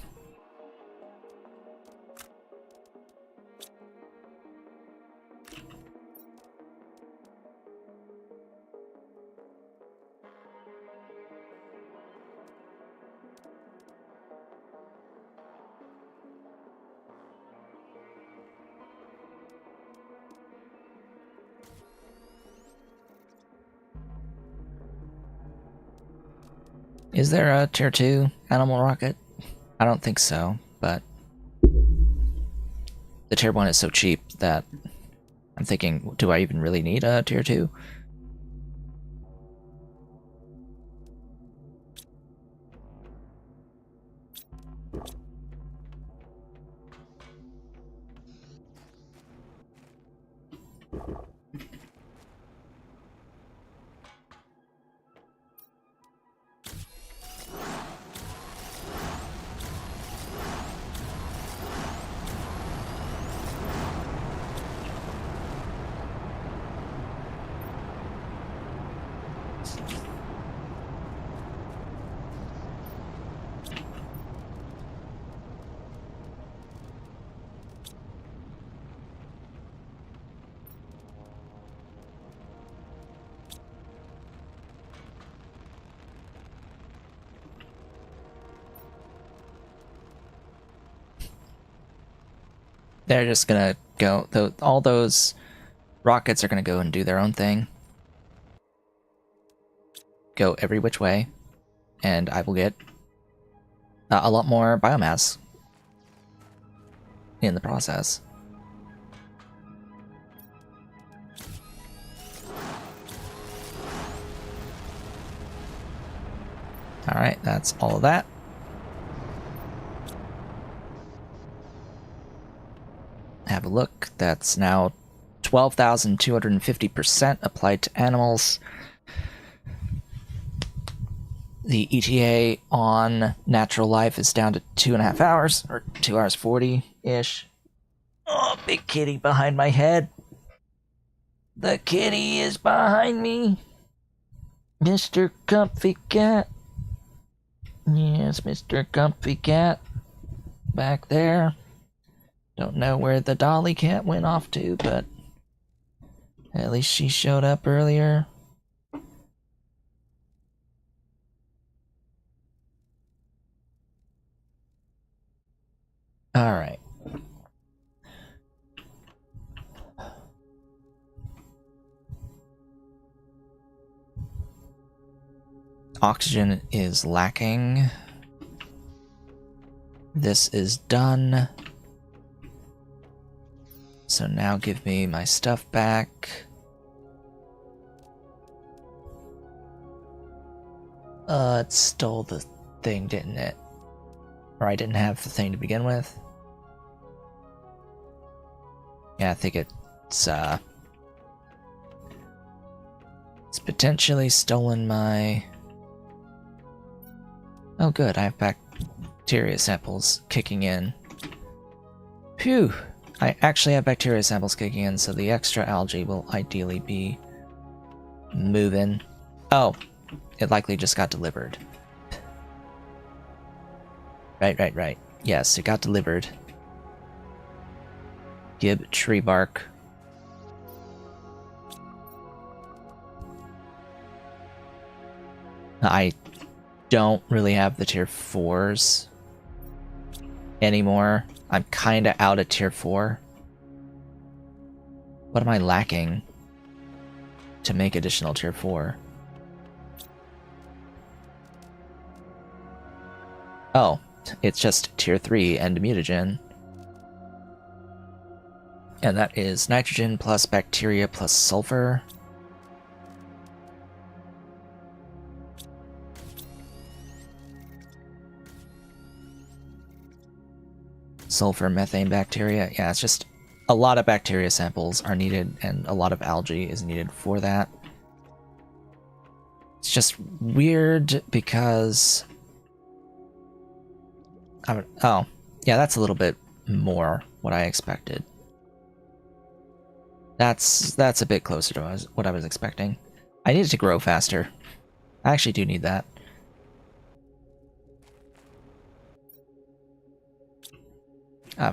Is there a tier 2 animal rocket? I don't think so, but the tier 1 is so cheap that I'm thinking, do I even really need a tier 2? They're just gonna go, all those rockets are gonna go and do their own thing. Go every which way, and I will get a lot more biomass in the process. Alright, that's all of that. Have a look. That's now 12,250% applied to animals. The ETA on natural life is down to 2.5 hours, or 2 hours 40-ish. Oh, big kitty behind my head. The kitty is behind me. Mr. Comfy Cat. Yes, Mr. Comfy Cat. Back there. Don't know where the dolly cat went off to, but at least she showed up earlier. Alright. Oxygen is lacking. This is done. So now give me my stuff back. It stole the thing, didn't it? Or I didn't have the thing to begin with. Yeah, I think it's potentially stolen my... Oh good, I have bacteria samples kicking in. Phew! I actually have bacteria samples kicking in, so the extra algae will ideally be moving. Oh, it likely just got delivered. Right. Yes, it got delivered. Gib tree bark. I don't really have the tier 4s anymore. I'm kinda out of tier 4. What am I lacking to make additional tier 4? Oh, it's just tier 3 and mutagen. And that is nitrogen plus bacteria plus sulfur. Sulfur, methane, bacteria. Yeah, it's just a lot of bacteria samples are needed, and a lot of algae is needed for that. It's just weird because... oh, yeah, that's a little bit more what I expected. That's a bit closer to what I was expecting. I needed to grow faster. I actually do need that.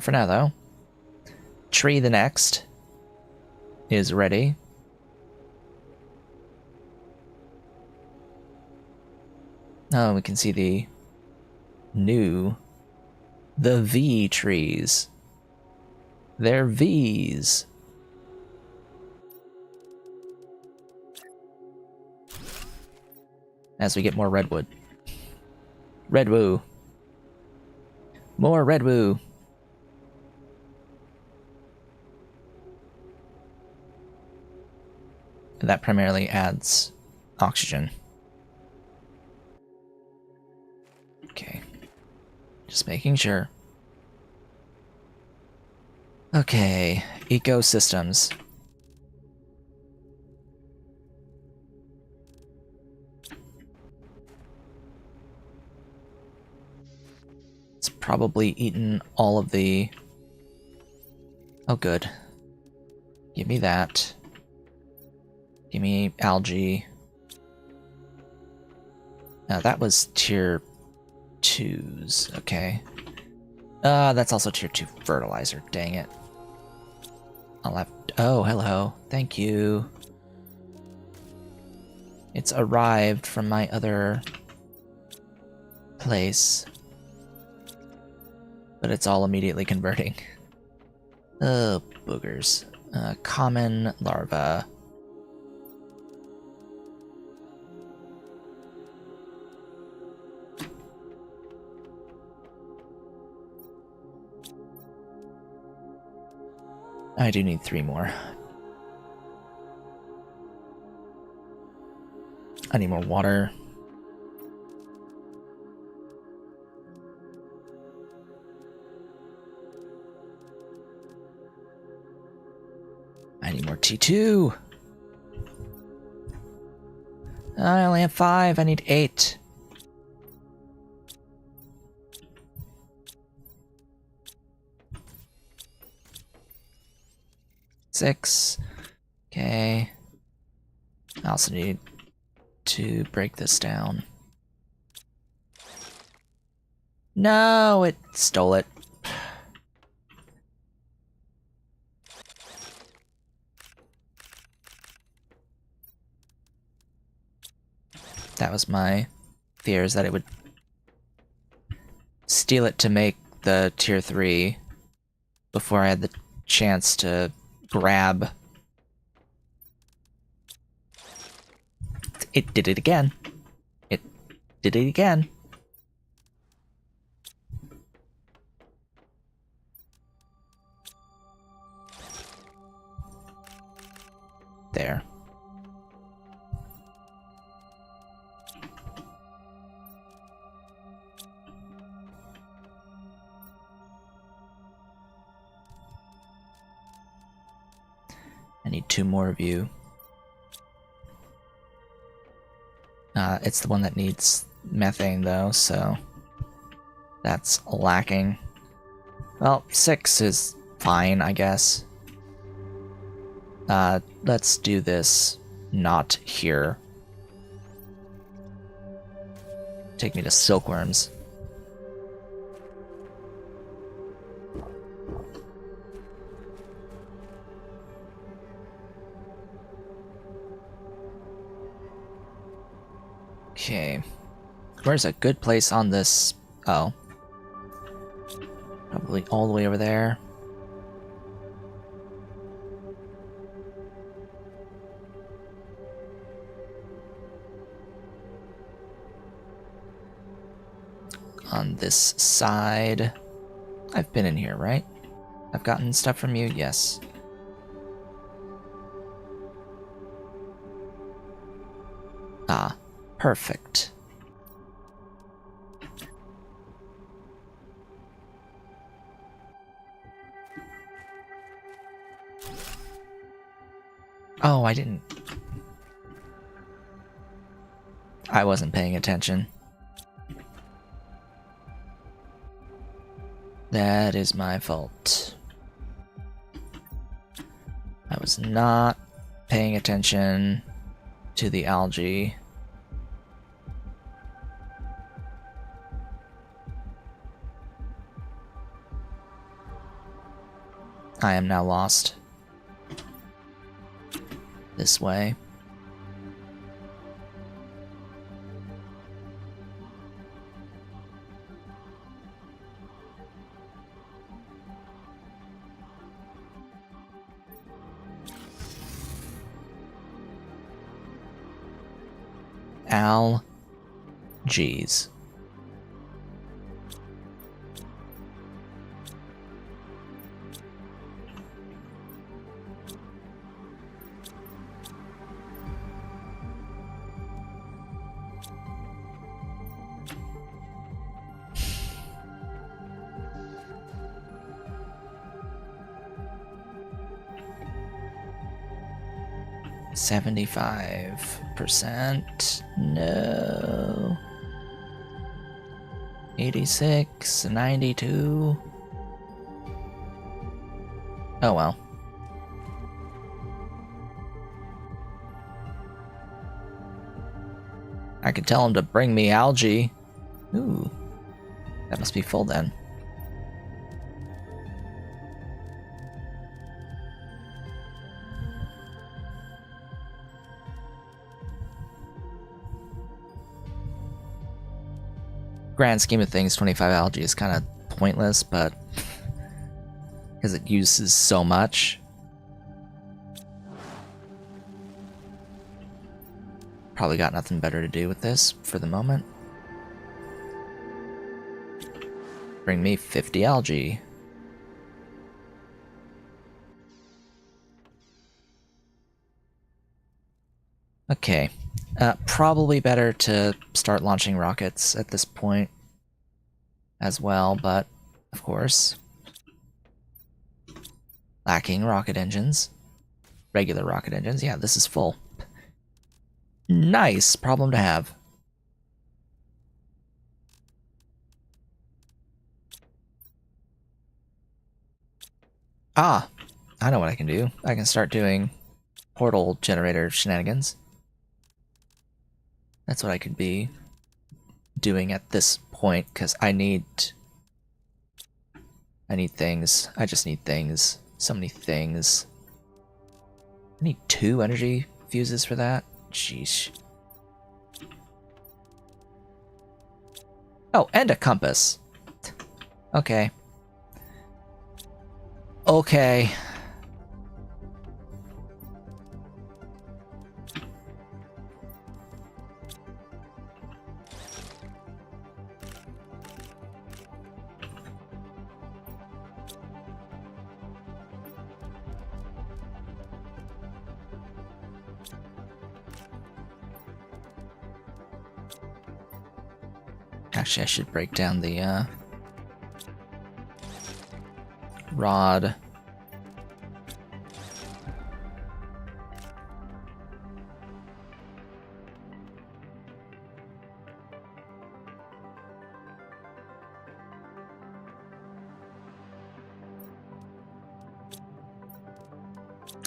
For now, though, Tree the Next is ready. Oh, we can see the V trees. They're V's. As we get more redwood. Redwoo. More redwoo. And that primarily adds oxygen. Okay. Just making sure. Okay, ecosystems. It's probably eaten all of the... Oh, good. Give me that. Give me algae. Now that was tier 2s, okay. That's also tier 2 fertilizer, dang it. I'll have... Oh, hello. Thank you. It's arrived from my other place. But it's all immediately converting. Oh, boogers. Common larva. I do need 3 more. I need more water. I need more T2. I only have 5. I need 8. 6. Okay. I also need to break this down. No, it stole it. That was my fears, that it would steal it to make the tier 3 before I had the chance to grab. It did it again. It did it again. There. I need 2 more of you. It's the one that needs methane though, so that's lacking. Well, 6 is fine, I guess. Let's do this not here. Take me to silkworms. Okay. Where's a good place on this? Oh. Probably all the way over there. On this side. I've been in here, right? I've gotten stuff from you? Yes. Ah, perfect. Oh, I didn't. I wasn't paying attention. That is my fault. I was not paying attention to the algae. I am now lost. This way. Algaes. %. No. 86, 92. Oh well. I could tell him to bring me algae. Ooh. That must be full then. Grand scheme of things, 25 algae is kind of pointless, but because it uses so much. Probably got nothing better to do with this for the moment. Bring me 50 algae. Okay. Probably better to start launching rockets at this point as well, but of course, lacking rocket engines. Regular rocket engines. Yeah, this is full. Nice problem to have. Ah, I know what I can do. I can start doing portal generator shenanigans. That's what I could be doing at this point, because I need things. I just need things. So many things. I need 2 energy fuses for that? Sheesh. Oh, and a compass. Okay. Okay. Actually, I should break down the rod.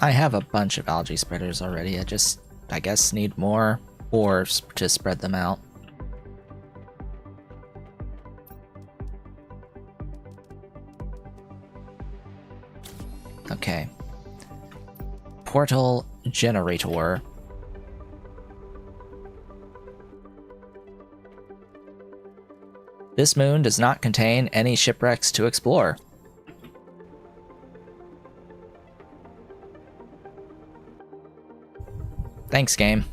I have a bunch of algae spreaders already. I guess, need more ores to spread them out. Okay. Portal generator. This moon does not contain any shipwrecks to explore. Thanks, game,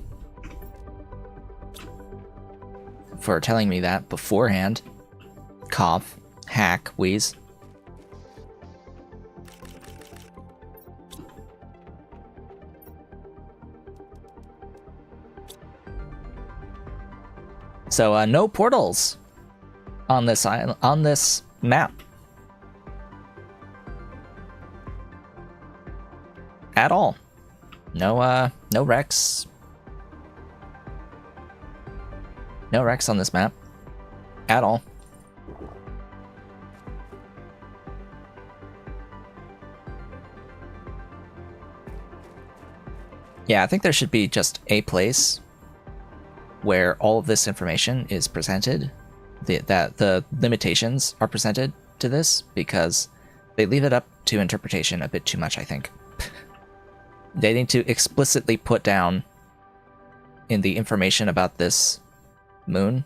for telling me that beforehand. Cough. Hack. Wheeze. So, no portals on this island, on this map at all. No, no wrecks. No wrecks on this map at all. Yeah, I think there should be just a place where all of this information is presented, that the limitations are presented to this, because they leave it up to interpretation a bit too much, I think. They need to explicitly put down in the information about this moon,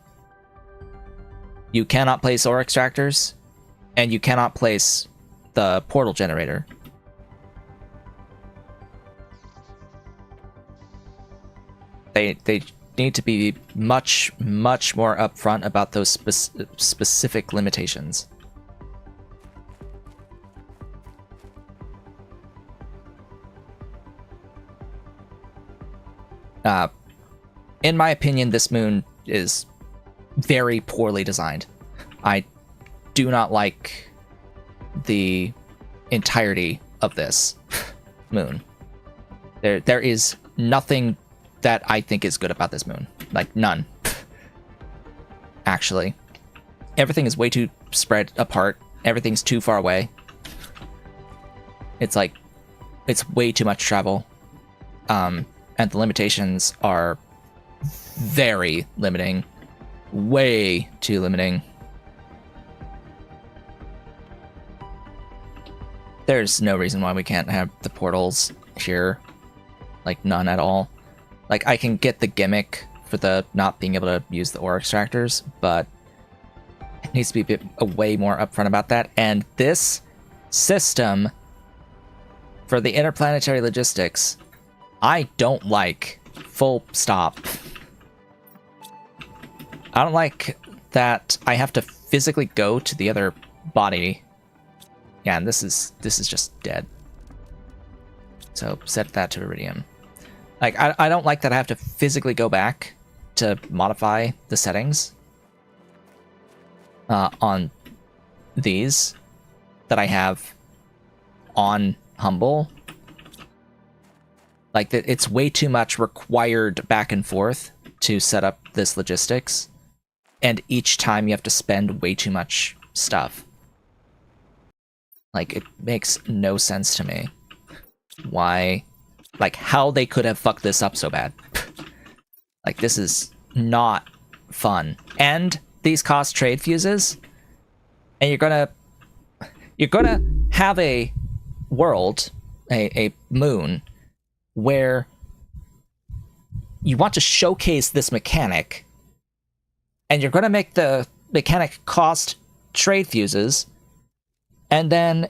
you cannot place ore extractors, and you cannot place the portal generator. They need to be much more upfront about those specific limitations. In my opinion, this moon is very poorly designed. I do not like the entirety of this moon. There is nothing that I think is good about this moon. Like, none. Actually. Everything is way too spread apart. Everything's too far away. It's like, it's way too much travel. And the limitations are very limiting. Way too limiting. There's no reason why we can't have the portals here. Like, none at all. Like, I can get the gimmick for the not being able to use the ore extractors, but it needs to be a way more upfront about that. And this system for the interplanetary logistics, I don't like. Full stop. I don't like that I have to physically go to the other body. Yeah, and this is just dead. So set that to iridium. Like, I don't like that I have to physically go back to modify the settings on these that I have on Humble. Like, it's way too much required back and forth to set up this logistics. And each time you have to spend way too much stuff. Like, it makes no sense to me. why, like, how they could have fucked this up so bad. Like, this is not fun. And these cost trade fuses, and you're gonna have a world, a moon, where you want to showcase this mechanic, and you're gonna make the mechanic cost trade fuses, and then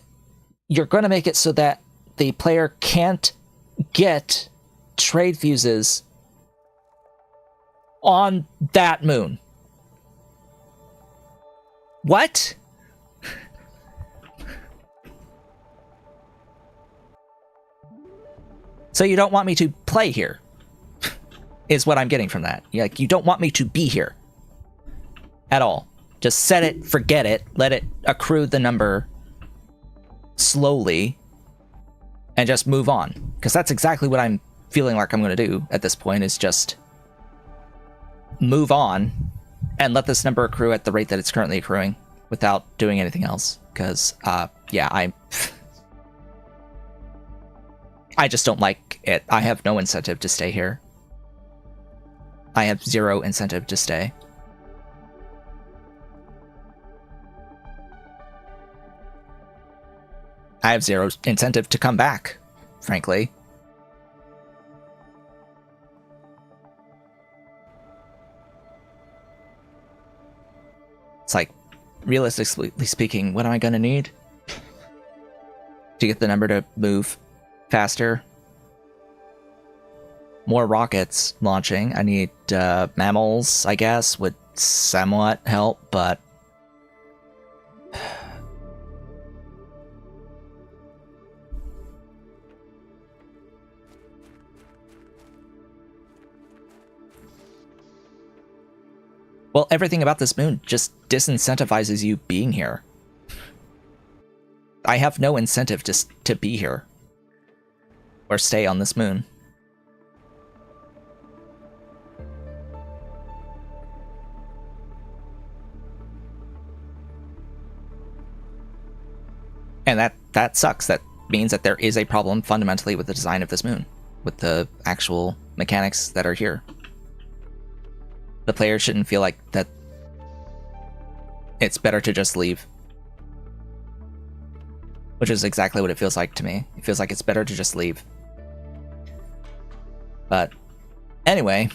you're gonna make it so that the player can't get trade fuses on that moon. What? So you don't want me to play here, is what I'm getting from that. Like, you don't want me to be here at all. Just set it, forget it, let it accrue the number slowly, and just move on. Because that's exactly what I'm feeling like I'm going to do at this point, is just move on and let this number accrue at the rate that it's currently accruing without doing anything else. Because, yeah, I just don't like it. I have no incentive to stay here. I have zero incentive to stay. I have zero incentive to come back, frankly. It's like, realistically speaking, what am I gonna need to get the number to move faster? More rockets launching. I need mammals, I guess, would somewhat help, but well, everything about this moon just disincentivizes you being here. I have no incentive to be here or stay on this moon. And that sucks. That means that there is a problem fundamentally with the design of this moon, with the actual mechanics that are here. The player shouldn't feel like that it's better to just leave. Which is exactly what it feels like to me. It feels like it's better to just leave. But anyway,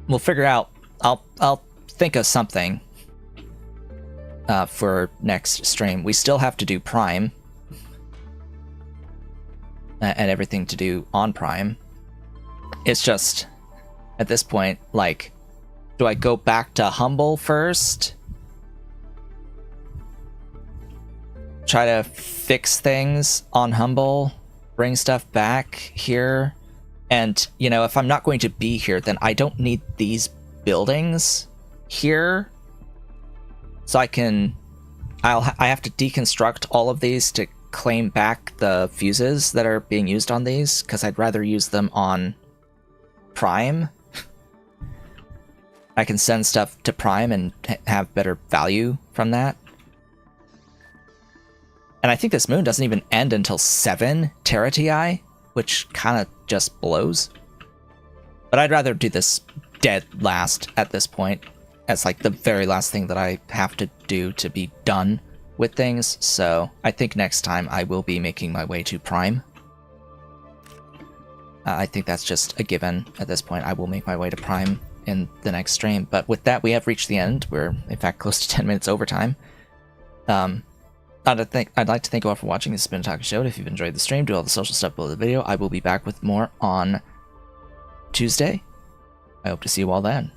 we'll figure out. I'll think of something for next stream. We still have to do Prime and everything to do on Prime. It's just, at this point, like, do I go back to Humble first? Try to fix things on Humble, bring stuff back here, and, you know, if I'm not going to be here, then I don't need these buildings here. So I have to deconstruct all of these to claim back the fuses that are being used on these, because I'd rather use them on Prime. I can send stuff to Prime and have better value from that. And I think this moon doesn't even end until 7 Terra TI, which kind of just blows. But I'd rather do this dead last at this point, as like the very last thing that I have to do to be done with things. So I think next time I will be making my way to Prime. I think that's just a given at this point. I will make my way to Prime in the next stream. But with that, we have reached the end. We're, in fact, close to 10 minutes overtime. I'd like to thank you all for watching. This has been a Talking Show. If you've enjoyed the stream, do all the social stuff below the video. I will be back with more on Tuesday. I hope to see you all then.